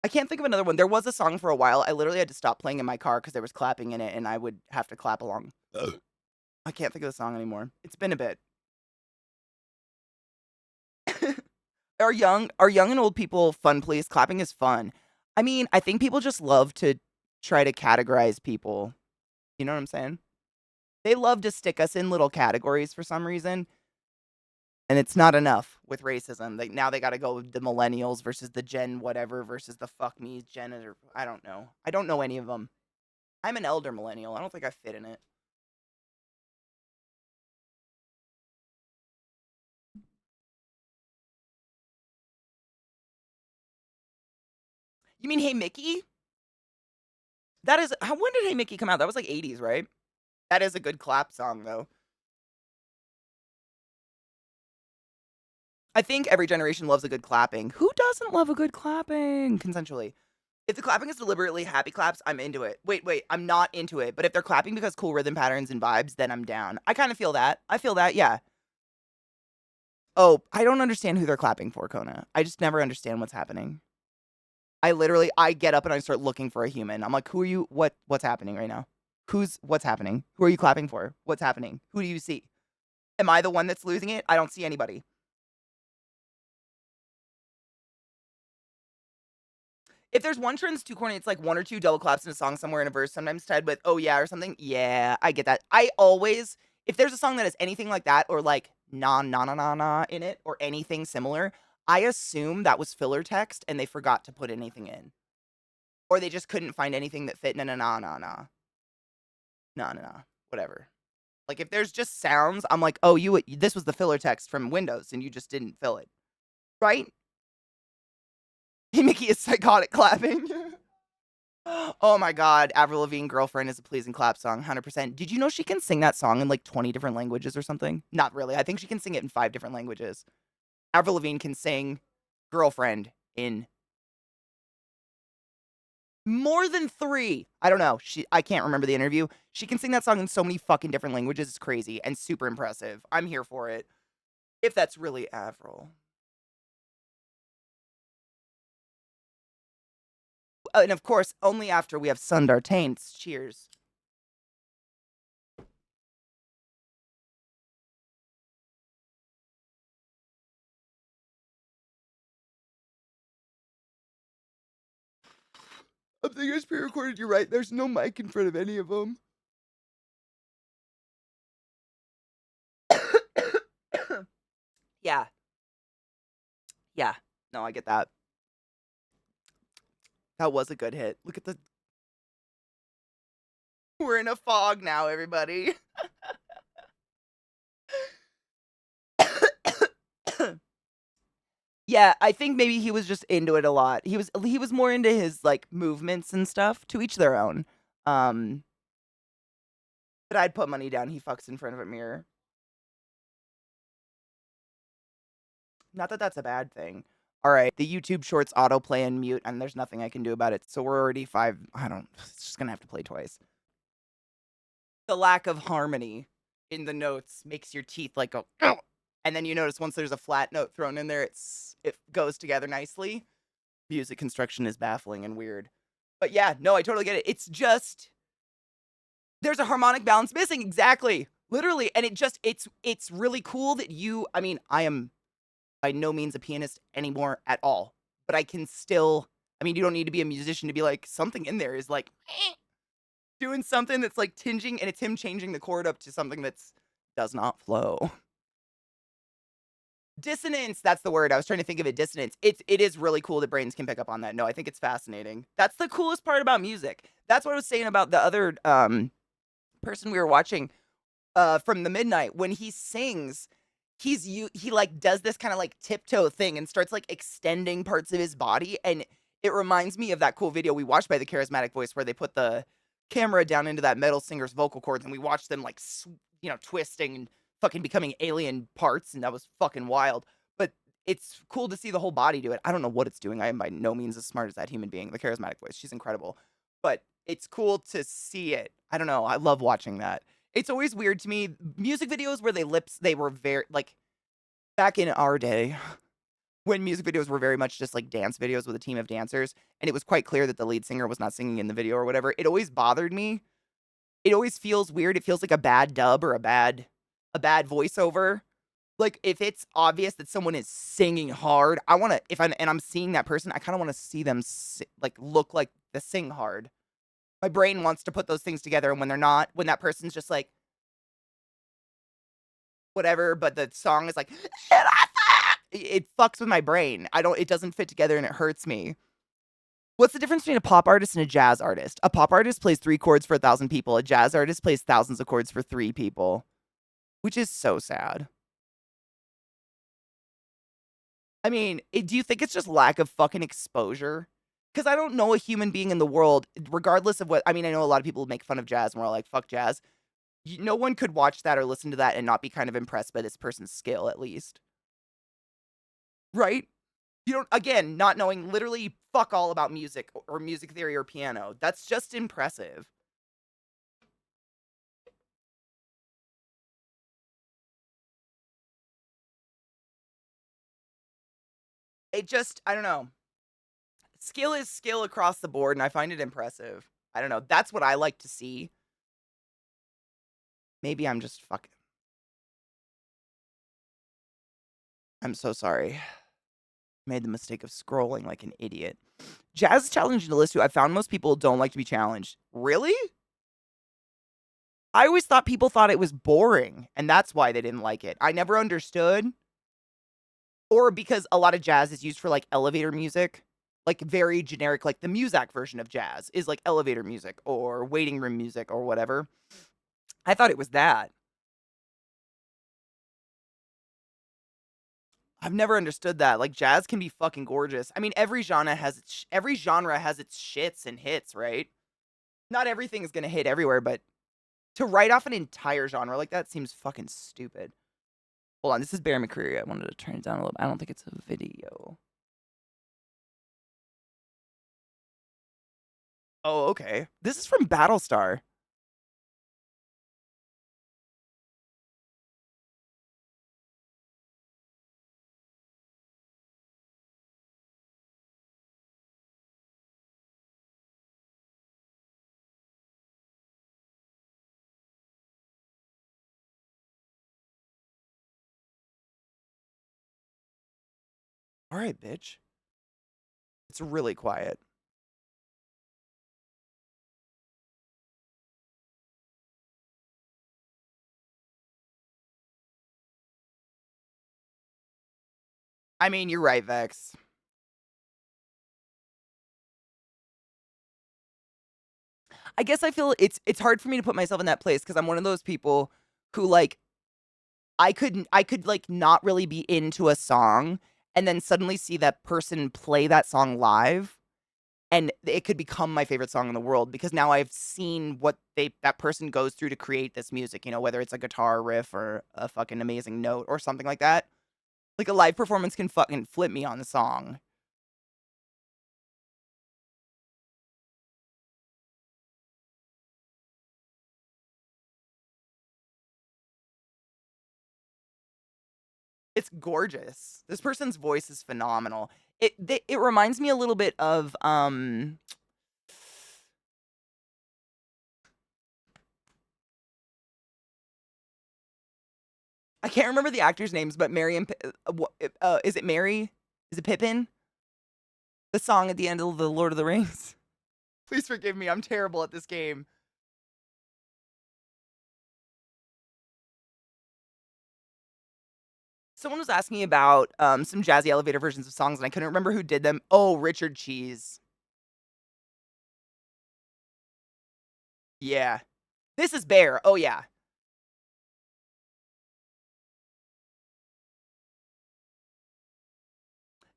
I can't think of another one. There was a song for a while. I literally had to stop playing in my car because there was clapping in it, and I would have to clap along. I can't think of the song anymore. It's been a bit. Are young and old people fun, please? Clapping is fun. I mean, I think people just love to try to categorize people. You know what I'm saying? They love to stick us in little categories for some reason. And it's not enough with racism. Now they got to go with the millennials versus the gen whatever versus the fuck me gen, or I don't know. I don't know any of them. I'm an elder millennial. I don't think I fit in it. You mean Hey Mickey? That is, when did Hey Mickey come out? That was like 80s, right? That is a good clap song though. I think every generation loves a good clapping. Who doesn't love a good clapping consensually? If the clapping is deliberately happy claps, I'm into it. Wait, I'm not into it. But if they're clapping because cool rhythm patterns and vibes, then I'm down. I kind of feel that. I feel that, yeah. Oh, I don't understand who they're clapping for, Kona. I just never understand what's happening. I get up and I start looking for a human. I'm like, who are you? What's happening right now? What's happening? Who are you clapping for? What's happening? Who do you see? Am I the one that's losing it? I don't see anybody. If there's one trend's too corny, it's like one or two double claps in a song somewhere in a verse, sometimes tied with "oh yeah" or something. Yeah, I get that. If there's a song that has anything like that or like na in it or anything similar, I assume that was filler text and they forgot to put anything in, or they just couldn't find anything that fit na whatever. Like if there's just sounds, I'm like, oh, this was the filler text from Windows and you just didn't fill it, right? Mickey is psychotic clapping. Oh my god, Avril Lavigne Girlfriend is a pleasing clap song, 100%. Did you know she can sing that song in like 20 different languages or something? Not really. I think she can sing it in 5 different languages. Avril Lavigne can sing Girlfriend in more than 3. I don't know. I can't remember the interview. She can sing that song in so many fucking different languages. It's crazy and super impressive. I'm here for it. If that's really Avril. And of course, only after we have sunned our taints. Cheers. I think it's pre-recorded. You're right. There's no mic in front of any of them. Yeah. Yeah. No, I get that. That was a good hit. Look at the We're in a fog now, everybody. Yeah, I think maybe he was just into it a lot. He was more into his like movements and stuff. To each their own. Um, but I'd put money down he fucks in front of a mirror. Not that that's a bad thing. All right, the YouTube Shorts autoplay and mute, and there's nothing I can do about it. So we're already 5. I don't. It's just gonna have to play twice. The lack of harmony in the notes makes your teeth like go, "Ow!" And then you notice once there's a flat note thrown in there, it goes together nicely. Music construction is baffling and weird. But yeah, no, I totally get it. It's just there's a harmonic balance missing, exactly. Literally, and it's really cool that I mean, I am by no means a pianist anymore at all, but I can still I mean, you don't need to be a musician to be like something in there is like doing something that's like tinging, and it's him changing the chord up to something that's does not flow. Dissonance, that's the word. I was trying to think of it. Dissonance. It is really cool that brains can pick up on that. No, I think it's fascinating. That's the coolest part about music. That's what I was saying about the other person we were watching from the midnight. When he sings, he like does this kind of like tiptoe thing and starts like extending parts of his body, and it reminds me of that cool video we watched by the Charismatic Voice where they put the camera down into that metal singer's vocal cords and we watched them like twisting and fucking becoming alien parts, and that was fucking wild. But it's cool to see the whole body do it. I don't know what it's doing. I am by no means as smart as that human being, the Charismatic Voice. She's incredible. But it's cool to see it. I don't know. I love watching that. It's always weird to me. Music videos where they were very, like, back in our day, when music videos were very much just like dance videos with a team of dancers, and it was quite clear that the lead singer was not singing in the video or whatever, it always bothered me. It always feels weird. It feels like a bad dub or a bad voiceover. Like, if it's obvious that someone is singing hard, I want to, I'm seeing that person, I kind of want to see them look like the sing hard. My brain wants to put those things together, and when they're not, when that person's just like, whatever, but the song is like, it fucks with my brain. It doesn't fit together and it hurts me. What's the difference between a pop artist and a jazz artist? A pop artist plays 3 chords for 1,000 people. A jazz artist plays thousands of chords for 3 people, which is so sad. I mean, do you think it's just lack of fucking exposure? Because I don't know a human being in the world, regardless of what, I mean, I know a lot of people make fun of jazz and we're all like, fuck jazz. No one could watch that or listen to that and not be kind of impressed by this person's skill, at least. Right? You don't, again, not knowing literally fuck all about music or music theory or piano. That's just impressive. It just, I don't know. Skill is skill across the board, and I find it impressive. I don't know. That's what I like to see. Maybe I'm just fucking. I'm so sorry. Made the mistake of scrolling like an idiot. Jazz is challenging to listen to. I found most people don't like to be challenged. Really? I always thought people thought it was boring, and that's why they didn't like it. I never understood. Or because a lot of jazz is used for like elevator music, like very generic, like the Muzak version of jazz is like elevator music or waiting room music or whatever. I thought it was that. I've never understood that. Like, jazz can be fucking gorgeous. I mean, every genre has its shits and hits, right? Not everything is gonna hit everywhere, but to write off an entire genre like that seems fucking stupid. Hold on, this is Barry McCreary. I wanted to turn it down a little bit. I don't think it's a video. Oh, okay. This is from Battlestar. All right, bitch. It's really quiet. I mean, you're right, Vex. I guess I feel it's hard for me to put myself in that place because I'm one of those people who like I could like not really be into a song and then suddenly see that person play that song live and it could become my favorite song in the world because now I've seen what that person goes through to create this music, whether it's a guitar riff or a fucking amazing note or something like that. Like a live performance can fucking flip me on the song. It's gorgeous. This person's voice is phenomenal. It reminds me a little bit of I can't remember the actors' names, but Mary and is it Mary? Is it Pippin? The song at the end of the Lord of the Rings. Please forgive me. I'm terrible at this game. Someone was asking me about some jazzy elevator versions of songs, and I couldn't remember who did them. Oh, Richard Cheese. Yeah. This is Bear. Oh, yeah.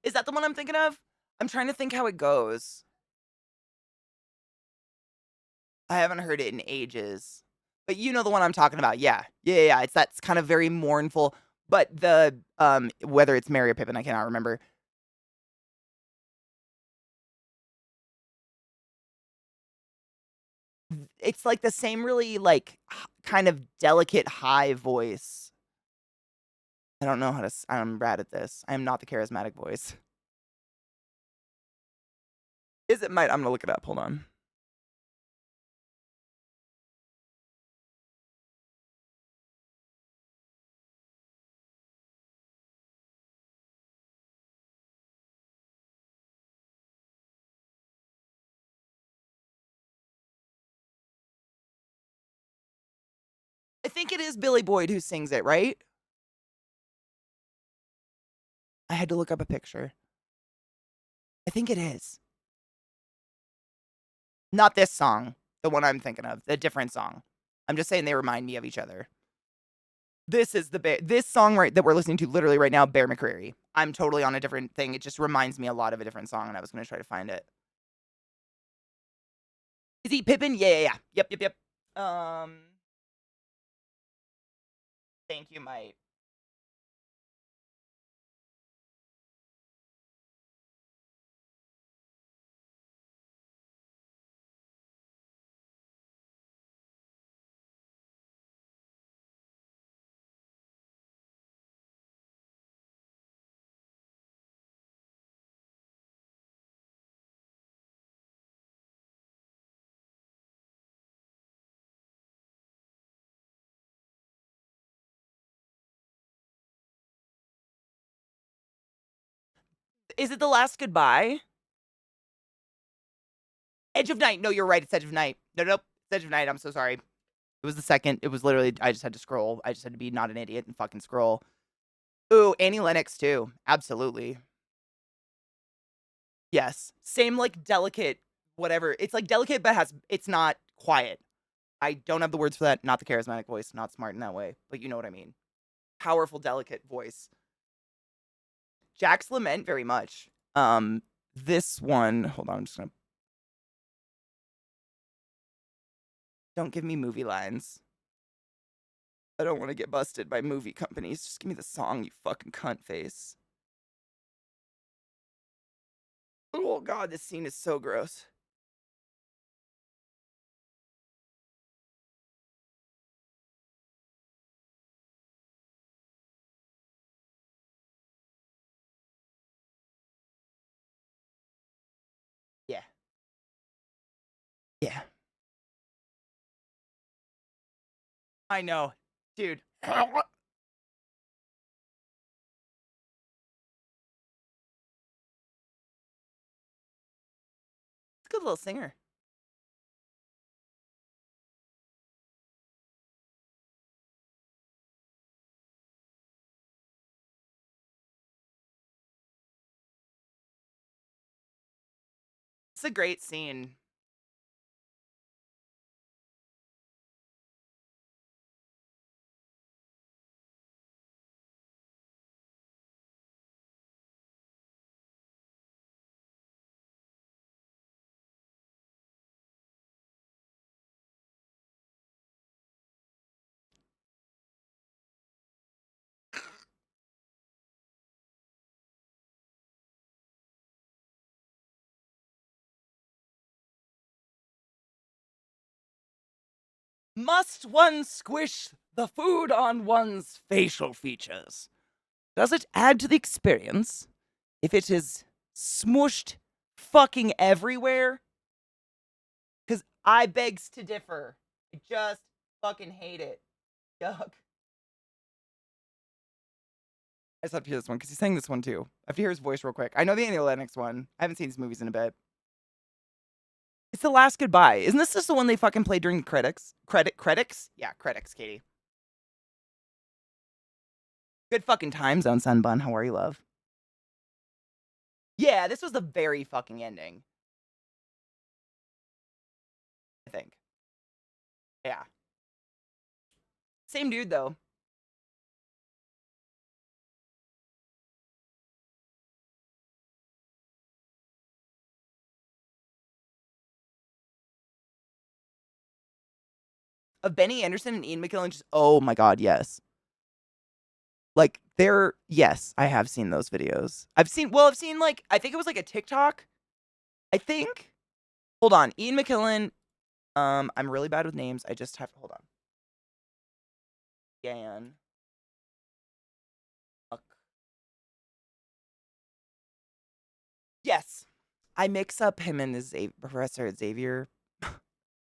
Is that the one I'm thinking of? I'm trying to think how it goes. I haven't heard it in ages. But you know the one I'm talking about. Yeah. Yeah. It's that's kind of very mournful. But the whether it's Mary or Pippin, I cannot remember. It's like the same really like kind of delicate high voice. I don't know how to I'm bad at this. I am not the charismatic voice. Is it might I'm gonna look it up. Hold on. I think it is Billy Boyd who sings it, right? I had to look up a picture. I think it is. Not this song, the one I'm thinking of, the different song. I'm just saying they remind me of each other. This is this song that we're listening to literally right now, Bear McCreary. I'm totally on a different thing. It just reminds me a lot of a different song, and I was going to try to find it. Is he Pippin? Yeah. Yep. Thank you, Mike. Is it The Last Goodbye? Edge of Night. No, you're right. It's Edge of Night. Nope. It's Edge of Night. I'm so sorry. It was the second. It was literally, I just had to scroll. I just had to be not an idiot and fucking scroll. Ooh, Annie Lennox too. Absolutely. Yes. Same like delicate, whatever. It's like delicate, but it's not quiet. I don't have the words for that. Not the charismatic voice. Not smart in that way. But you know what I mean. Powerful, delicate voice. Jack's Lament, very much. This one, hold on, I'm just gonna. Don't give me movie lines. I don't want to get busted by movie companies. Just give me the song, you fucking cunt face. Oh god, this scene is so gross. Yeah. Yeah. I know. Dude. It's a good little singer. It's a great scene. Must one squish the food on one's facial features? Does it add to the experience if it is smooshed fucking everywhere? Because I begs to differ. I just fucking hate it. Yuck. I just have to hear this one because he's saying this one too. I have to hear his voice real quick. I know the Annie Lennox one. I haven't seen these movies in a bit. It's The Last Goodbye. Isn't this just the one they fucking played during the credits? Credits? Yeah, credits, Katie. Good fucking time zone, Sunbun. How are you, love? Yeah, this was the very fucking ending. I think. Yeah. Same dude, though. Of Benny Anderson and Ian McKellen, just, oh my god, yes. Like, yes, I have seen those videos. I've seen, like, I think it was like a TikTok. I think. Hold on. Ian McKellen. I'm really bad with names. I just have to, hold on. Dan. Yes. I mix up him and his Professor Xavier.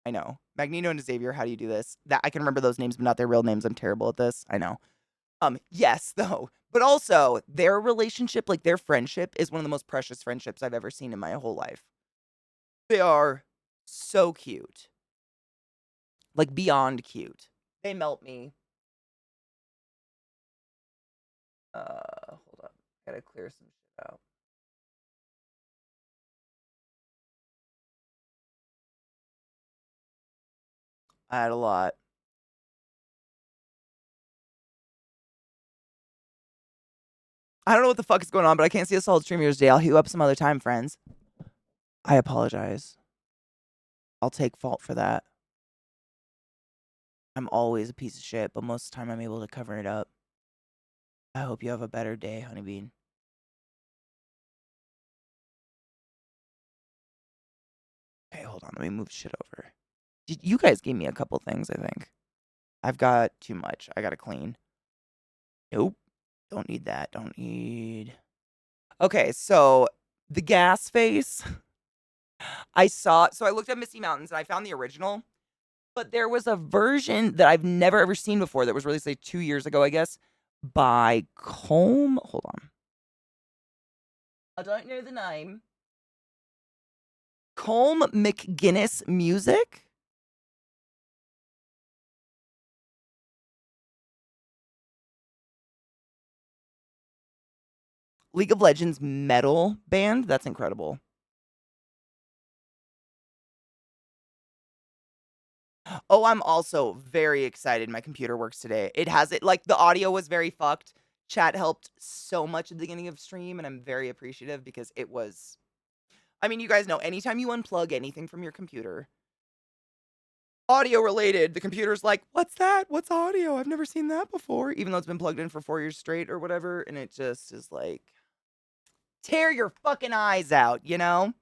I know. Magneto and Xavier, how do you do this? That I can remember those names, but not their real names. I'm terrible at this. I know. Yes, though. But also, their relationship, like their friendship, is one of the most precious friendships I've ever seen in my whole life. They are so cute. Like, beyond cute. They melt me. Hold up. Gotta clear some shit out. I had a lot. I don't know what the fuck is going on, but I can't see a solid stream yours today. I'll hit you up some other time, friends. I apologize. I'll take fault for that. I'm always a piece of shit, but most of the time I'm able to cover it up. I hope you have a better day, Honeybean. Okay, hold on. Let me move shit over. You guys gave me a couple things, I think. I've got too much. I gotta clean. Nope. Don't need that. Don't need... Okay, so the gas face. So I looked at Misty Mountains and I found the original. But there was a version that I've never ever seen before that was released like 2 years ago, I guess, by Colm. Hold on. I don't know the name. Colm McGuinness Music? League of Legends metal band? That's incredible. Oh, I'm also very excited my computer works today. It has it, like, the audio was very fucked. Chat helped so much at the beginning of stream, and I'm very appreciative because it was... I mean, you guys know, anytime you unplug anything from your computer, audio related, the computer's like, what's that? What's audio? I've never seen that before, even though it's been plugged in for 4 years straight or whatever, and it just is like, tear your fucking eyes out, you know?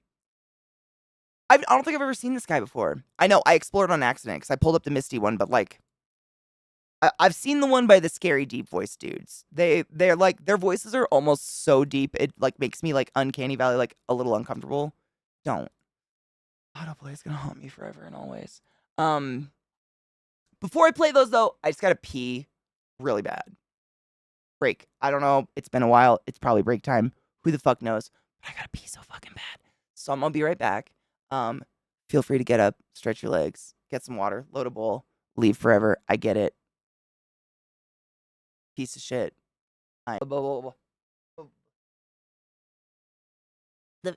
I don't think I've ever seen this guy before. I know, I explored on accident because I pulled up the Misty one, but like, I've seen the one by the scary deep voice dudes. They're like, their voices are almost so deep, it like makes me like uncanny valley, like a little uncomfortable. Don't. Autoplay is gonna haunt me forever and always. Before I play those though, I just gotta pee really bad. Break. I don't know. It's been a while. It's probably break time. Who the fuck knows? But I gotta pee so fucking bad. So I'm gonna be right back. Feel free to get up, stretch your legs, get some water, load a bowl, leave forever. I get it. Piece of shit.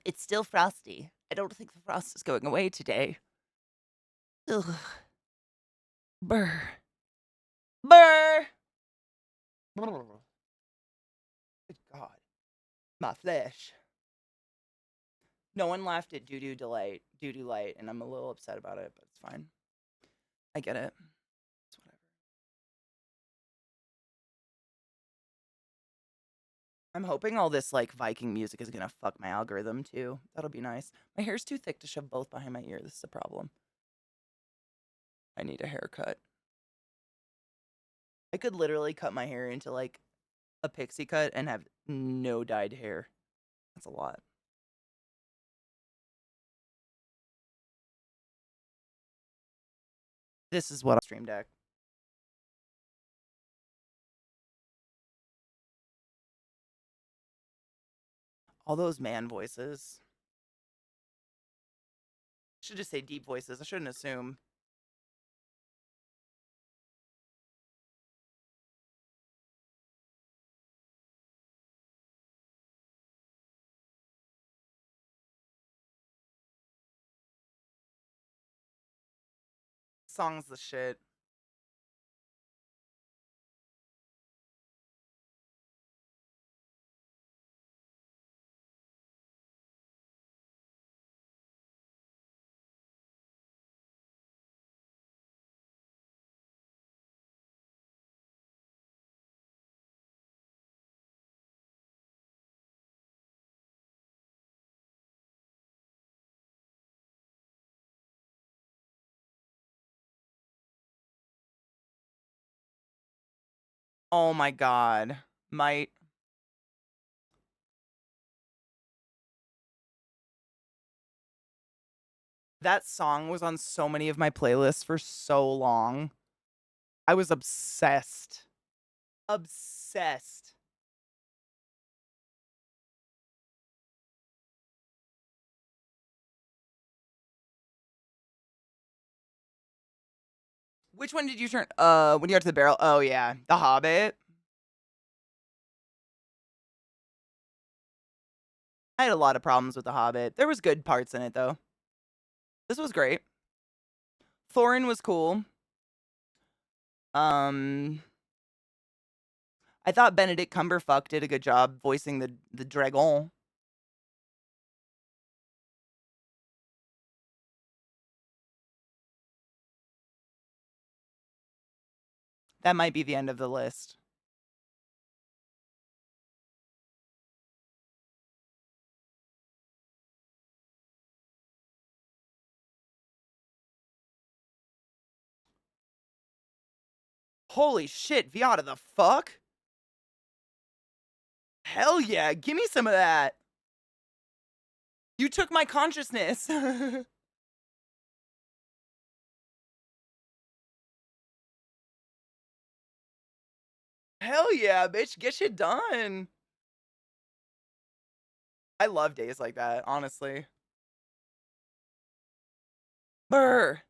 It's still frosty. I don't think the frost is going away today. Ugh. Brr. Brr. Brr. Good God. My flesh. No one laughed at doo-doo light, and I'm a little upset about it, but it's fine. I get it. It's whatever. I'm hoping all this, like, Viking music is gonna fuck my algorithm, too. That'll be nice. My hair's too thick to shove both behind my ear. This is a problem. I need a haircut. I could literally cut my hair into like a pixie cut and have no dyed hair. That's a lot. This is what I stream deck. All those man voices. Should just say deep voices. I shouldn't assume. Song's the shit. Oh my god. Might. That song was on so many of my playlists for so long. I was obsessed. Obsessed. Which one did you turn? When you got to the barrel? Oh yeah, The Hobbit. I had a lot of problems with The Hobbit. There was good parts in it though. This was great. Thorin was cool. I thought Benedict Cumberfuck did a good job voicing the dragon. That might be the end of the list. Holy shit, Viata, the fuck? Hell yeah, give me some of that. You took my consciousness. Hell yeah, bitch, get shit done. I love days like that, honestly. Brr.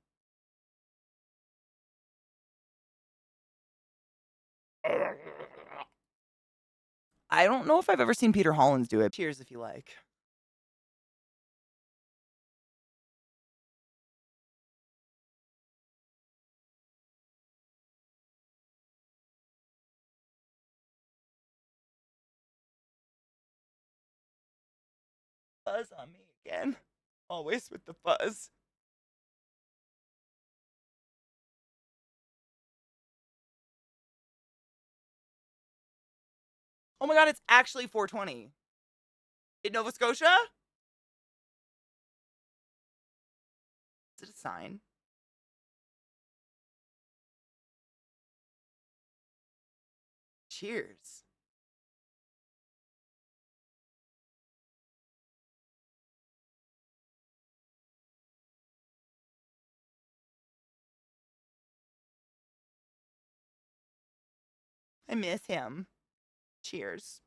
I don't know if I've ever seen Peter Hollins do it. Cheers if you like. Fuzz on me again. Always with the fuzz. Oh my god, it's actually 420. In Nova Scotia? Is it a sign? Cheers. I miss him. Cheers.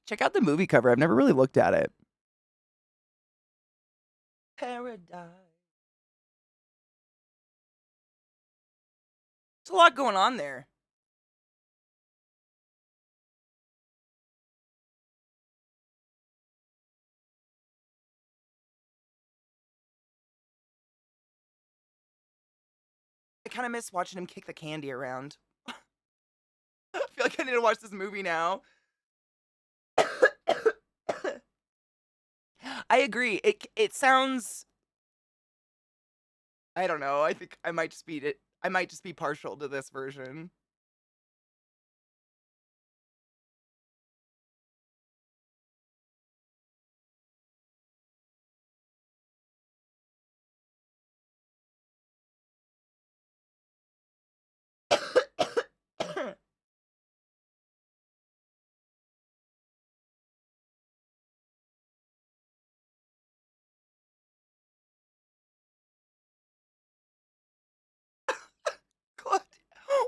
Check out the movie cover. I've never really looked at it. Paradise. There's a lot going on there. I kind of miss watching him kick the candy around. like I need to watch this movie now. I agree. It sounds. I don't know. I think I might just be it. I might just be partial to this version.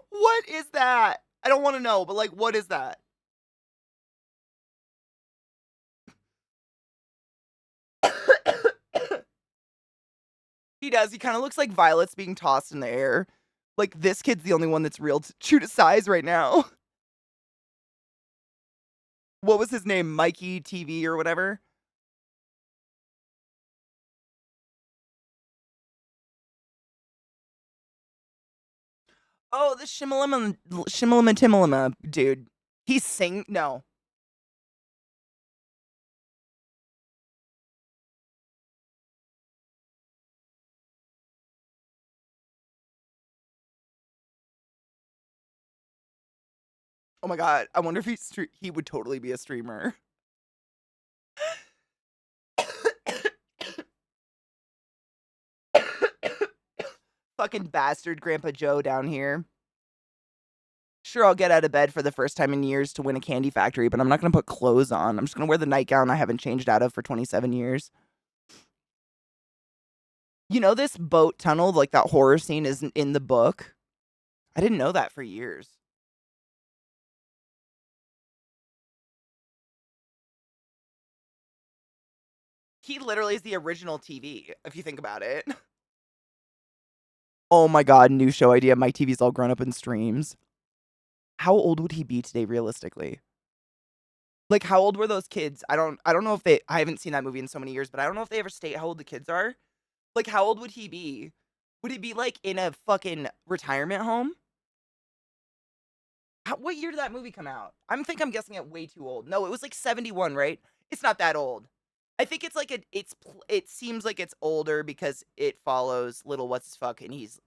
What is that? I don't want to know, but like, what is that? He does. He kind of looks like violets being tossed in the air. Like, this kid's the only one that's real true to size right now. What was his name? Mikey TV or whatever? Oh, the Shimalama Timalama dude. He's no. Oh my god, I wonder if he would totally be a streamer. Fucking bastard Grandpa Joe down here. Sure, I'll get out of bed for the first time in years to win a candy factory, but I'm not gonna put clothes on. I'm just gonna wear the nightgown I haven't changed out of for 27 years. You know this boat tunnel, like that horror scene isn't in the book? I didn't know that for years. He literally is the original TV, if you think about it. Oh my god, new show idea. My TV's all grown up in streams. How old would he be today, realistically? Like, how old were those kids? I don't know if I haven't seen that movie in so many years, but I don't know if they ever state how old the kids are. Like, how old would he be? Would he be, like, in a fucking retirement home? What year did that movie come out? I'm guessing it way too old. No, it was, like, 71, right? It's not that old. I think it's, like, it seems like it's older because it follows little what's-his-fuck, and he's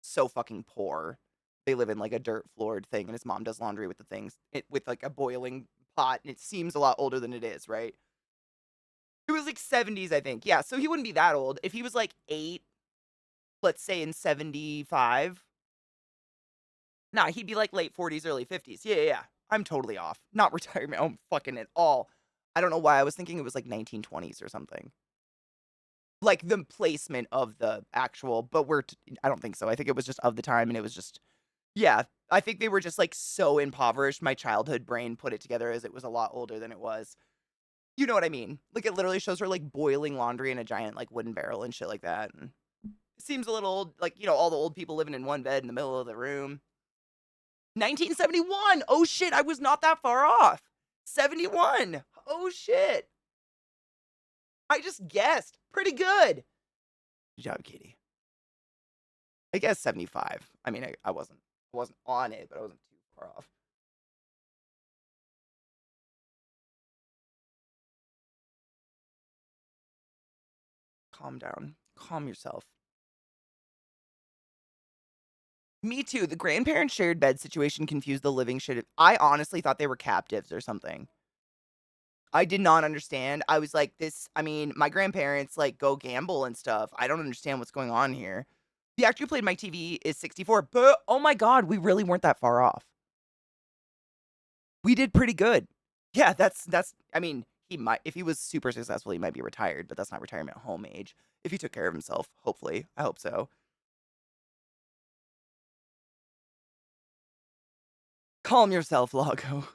so fucking poor. They live in, like, a dirt-floored thing, and his mom does laundry with the things, with, like, a boiling pot, and it seems a lot older than it is, right? It was, like, 70s, I think. Yeah, so he wouldn't be that old. If he was, like, 8, let's say in 75, nah, he'd be, like, late 40s, early 50s. Yeah, yeah, yeah. I'm totally off. Not retirement home fucking at all. I don't know why I was thinking it was, like, 1920s or something. Like, the placement of the actual, but I don't think so. I think it was just of the time, and it was just, yeah, I think they were just, like, so impoverished. My childhood brain put it together as it was a lot older than it was. You know what I mean? Like, it literally shows her, like, boiling laundry in a giant, like, wooden barrel and shit like that, and it seems a little old, like, you know, all the old people living in one bed in the middle of the room. 1971! Oh, shit, I was not that far off! 71! Oh, shit! I just guessed. Pretty good! Good job, Katie. I guess 75. I mean, I wasn't on it, but I wasn't too far off. Calm down. Calm yourself. Me too. The grandparents shared bed situation confused the living shit. I honestly thought they were captives or something. I did not understand. I was like, I mean, my grandparents, like, go gamble and stuff. I don't understand what's going on here. The actor who played my TV is 64, but oh my god, we really weren't that far off. We did pretty good. Yeah, I mean, he might, if he was super successful, he might be retired, but that's not retirement home age. If he took care of himself, hopefully. I hope so. Calm yourself, Lago.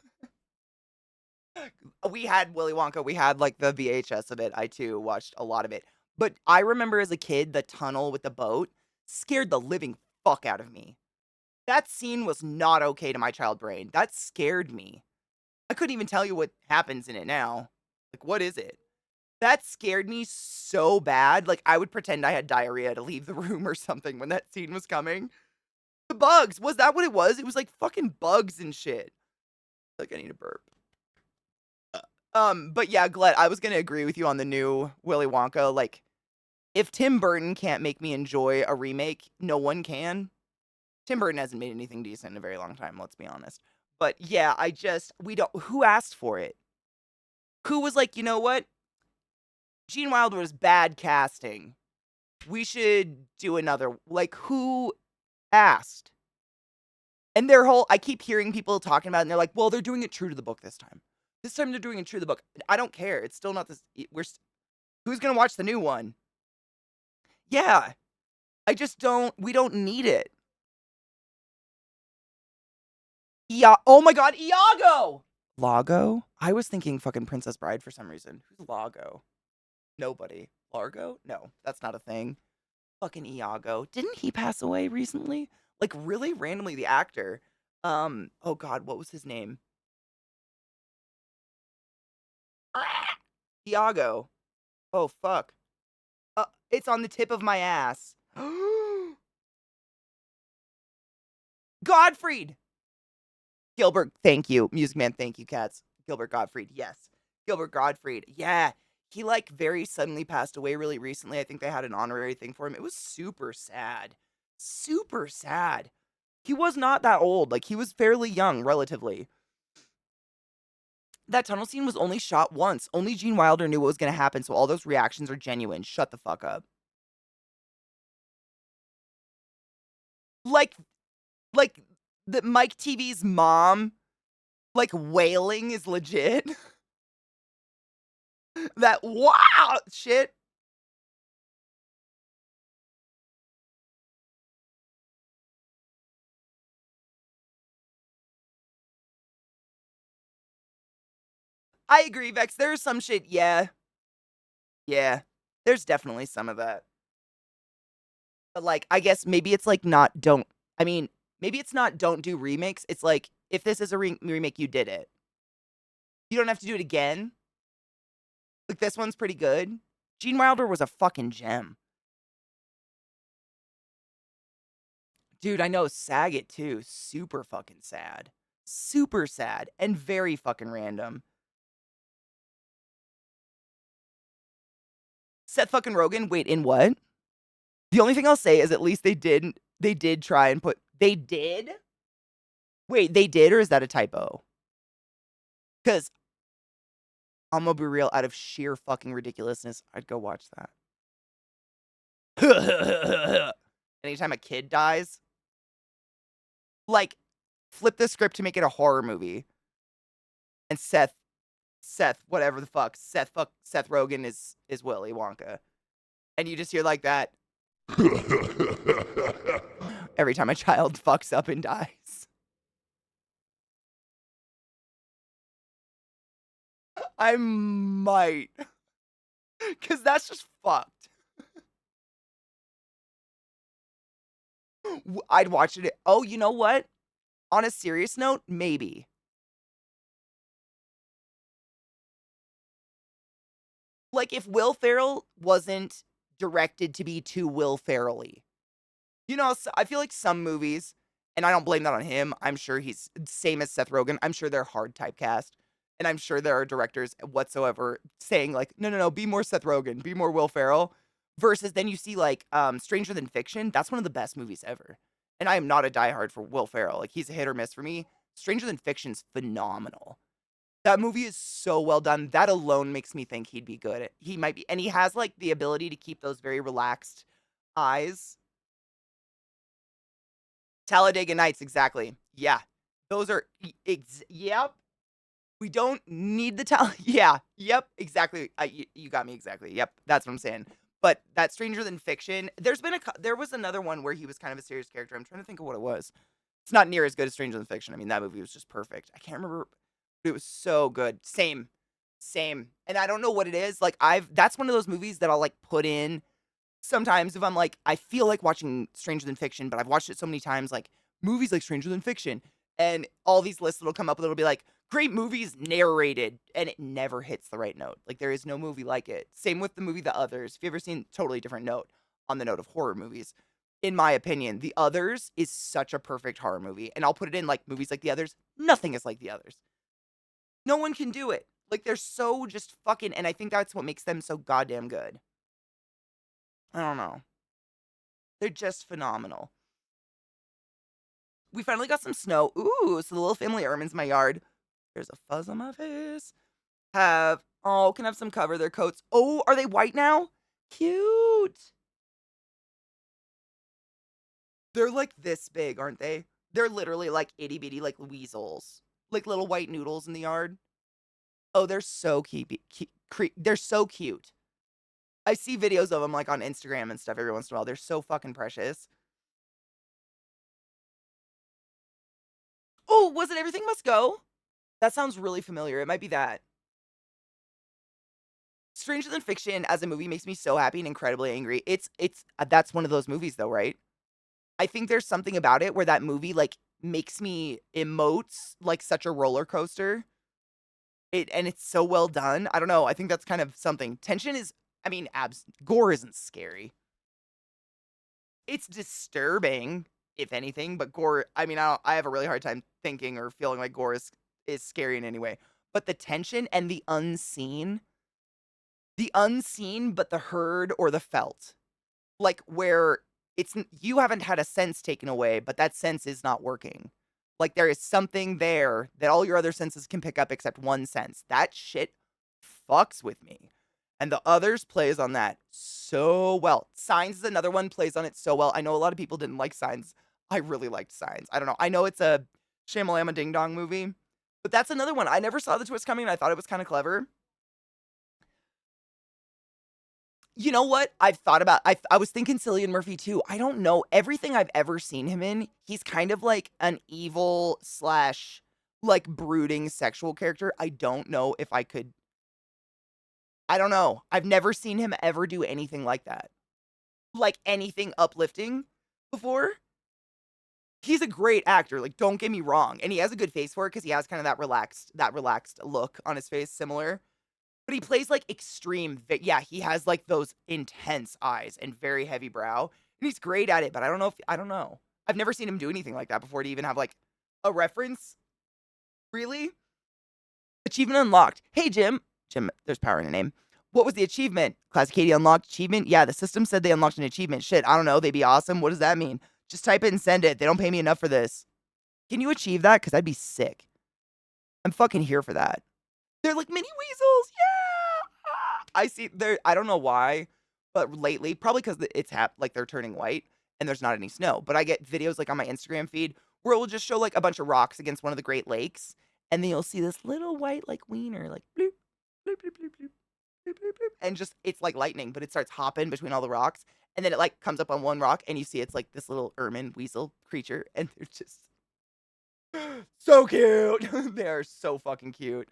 We had Willy Wonka. We had, like, the VHS of it. I, too, watched a lot of it. But I remember as a kid, the tunnel with the boat scared the living fuck out of me. That scene was not okay to my child brain. That scared me. I couldn't even tell you what happens in it now. Like, what is it? That scared me so bad. Like, I would pretend I had diarrhea to leave the room or something when that scene was coming. The bugs. Was that what it was? It was like fucking bugs and shit. Like I need a burp. But yeah, Glenn, I was gonna agree with you on the new Willy Wonka. Like, if Tim Burton can't make me enjoy a remake, no one can. Tim Burton hasn't made anything decent in a very long time, let's be honest. But yeah, we don't, who asked for it? Who was like, you know what? Gene Wilder was bad casting. We should do another. Like, who asked? And I keep hearing people talking about it, and they're like, well, they're doing it true to the book this time. This time they're doing it true to the book. I don't care. It's still not this. Who's going to watch the new one? Yeah. We don't need it. Yeah. Oh my God, Iago! Lago? I was thinking fucking Princess Bride for some reason. Who's Lago? Nobody. Largo? No, that's not a thing. Fucking Iago. Didn't he pass away recently? Like, really randomly, the actor. Oh God, what was his name? Iago. Oh, fuck. It's on the tip of my ass. Gottfried! Gilbert, thank you. Music Man, thank you, cats. Gilbert Gottfried, yes. Gilbert Gottfried, yeah. He, like, very suddenly passed away really recently. I think they had an honorary thing for him. It was super sad. Super sad. He was not that old. Like, he was fairly young, relatively. That tunnel scene was only shot once. Only Gene Wilder knew what was going to happen, so all those reactions are genuine. Shut the fuck up. Like the Mike TV's mom, like, wailing is legit. That wow shit. I agree, Vex. There's some shit, yeah. Yeah. There's definitely some of that. But, like, I guess maybe it's like maybe it's not don't do remakes. It's like, if this is a remake, you did it. You don't have to do it again. Like, this one's pretty good. Gene Wilder was a fucking gem. Dude, I know. Saget, too. Super fucking sad. Super sad. And very fucking random. Seth fucking Rogen? Wait, in what? The only thing I'll say is at least they did try and they did? Wait, they did, or is that a typo? Because I'm gonna be real, out of sheer fucking ridiculousness, I'd go watch that. Anytime a kid dies, like, flip the script to make it a horror movie. And Seth, whatever the fuck, Seth Rogen is Willy Wonka. And you just hear like that every time a child fucks up and dies. I might. Because that's just fucked. I'd watch it. Oh, you know what? On a serious note, maybe. Like, if Will Ferrell wasn't directed to be too Will Ferrell-y. You know, I feel like some movies, and I don't blame that on him. I'm sure he's same as Seth Rogen. I'm sure they're hard typecast. And I'm sure there are directors whatsoever saying, like, no, be more Seth Rogen, be more Will Ferrell. Versus then you see, like, Stranger Than Fiction. That's one of the best movies ever. And I am not a diehard for Will Ferrell. Like, he's a hit or miss for me. Stranger Than Fiction's phenomenal. That movie is so well done. That alone makes me think he'd be good. He might be. And he has, like, the ability to keep those very relaxed eyes. Talladega Nights, exactly. Yeah. Those are, yep. We don't need the yeah, yep, exactly. You got me exactly. Yep, that's what I'm saying. But that Stranger Than Fiction, there was another one where he was kind of a serious character. I'm trying to think of what it was. It's not near as good as Stranger Than Fiction. I mean, that movie was just perfect. I can't remember, but it was so good. Same. And I don't know what it is. Like, that's one of those movies that I'll, like, put in sometimes if I'm like, I feel like watching Stranger Than Fiction, but I've watched it so many times, like, movies like Stranger Than Fiction. And all these lists that'll come up, it'll be like, great movies narrated, and it never hits the right note. Like, there is no movie like it. Same with the movie The Others. If you ever seen totally different note on the note of horror movies, in my opinion, The Others is such a perfect horror movie. And I'll put it in, like, movies like The Others. Nothing is like The Others. No one can do it. Like, they're so just fucking, and I think that's what makes them so goddamn good. I don't know. They're just phenomenal. We finally got some snow. Ooh, so the little family ermine's in my yard. There's a fuzz on my face. Can have some cover their coats. Oh, are they white now? Cute. They're like this big, aren't they? They're literally like itty bitty, like weasels, like little white noodles in the yard. Oh, they're so cute. They're so cute. I see videos of them like on Instagram and stuff every once in a while. They're so fucking precious. Oh, was it Everything Must Go? That sounds really familiar. It might be that. Stranger Than Fiction as a movie makes me so happy and incredibly angry. It's that's one of those movies though, right? I think there's something about it where that movie like makes me emotes like such a roller coaster. And it's so well done. I don't know. I think that's kind of something. Tension is, I mean, gore isn't scary. It's disturbing, if anything, but gore, I mean, I have a really hard time thinking or feeling like gore is scary in any way. But the tension and the unseen, but the heard or the felt, like where you haven't had a sense taken away, but that sense is not working. Like there is something there that all your other senses can pick up except one sense. That shit fucks with me. And the others plays on that so well. Signs is another one, plays on it so well. I know a lot of people didn't like Signs. I really liked Signs. I don't know. I know it's a Shamalama Ding Dong movie, but that's another one. I never saw the twist coming and I thought it was kind of clever. You know what? I've thought about I was thinking Cillian Murphy too. I don't know. Everything I've ever seen him in, he's kind of like an evil slash like brooding sexual character. I don't know if I could. I don't know. I've never seen him ever do anything like that. Like anything uplifting before. He's a great actor, like don't get me wrong. And he has a good face for it because he has kind of that relaxed look on his face, similar. But he plays like extreme. Yeah, he has like those intense eyes and very heavy brow. And he's great at it, but I don't know. I've never seen him do anything like that before to even have like a reference. Really? Achievement unlocked. Hey, Jim. Jim, there's power in a name. What was the achievement? ClassyKatie unlocked achievement? Yeah, the system said they unlocked an achievement. Shit, I don't know. They'd be awesome. What does that mean? Just type it and send it. They don't pay me enough for this. Can you achieve that? Because I'd be sick. I'm fucking here for that. They're like mini weasels. Yeah. I see. I don't know why, but lately, probably because it's like they're turning white and there's not any snow. But I get videos like on my Instagram feed where it will just show like a bunch of rocks against one of the Great Lakes, and then you'll see this little white like wiener like bloop bloop bloop bloop bloop bloop bloop bloop, and just it's like lightning, but it starts hopping between all the rocks, and then it like comes up on one rock, and you see it's like this little ermine weasel creature, and they're just so cute. They are so fucking cute.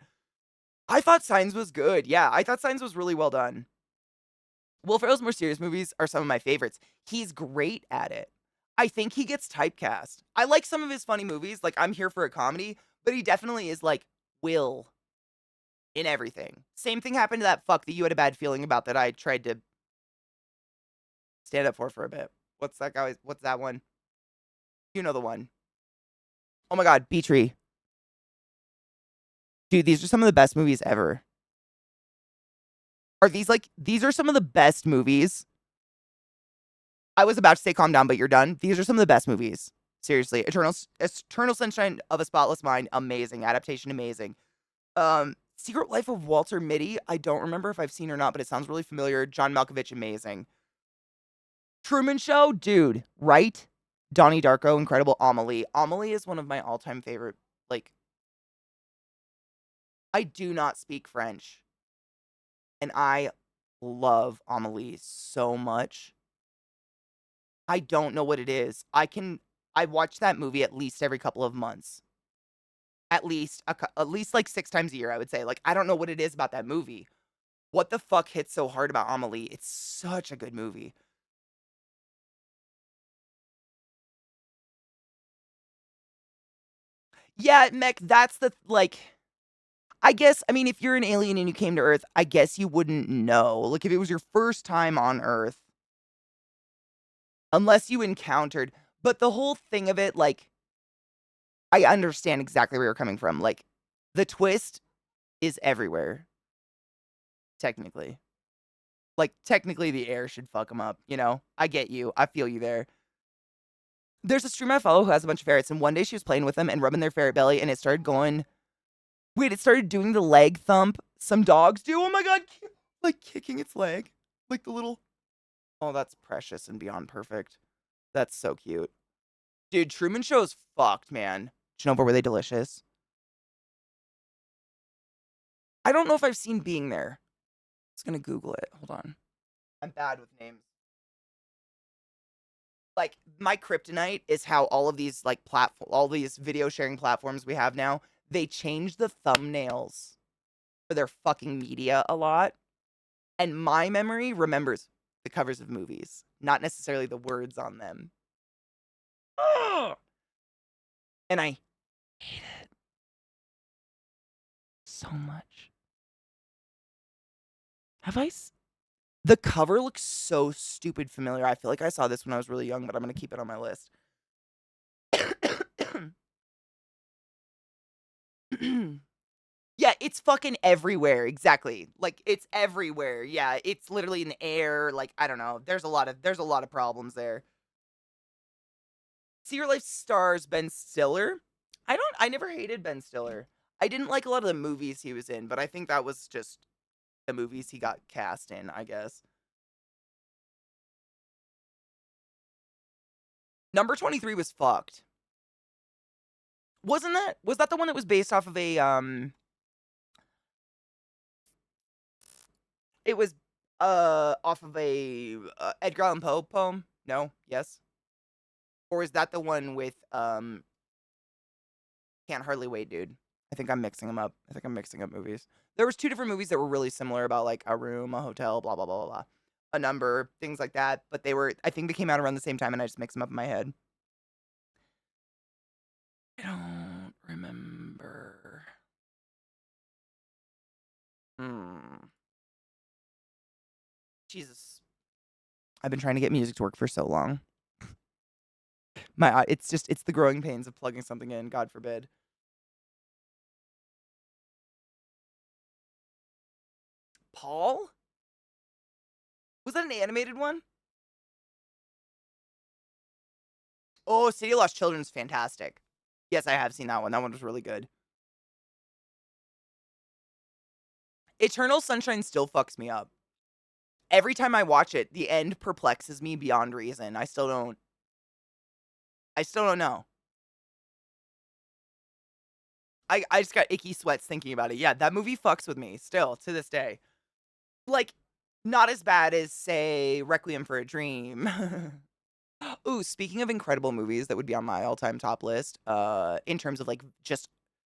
I thought Signs was good. Yeah, I thought Signs was really well done. Will Ferrell's more serious movies are some of my favorites. He's great at it. I think he gets typecast. I like some of his funny movies, like I'm here for a comedy, but he definitely is like Will in everything. Same thing happened to that fuck that you had a bad feeling about that I tried to stand up for a bit. What's that guy? What's that one? You know the one. Oh my god, Beatree. Dude, these are some of the best movies ever. These are some of the best movies. I was about to say calm down, but you're done. These are some of the best movies. Seriously. Eternal Sunshine of a Spotless Mind, amazing. Adaptation, amazing. Secret Life of Walter Mitty, I don't remember if I've seen or not, but it sounds really familiar. John Malkovich, amazing. Truman Show, dude, right? Donnie Darko, incredible. Amelie. Amelie is one of my all-time favorite, like, I do not speak French. And I love Amelie so much. I don't know what it is. I watch that movie at least every couple of months. At least like 6 times a year, I would say. Like I don't know what it is about that movie. What the fuck hits so hard about Amelie? It's such a good movie. Yeah, Mech, that's the like I guess, I mean, if you're an alien and you came to Earth, I guess you wouldn't know. Like if it was your first time on Earth, unless you encountered, but the whole thing of it, like I understand exactly where you're coming from. Like the twist is everywhere. Technically. Like, technically the air should fuck them up, you know? I get you. I feel you there. There's a streamer I follow who has a bunch of ferrets, and one day she was playing with them and rubbing their ferret belly, and it started going. Wait, it started doing the leg thump some dogs do. Oh my god, like kicking its leg. Like the little. Oh, that's precious and beyond perfect. That's so cute. Dude, Truman Show is fucked, man. Genova, were they delicious? I don't know if I've seen Being There. I was gonna Google it. Hold on. I'm bad with names. Like, my kryptonite is how all of these like all these video sharing platforms we have now, they change the thumbnails for their fucking media a lot. And my memory remembers the covers of movies, not necessarily the words on them. Ugh! And I hate it so much. The cover looks so stupid familiar. I feel like I saw this when I was really young, but I'm going to keep it on my list. Yeah, it's fucking everywhere. Exactly. Like, it's everywhere. Yeah, it's literally in the air. Like, I don't know. There's a lot of problems there. See Your Life stars Ben Stiller. I never hated Ben Stiller. I didn't like a lot of the movies he was in, but I think that was just the movies he got cast in, I guess. Number 23 was fucked. Was that the one that was based off of a it was off of a Edgar Allan Poe poem? No? Yes? Or is that the one with Can't Hardly Wait, Dude? I think I'm mixing them up. I think I'm mixing up movies. There was two different movies that were really similar about like a room, a hotel, blah blah blah blah blah. A number, things like that, but I think they came out around the same time and I just mixed them up in my head. I don't remember. Jesus. I've been trying to get music to work for so long. It's the growing pains of plugging something in, God forbid. Paul? Was that an animated one? Oh, City of Lost Children is fantastic. Yes, I have seen that one. That one was really good. Eternal Sunshine still fucks me up. Every time I watch it, the end perplexes me beyond reason. I still don't know. I just got icky sweats thinking about it. Yeah, that movie fucks with me still to this day. Like, not as bad as, say, Requiem for a Dream. Ooh, speaking of incredible movies that would be on my all-time top list, in terms of like just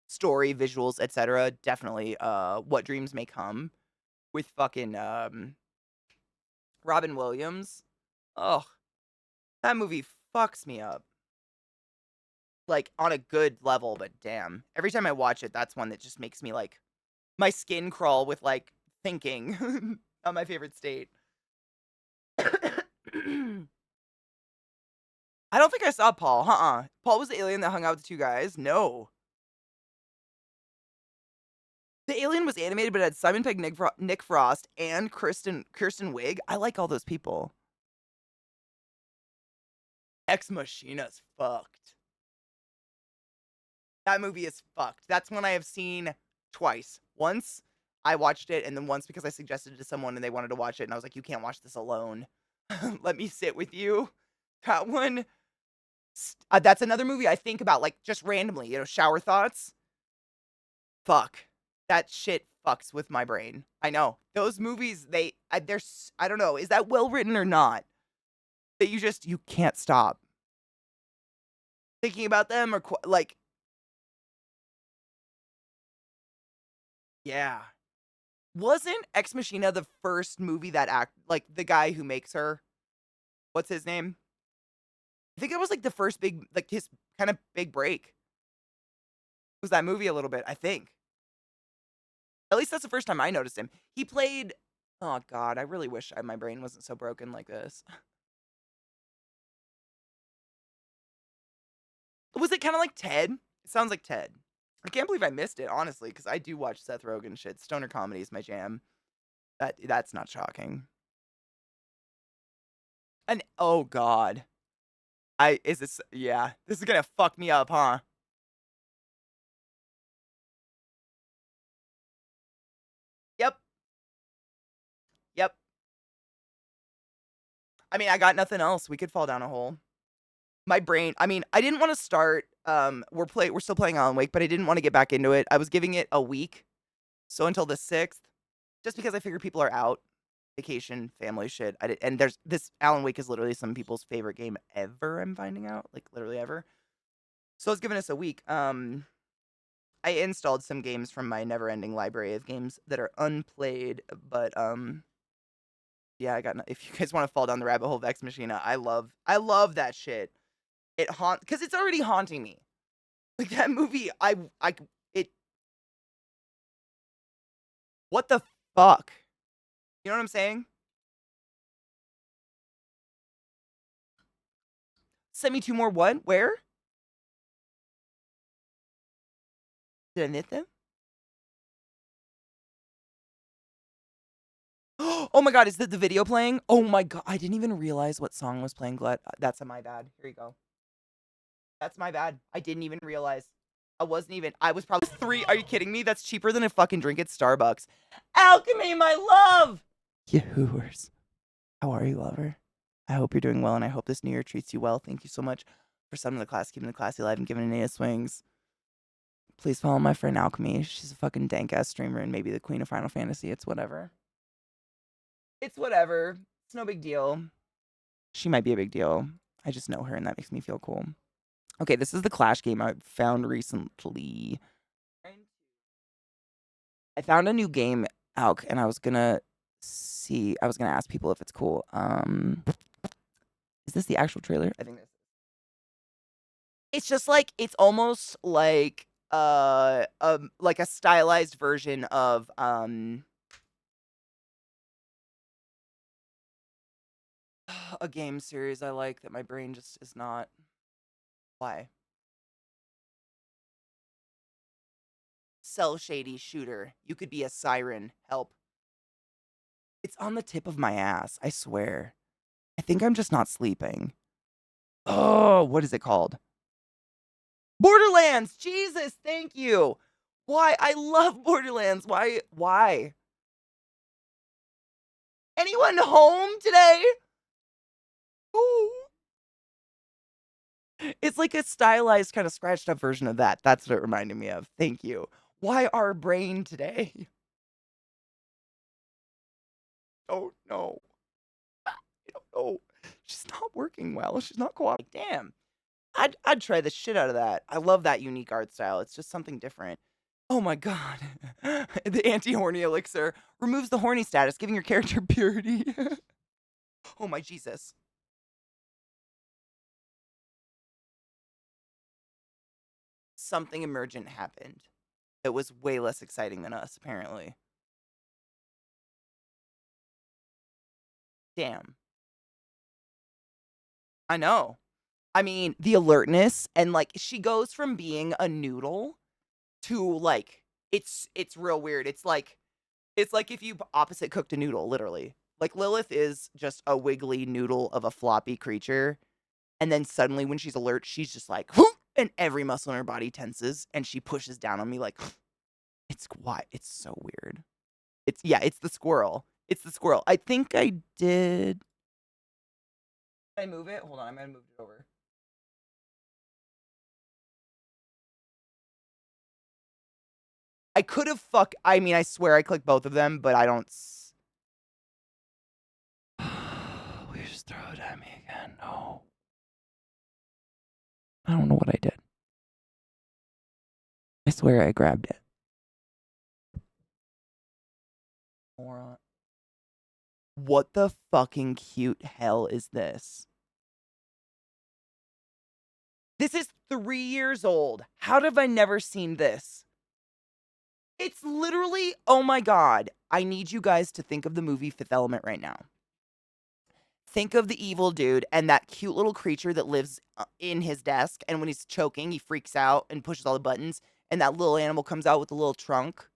story, visuals, etc., definitely What Dreams May Come with fucking Robin Williams. Ugh, that movie fucks me up. Like, on a good level, but damn. Every time I watch it, that's one that just makes me, like, my skin crawl with, like, thinking on my favorite state. I don't think I saw Paul. Paul was the alien that hung out with the two guys? No. The alien was animated, but it had Simon Pegg, Nick Frost, and Kirsten Wiig. I like all those people. Ex Machina's fucked. That movie is fucked. That's one I have seen twice. Once, I watched it, and then once because I suggested it to someone and they wanted to watch it, and I was like, you can't watch this alone. Let me sit with you. That one, that's another movie I think about, like, just randomly, shower thoughts. Fuck. That shit fucks with my brain. I know. Those movies, I don't know, is that well written or not? That you can't stop thinking about them or, like, yeah. Wasn't Ex Machina the first movie that like, the guy who makes her? What's his name? I think it was, like, the first big, like, his kind of big break. Was that movie a little bit, I think. At least that's the first time I noticed him. He played, oh god, I really wish my brain wasn't so broken like this. Was it kind of like Ted? It sounds like Ted. I can't believe I missed it, honestly, because I do watch Seth Rogen shit. Stoner comedy is my jam. That's not shocking. And oh god. Yeah, this is gonna fuck me up, huh? Yep. Yep. I mean, I got nothing else. We could fall down a hole. My brain, I mean, I didn't want to start, we're still playing Alan Wake, but I didn't want to get back into it. I was giving it a week, so until the 6th, just because I figured people are out, vacation, family shit. And there's this Alan Wake is literally some people's favorite game ever, I'm finding out, like literally ever. So I was giving us a week. I installed some games from my never-ending library of games that are unplayed, but yeah, if you guys want to fall down the rabbit hole of Ex Machina, I love that shit. Because it's already haunting me. Like that movie, what the fuck? You know what I'm saying? Send me 2 more what? Where? Did I miss them? Oh my god, is that the video playing? Oh my god, I didn't even realize what song was playing. That's my bad. Here you go. That's my bad. I didn't even realize. I was probably 3. Are you kidding me? That's cheaper than a fucking drink at Starbucks. Alchemy, my love! Yeah, Hoors. How are you, lover? I hope you're doing well, and I hope this new year treats you well. Thank you so much for summoning the class, keeping the classy alive, and giving Anita swings. Please follow my friend Alchemy. She's a fucking dank-ass streamer and maybe the queen of Final Fantasy. It's whatever. It's whatever. It's no big deal. She might be a big deal. I just know her, and that makes me feel cool. Okay, this is the Clash game I found recently. I found a new game, Alk, and I was gonna ask people if it's cool. Is this the actual trailer? I think this. It's just like, it's almost like like a stylized version of a game series I like that my brain just is not. Why? Cell shady shooter. You could be a siren. Help. It's on the tip of my ass, I swear. I think I'm just not sleeping. Oh, what is it called? Borderlands! Jesus, thank you! Why? I love Borderlands. Why? Anyone home today? Ooh. It's like a stylized, kind of scratched up version of that. That's what it reminded me of. Thank you. Why our brain today? Oh, no. I don't know. She's not working well. She's not cooperating. Damn. I'd try the shit out of that. I love that unique art style. It's just something different. Oh my god. The anti-horny elixir removes the horny status, giving your character purity. Oh my Jesus. Something emergent happened that was way less exciting than us, apparently. Damn. I know. I mean, the alertness and like she goes from being a noodle to like it's real weird. It's like if you opposite cooked a noodle, literally. Like Lilith is just a wiggly noodle of a floppy creature, and then suddenly when she's alert, she's just like, whoop, and every muscle in her body tenses, and she pushes down on me like, it's why it's so weird. It's the squirrel. It's the squirrel. I think I did. Did I move it? Hold on, I might have moved it over. I could have I mean, I swear I clicked both of them, but I don't. We just throw it at me again. No. I don't know what I did. I swear I grabbed it. Moron. What the fucking cute hell is this? This is 3 years old. How have I never seen this? It's literally, oh my god. I need you guys to think of the movie Fifth Element right now. Think of the evil dude and that cute little creature that lives in his desk, and when he's choking, he freaks out and pushes all the buttons, and that little animal comes out with a little trunk.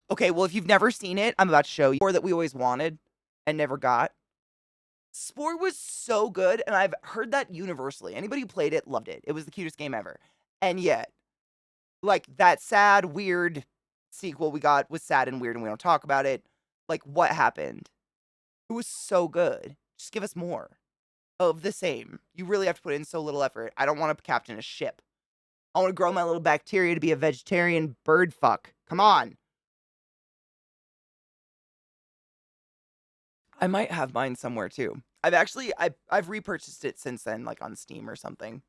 Okay, well, if you've never seen it, I'm about to show you. Or that we always wanted and never got. Spore was so good, and I've heard that universally. Anybody who played it loved it. It was the cutest game ever. And yet, like, that sad, weird sequel we got was sad and weird, and we don't talk about it. Like, what happened? It was so good. Just give us more of the same. You really have to put in so little effort. I don't want to captain a ship. I want to grow my little bacteria to be a vegetarian bird fuck. Come on. I might have mine somewhere too. I've repurchased it since then, like on Steam or something.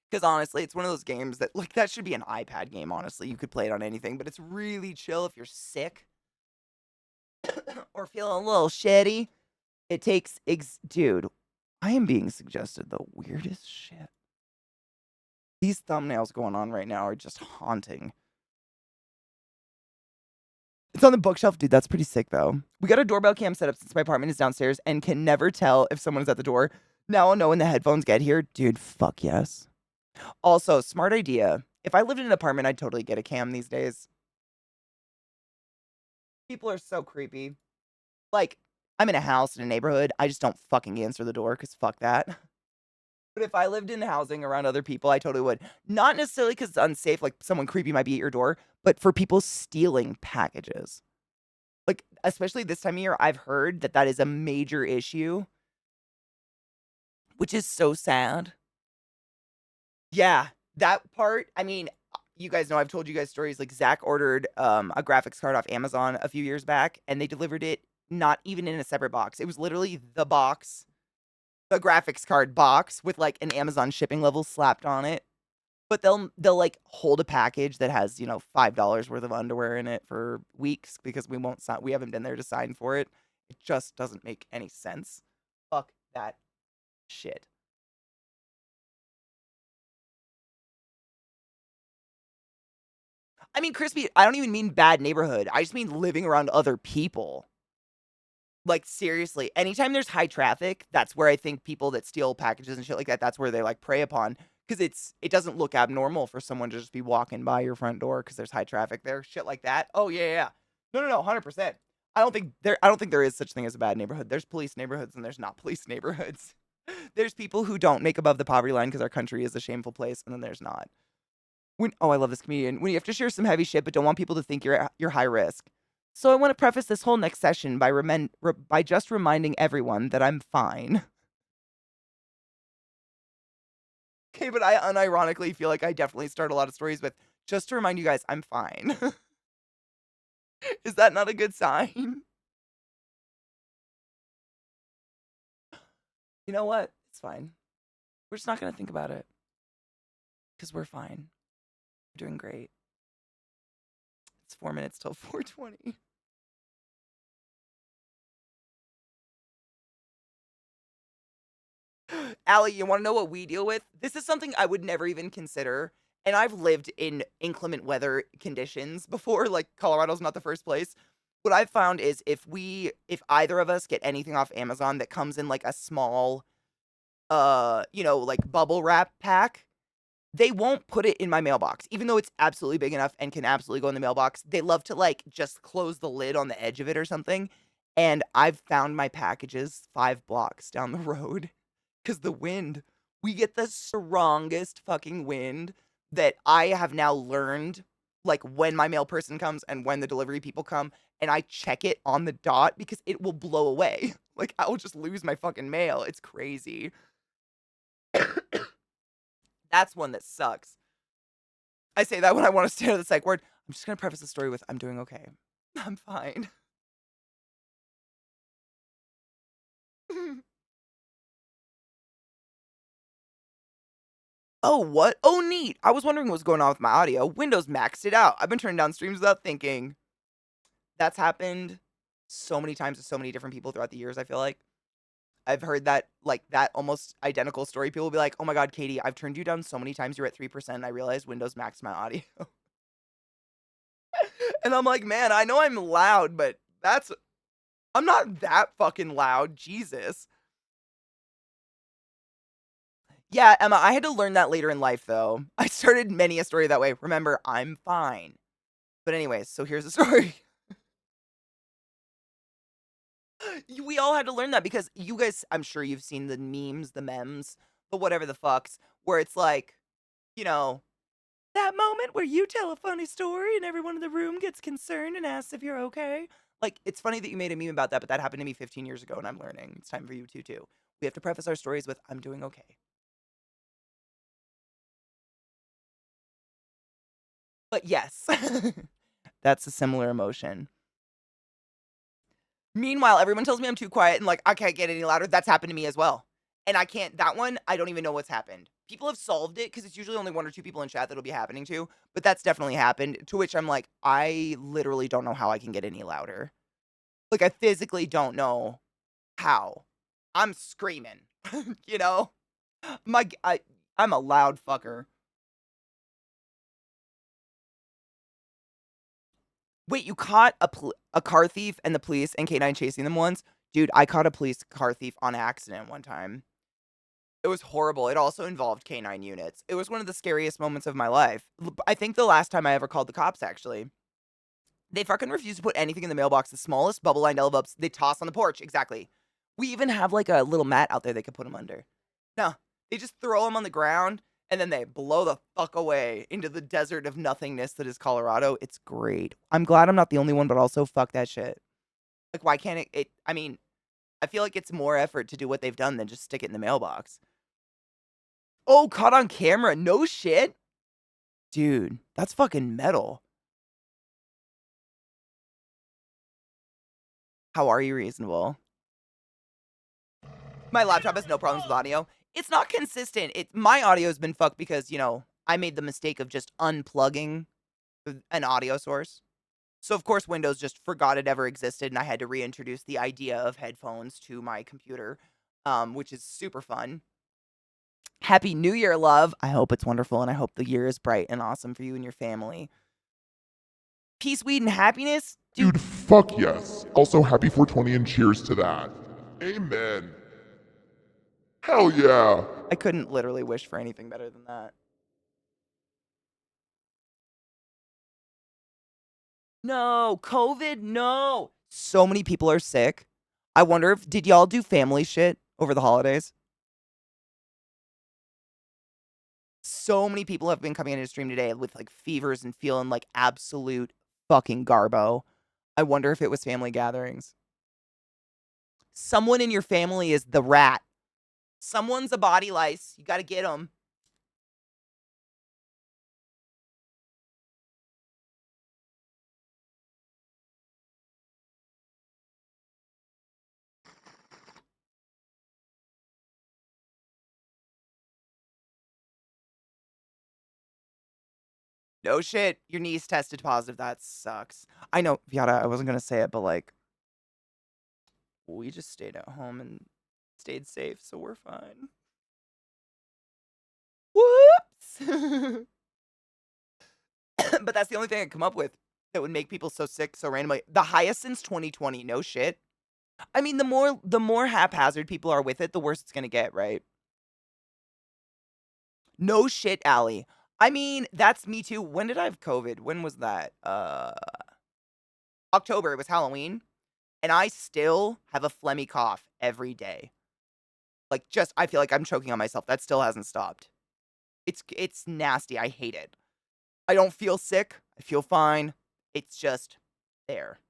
Because honestly, it's one of those games that, like, that should be an iPad game, honestly. You could play it on anything, but it's really chill if you're sick or feeling a little shitty. It takes, dude, I am being suggested the weirdest shit. These thumbnails going on right now are just haunting. It's on the bookshelf. Dude, that's pretty sick, though. We got a doorbell cam set up since my apartment is downstairs and can never tell if someone's at the door. Now I'll know when the headphones get here. Dude, fuck yes. Also, smart idea. If I lived in an apartment, I'd totally get a cam these days. People are so creepy. Like, I'm in a house in a neighborhood. I just don't fucking answer the door because fuck that. But if I lived in housing around other people, I totally would. Not necessarily because it's unsafe, like someone creepy might be at your door, but for people stealing packages. Like, especially this time of year, I've heard that that is a major issue, which is so sad. Yeah, that part, I mean, you guys know I've told you guys stories, like Zach ordered a graphics card off Amazon a few years back, and they delivered it not even in a separate box. It was literally the box, the graphics card box with like an Amazon shipping level slapped on it. But they'll like hold a package that has, you know, $5 worth of underwear in it for weeks because we haven't been there to sign for it. It just doesn't make any sense. Fuck that shit. I mean, Crispy, I don't even mean bad neighborhood. I just mean living around other people. Like, seriously, anytime there's high traffic, that's where I think people that steal packages and shit like that, that's where they, like, prey upon. Because it doesn't look abnormal for someone to just be walking by your front door because there's high traffic there. Shit like that. Oh, yeah, yeah. No, 100%. I don't think there is such thing as a bad neighborhood. There's police neighborhoods and there's not police neighborhoods. There's people who don't make above the poverty line because our country is a shameful place, and then there's not. I love this comedian. When you have to share some heavy shit but don't want people to think you're high risk. So I want to preface this whole next session by just reminding everyone that I'm fine. Okay, but I unironically feel like I definitely start a lot of stories with just to remind you guys I'm fine. Is that not a good sign? You know what? It's fine. We're just not going to think about it. Because we're fine. We're doing great. It's 4 minutes till 4:20. Allie, you want to know what we deal with? This is something I would never even consider. And I've lived in inclement weather conditions before, like Colorado's not the first place. What I've found is if either of us get anything off Amazon that comes in like a small, like bubble wrap pack, they won't put it in my mailbox, even though it's absolutely big enough and can absolutely go in the mailbox. They love to like just close the lid on the edge of it or something. And I've found my packages 5 blocks down the road because the wind, we get the strongest fucking wind that I have now learned, like when my mail person comes and when the delivery people come, and I check it on the dot because it will blow away. Like I will just lose my fucking mail. It's crazy. That's one that sucks. I say that when I want to stare at the psych ward. I'm just going to preface the story with, I'm doing okay. I'm fine. Oh, what? Oh, neat. I was wondering what was going on with my audio. Windows maxed it out. I've been turning down streams without thinking. That's happened so many times with so many different people throughout the years, I feel like. I've heard that, like, that almost identical story. People will be like, oh my god, Katie, I've turned you down so many times. You're at 3%. And I realized Windows maxed my audio. And I'm like, man, I know I'm loud, but I'm not that fucking loud. Jesus. Yeah, Emma, I had to learn that later in life, though. I started many a story that way. Remember, I'm fine. But anyways, so here's the story. We all had to learn that because you guys, I'm sure you've seen the memes, the memes, the whatever the fucks, where it's like, you know, that moment where you tell a funny story and everyone in the room gets concerned and asks if you're okay. Like, it's funny that you made a meme about that, but that happened to me 15 years ago and I'm learning. It's time for you to too. We have to preface our stories with, I'm doing okay. But yes, that's a similar emotion. Meanwhile, everyone tells me I'm too quiet and like I can't get any louder. That's happened to me as well. And I can't, that one, I don't even know what's happened. People have solved it because it's usually only one or two people in chat that'll be happening to, but that's definitely happened. To which I'm like, I literally don't know how I can get any louder. Like, I physically don't know how. I'm screaming, you know? I'm a loud fucker. Wait, you caught a car thief and the police and K9 chasing them once? Dude, I caught a police car thief on accident one time. It was horrible. It also involved K9 units. It was one of the scariest moments of my life. I think the last time I ever called the cops, actually. They fucking refuse to put anything in the mailbox. The smallest bubble-lined envelopes, they toss on the porch. Exactly. We even have like a little mat out there they could put them under. No, they just throw them on the ground and then they blow the fuck away into the desert of nothingness that is Colorado. It's great. I'm glad I'm not the only one, but also fuck that shit. Like, why can't I mean, I feel like it's more effort to do what they've done than just stick it in the mailbox. Oh, caught on camera. No shit. Dude, that's fucking metal. How are you reasonable? My laptop has no problems with audio. It's not consistent. My audio's been fucked because, you know, I made the mistake of just unplugging an audio source. So of course Windows just forgot it ever existed and I had to reintroduce the idea of headphones to my computer, which is super fun. Happy New Year, love. I hope it's wonderful and I hope the year is bright and awesome for you and your family. Peace, weed, and happiness? Dude, fuck yes. Also, happy 420 and cheers to that. Amen. Hell yeah. I couldn't literally wish for anything better than that. No, COVID, no. So many people are sick. I wonder if, did y'all do family shit over the holidays? So many people have been coming into stream today with like fevers and feeling like absolute fucking garbo. I wonder if it was family gatherings. Someone in your family is the rat. Someone's a body lice. You gotta get them. No shit. Your niece tested positive. That sucks. I know, Viata, I wasn't gonna say it, but like, we just stayed at home and stayed safe, so we're fine. Whoops! But that's the only thing I come up with that would make people so sick so randomly. The highest since 2020, no shit. I mean, the more haphazard people are with it, the worse it's gonna get, right? No shit, Allie. I mean, that's me too. When did I have COVID? When was that? October. It was Halloween. And I still have a phlegmy cough every day. Like, just, I feel like I'm choking on myself. That still hasn't stopped. It's nasty. I hate it. I don't feel sick. I feel fine. It's just there.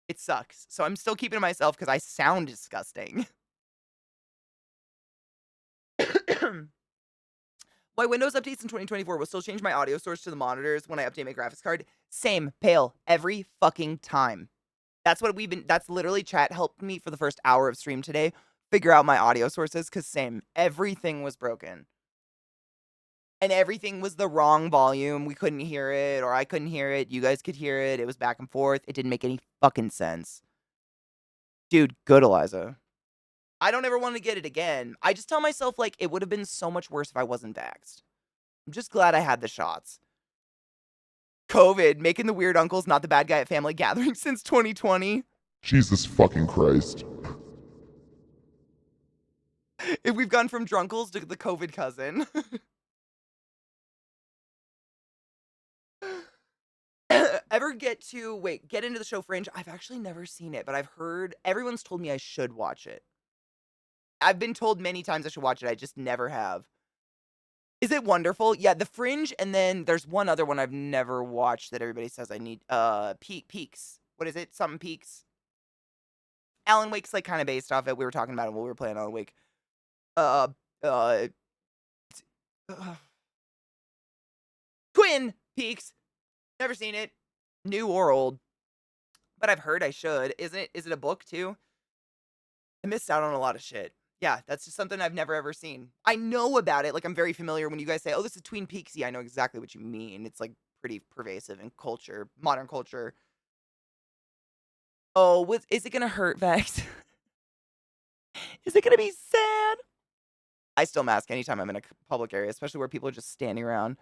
It sucks. So I'm still keeping to myself because I sound disgusting. My Windows updates in 2024 will still change my audio source to the monitors when I update my graphics card. Same, pale, every fucking time. That's literally chat helped me for the first hour of stream today figure out my audio sources because same, everything was broken. And everything was the wrong volume. We couldn't hear it, or I couldn't hear it. You guys could hear it. It was back and forth. It didn't make any fucking sense. Dude, good Eliza. I don't ever want to get it again. I just tell myself, like, it would have been so much worse if I wasn't vaxxed. I'm just glad I had the shots. COVID, making the weird uncles not the bad guy at family gatherings since 2020. Jesus fucking Christ. If we've gone from drunkles to the COVID cousin. Ever get into the show Fringe? I've actually never seen it, but I've heard everyone's told me I should watch it. I've been told many times I should watch it. I just never have. Is it wonderful? Yeah, The Fringe, and then there's one other one I've never watched that everybody says I need. Peaks. What is it? Something Peaks. Alan Wake's like kind of based off it. We were talking about it while we were playing Alan Wake. Uh, uh, Twin Peaks. Never seen it, new or old, but I've heard I should. Is it a book too? I missed out on a lot of shit. Yeah, that's just something I've never ever seen. I know about it. Like, I'm very familiar when you guys say, "Oh, this is Twin Peaksy." I know exactly what you mean. It's like pretty pervasive in culture, modern culture. Oh, is it gonna hurt, Vex? Is it gonna be sad? I still mask anytime I'm in a public area, especially where people are just standing around.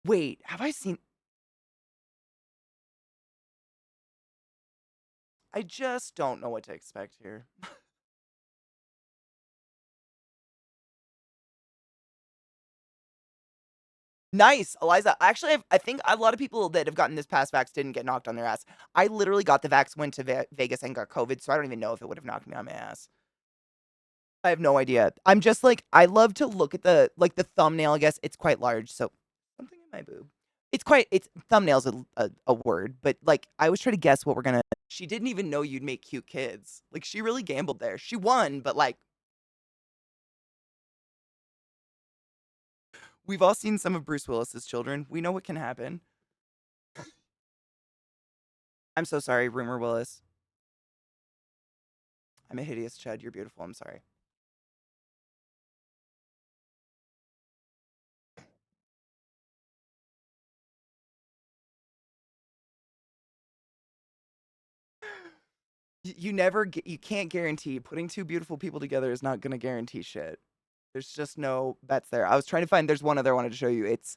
Wait, have I seen? I just don't know what to expect here. Nice, Eliza. Actually, I think a lot of people that have gotten this past vax didn't get knocked on their ass. I literally got the vax, went to Vegas, and got COVID, so I don't even know if it would have knocked me on my ass. I have no idea. I'm just like, I love to look at the thumbnail. I guess it's quite large, so something in my boob. It's thumbnail's a word, but like I was trying to guess what we're gonna. She didn't even know you'd make cute kids. Like she really gambled there. She won, but like we've all seen some of Bruce Willis's children. We know what can happen. I'm so sorry, Rumor Willis. I'm a hideous Chad. You're beautiful. I'm sorry. You can't guarantee. Putting two beautiful people together is not going to guarantee shit. There's just no bets there. I was trying to find, there's one other I wanted to show you. It's,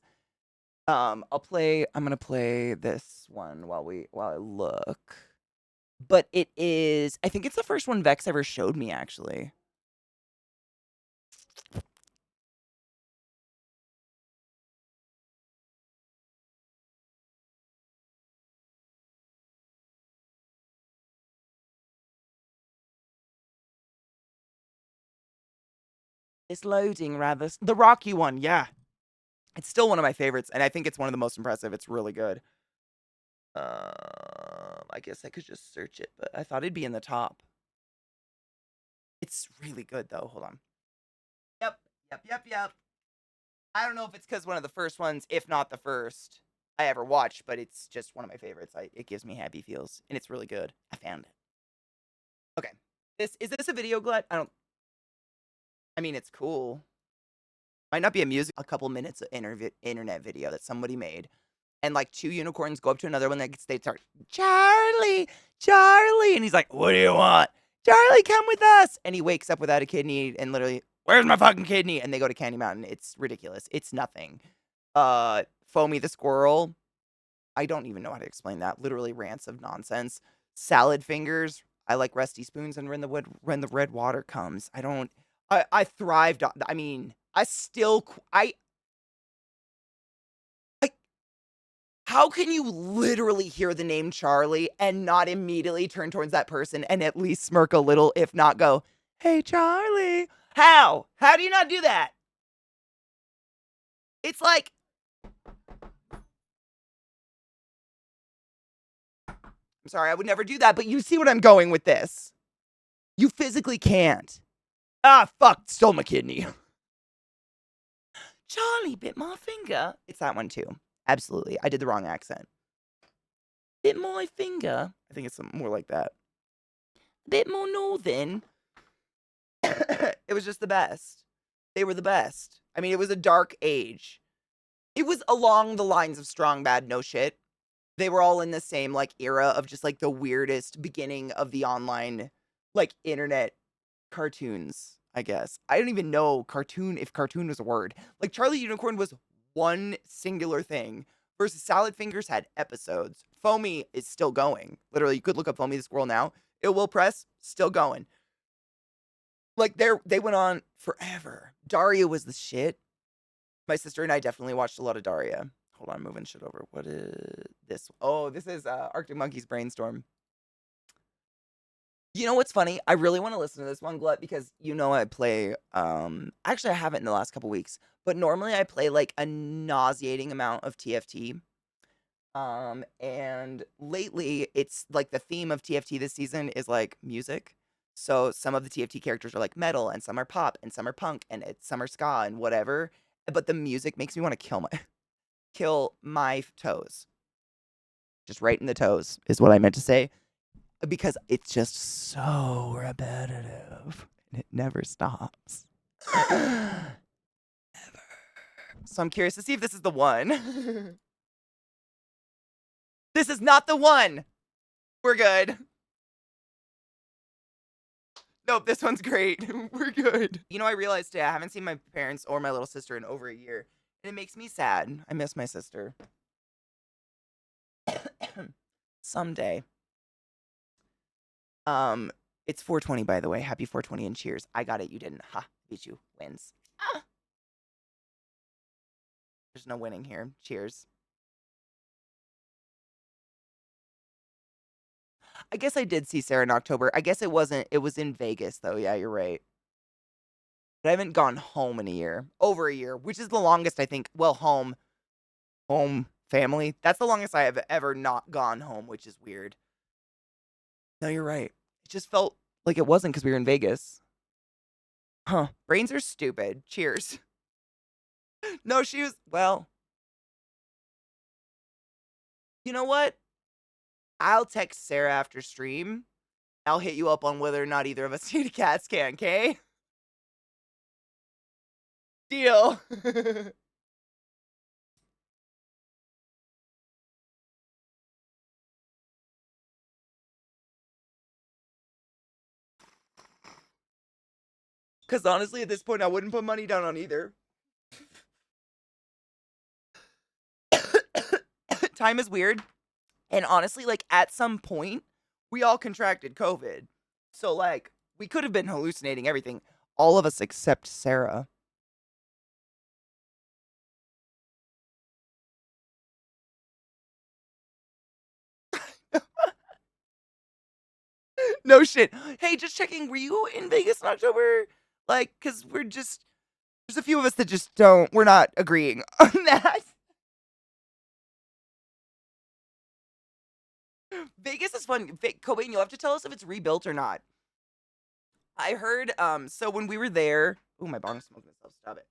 I'm going to play this one while I look. But it is, I think it's the first one Vex ever showed me, actually. It's loading, rather. The Rocky one, yeah. It's still one of my favorites, and I think it's one of the most impressive. It's really good. I guess I could just search it, but I thought it'd be in the top. It's really good, though. Hold on. Yep. I don't know if it's because one of the first ones, if not the first, I ever watched, but it's just one of my favorites. It gives me happy feels, and it's really good. I found it. Okay. Is this a video glut? I mean, it's cool. Might not be a couple minutes of internet video that somebody made. And like two unicorns go up to another one that they start, Charlie, and he's like, what do you want? Charlie, come with us. And he wakes up without a kidney and literally, where's my fucking kidney? And they go to Candy Mountain. It's ridiculous. It's nothing. Foamy the squirrel. I don't even know how to explain that. Literally rants of nonsense. Salad fingers. I like rusty spoons and when the red water comes. I thrived on, I mean, how can you literally hear the name Charlie and not immediately turn towards that person and at least smirk a little, if not go, hey, Charlie? How? How do you not do that? It's like, I'm sorry, I would never do that, but you see what I'm going with this. You physically can't. Ah, fuck, stole my kidney. Charlie bit my finger. It's that one too. Absolutely. I did the wrong accent. Bit my finger. I think it's something more like that. A bit more northern. It was just the best. They were the best. I mean, it was a dark age. It was along the lines of Strong Bad No Shit. They were all in the same like era of just like the weirdest beginning of the online like internet cartoons, I guess. I don't even know if cartoon was a word. Like Charlie Unicorn was one singular thing versus Salad Fingers had episodes. Foamy is still going. Literally, you could look up Foamy the Squirrel now. It will press, still going. Like, they went on forever. Daria was the shit. My sister and I definitely watched a lot of Daria. Hold on, I'm moving shit over. What is this? Oh, this is Arctic Monkeys Brainstorm. You know what's funny? I really want to listen to this one, Glut, because you know I play actually I haven't in the last couple weeks, but normally I play like a nauseating amount of TFT. And lately it's like the theme of TFT this season is like music. So some of the TFT characters are like metal and some are pop and some are punk and some are ska and whatever. But the music makes me want to kill my toes. Just right in the toes is what I meant to say. Because it's just so repetitive. And it never stops. Ever. So I'm curious to see if this is the one. This is not the one. We're good. Nope, this one's great. We're good. You know, I realized today I haven't seen my parents or my little sister in over a year. And it makes me sad. I miss my sister. Someday. It's 420, by the way. Happy 420 and cheers. I got it. You didn't. Ha. Beat you. Wins. Ah. There's no winning here. Cheers. I guess I did see Sarah in October. I guess it wasn't. It was in Vegas, though. Yeah, you're right. But I haven't gone home in a year. Over a year, which is the longest, I think. Well, home, family. That's the longest I have ever not gone home, which is weird. No, you're right. It just felt like it wasn't because we were in Vegas. Huh. Brains are stupid. Cheers. No, she was, well, you know what? I'll text Sarah after stream. I'll hit you up on whether or not either of us need a CAT scan, okay? Deal. Because honestly, at this point, I wouldn't put money down on either. Time is weird. And honestly, like, at some point, we all contracted COVID. So, like, we could have been hallucinating everything. All of us except Sarah. No shit. Hey, just checking. Were you in Vegas in October? Like, because there's a few of us that just we're not agreeing on that. Vegas is fun. Cobain, you'll have to tell us if it's rebuilt or not. I heard, so when we were there, ooh, my bong smoked myself, stop it.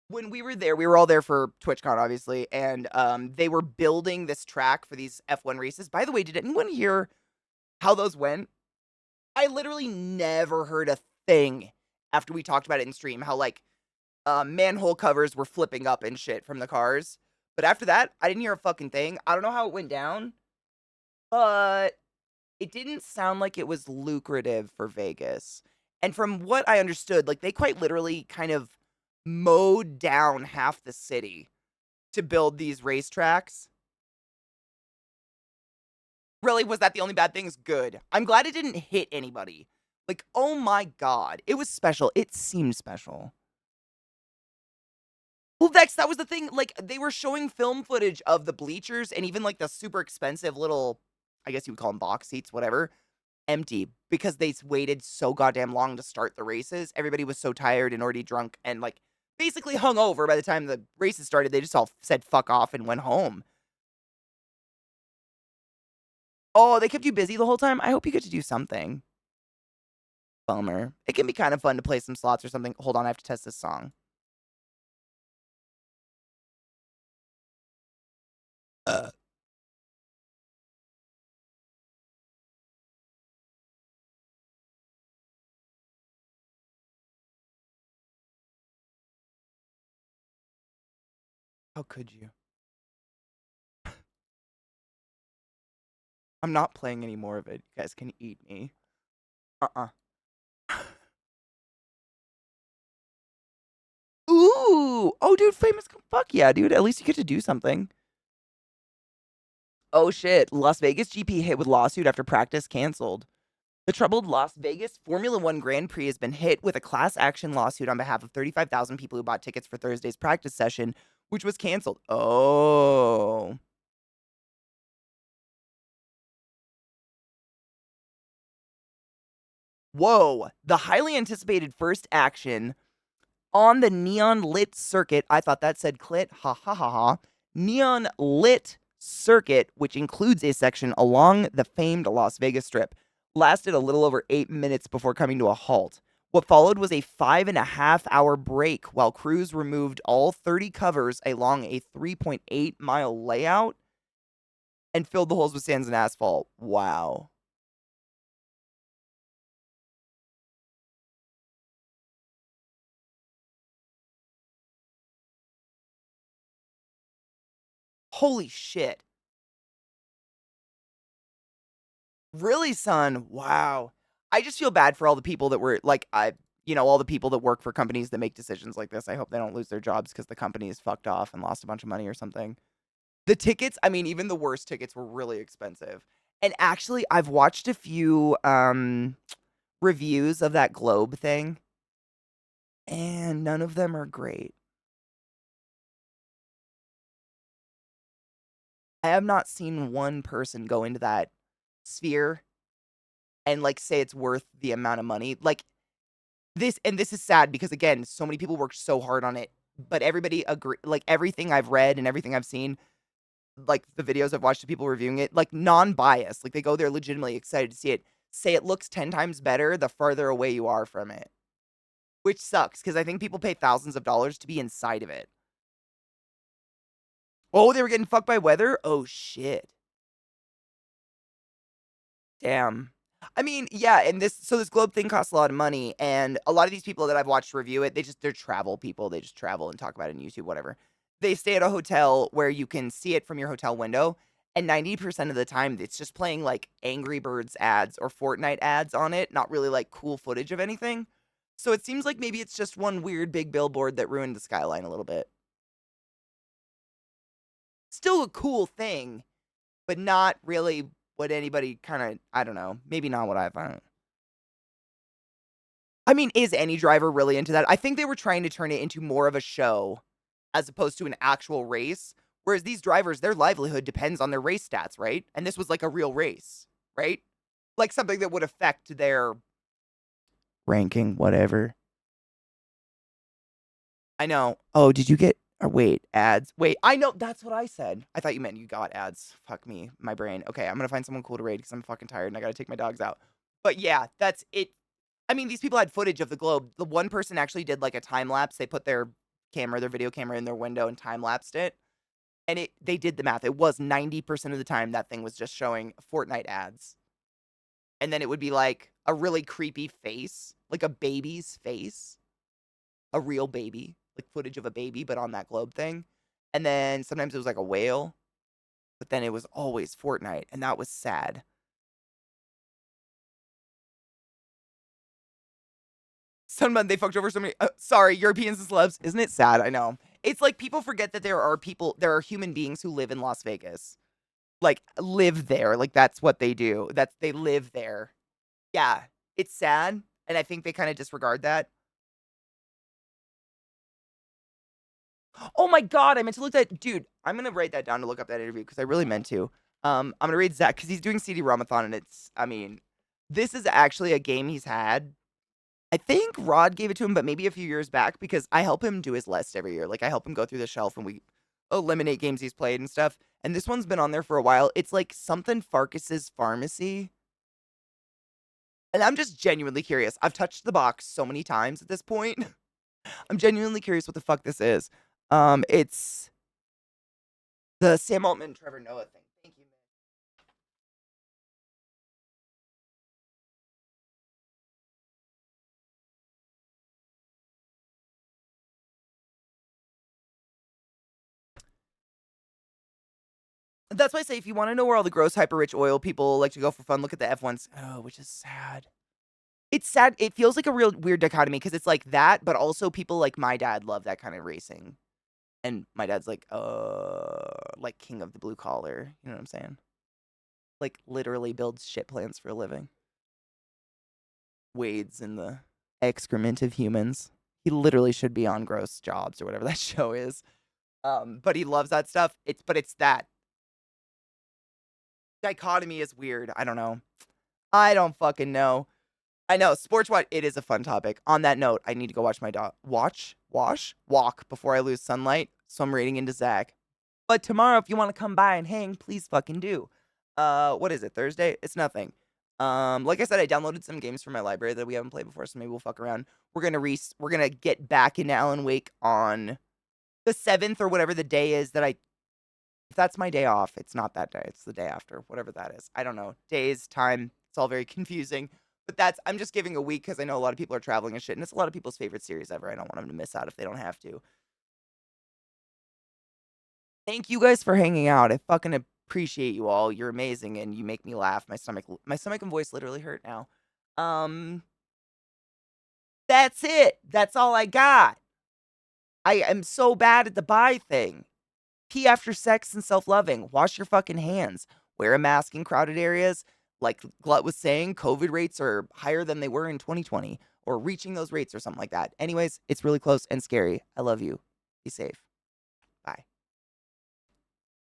When we were there, we were all there for TwitchCon, obviously, and they were building this track for these F1 races. By the way, did anyone hear how those went? I literally never heard a thing after we talked about it in stream, how, like, manhole covers were flipping up and shit from the cars. But after that, I didn't hear a fucking thing. I don't know how it went down, but it didn't sound like it was lucrative for Vegas. And from what I understood, like, they quite literally kind of mowed down half the city to build these racetracks. Really, was that the only bad things? Good. I'm glad it didn't hit anybody. Like, oh my god. It was special. It seemed special. Well, Vex, that was the thing. Like, they were showing film footage of the bleachers and even, like, the super expensive little, I guess you would call them box seats, whatever, empty because they waited so goddamn long to start the races. Everybody was so tired and already drunk and, like, basically hungover by the time the races started. They just all said fuck off and went home. Oh, they kept you busy the whole time? I hope you get to do something. Bummer. It can be kind of fun to play some slots or something. Hold on, I have to test this song. How could you? I'm not playing any more of it. You guys can eat me. Uh-uh. Ooh! Oh, dude, famous. Fuck yeah, dude. At least you get to do something. Oh, shit. Las Vegas GP hit with lawsuit after practice canceled. The troubled Las Vegas Formula One Grand Prix has been hit with a class action lawsuit on behalf of 35,000 people who bought tickets for Thursday's practice session, which was canceled. Oh. Whoa. The highly anticipated first action on the neon lit circuit. I thought that said clit. Ha ha ha ha. Neon lit circuit, which includes a section along the famed Las Vegas Strip, lasted a little over 8 minutes before coming to a halt. What followed was a 5.5-hour break while crews removed all 30 covers along a 3.8-mile layout and filled the holes with sands and asphalt. Wow. Holy shit. Really, son? Wow. I just feel bad for all the people that were like, all the people that work for companies that make decisions like this. I hope they don't lose their jobs because the company is fucked off and lost a bunch of money or something. The tickets, I mean, even the worst tickets were really expensive. And actually, I've watched a few reviews of that globe thing, and none of them are great. I have not seen one person go into that sphere and like say it's worth the amount of money. Like this is sad because again, so many people worked so hard on it, but everybody agree, like everything I've read and everything I've seen, like the videos I've watched of people reviewing it, like non-biased, like they go there legitimately excited to see it, say it looks 10 times better the farther away you are from it. Which sucks because I think people pay thousands of dollars to be inside of it. Oh, they were getting fucked by weather? Oh shit. Damn. I mean, yeah, and this globe thing costs a lot of money, and a lot of these people that I've watched review it, they're travel people. They just travel and talk about it on YouTube, whatever. They stay at a hotel where you can see it from your hotel window, and 90% of the time it's just playing like Angry Birds ads or Fortnite ads on it, not really like cool footage of anything. So it seems like maybe it's just one weird big billboard that ruined the skyline a little bit. Still a cool thing, but not really what anybody kind of, I don't know, maybe not what I found. I mean, is any driver really into that? I think they were trying to turn it into more of a show as opposed to an actual race. Whereas these drivers, their livelihood depends on their race stats, right? And this was like a real race, right? Like something that would affect their ranking, whatever. I know. Oh, did you get, wait, ads? Wait, I know. That's what I said. I thought you meant you got ads. Fuck me, my brain. Okay, I'm going to find someone cool to raid because I'm fucking tired and I got to take my dogs out. But yeah, that's it. I mean, these people had footage of the globe. The one person actually did like a time lapse. They put their video camera in their window and time lapsed it. And they did the math. It was 90% of the time that thing was just showing Fortnite ads. And then it would be like a really creepy face, like a baby's face, a real baby, like footage of a baby, but on that globe thing. And then sometimes it was like a whale, but then it was always Fortnite. And that was sad. Sunman, they fucked over so many. Sorry, Europeans and celebs. Isn't it sad? I know. It's like people forget that there are human beings who live in Las Vegas. Like, live there. Like, that's what they do. They live there. Yeah. It's sad. And I think they kind of disregard that. Oh my God. I meant to look that. Dude, I'm going to write that down to look up that interview because I really meant to. I'm going to read Zach because he's doing CD-ROM-a-thon and this is actually a game he's had. I think Rod gave it to him, but maybe a few years back because I help him do his list every year. Like, I help him go through the shelf and we eliminate games he's played and stuff. And this one's been on there for a while. It's like something Farkas's Pharmacy. And I'm just genuinely curious. I've touched the box so many times at this point. I'm genuinely curious what the fuck this is. It's the Sam Altman, Trevor Noah thing. Thank you, man. That's why I say if you want to know where all the gross hyper rich oil people like to go for fun, look at the F1s. Oh, which is sad. It's sad. It feels like a real weird dichotomy because it's like that, but also people like my dad love that kind of racing. And my dad's like king of the blue collar. You know what I'm saying? Like literally builds shit plans for a living. wades in the excrement of humans. He literally should be on Gross Jobs or whatever that show is. But he loves that stuff. It's that dichotomy is weird. I don't know. I don't fucking know. I know, sports watch, it is a fun topic. On that note, I need to go watch my dog. Walk before I lose sunlight. So I'm rating into Zach. But tomorrow, if you want to come by and hang, please fucking do. What is it, Thursday? It's nothing. Like I said, I downloaded some games from my library that we haven't played before, so maybe we'll fuck around. We're gonna get back into Alan Wake on the 7th or whatever the day is that if that's my day off, it's not that day. It's the day after, whatever that is. I don't know. Days, time, it's all very confusing. But I'm just giving a week because I know a lot of people are traveling and shit, and it's a lot of people's favorite series ever. I don't want them to miss out if they don't have to. Thank you guys for hanging out. I fucking appreciate you all. You're amazing, and you make me laugh. My stomach and voice literally hurt now. That's it. That's all I got. I am so bad at the bye thing. Pee after sex and self-loving. Wash your fucking hands. Wear a mask in crowded areas. Like Glut was saying, COVID rates are higher than they were in 2020 or reaching those rates or something like that. Anyways, it's really close and scary. I love you. Be safe.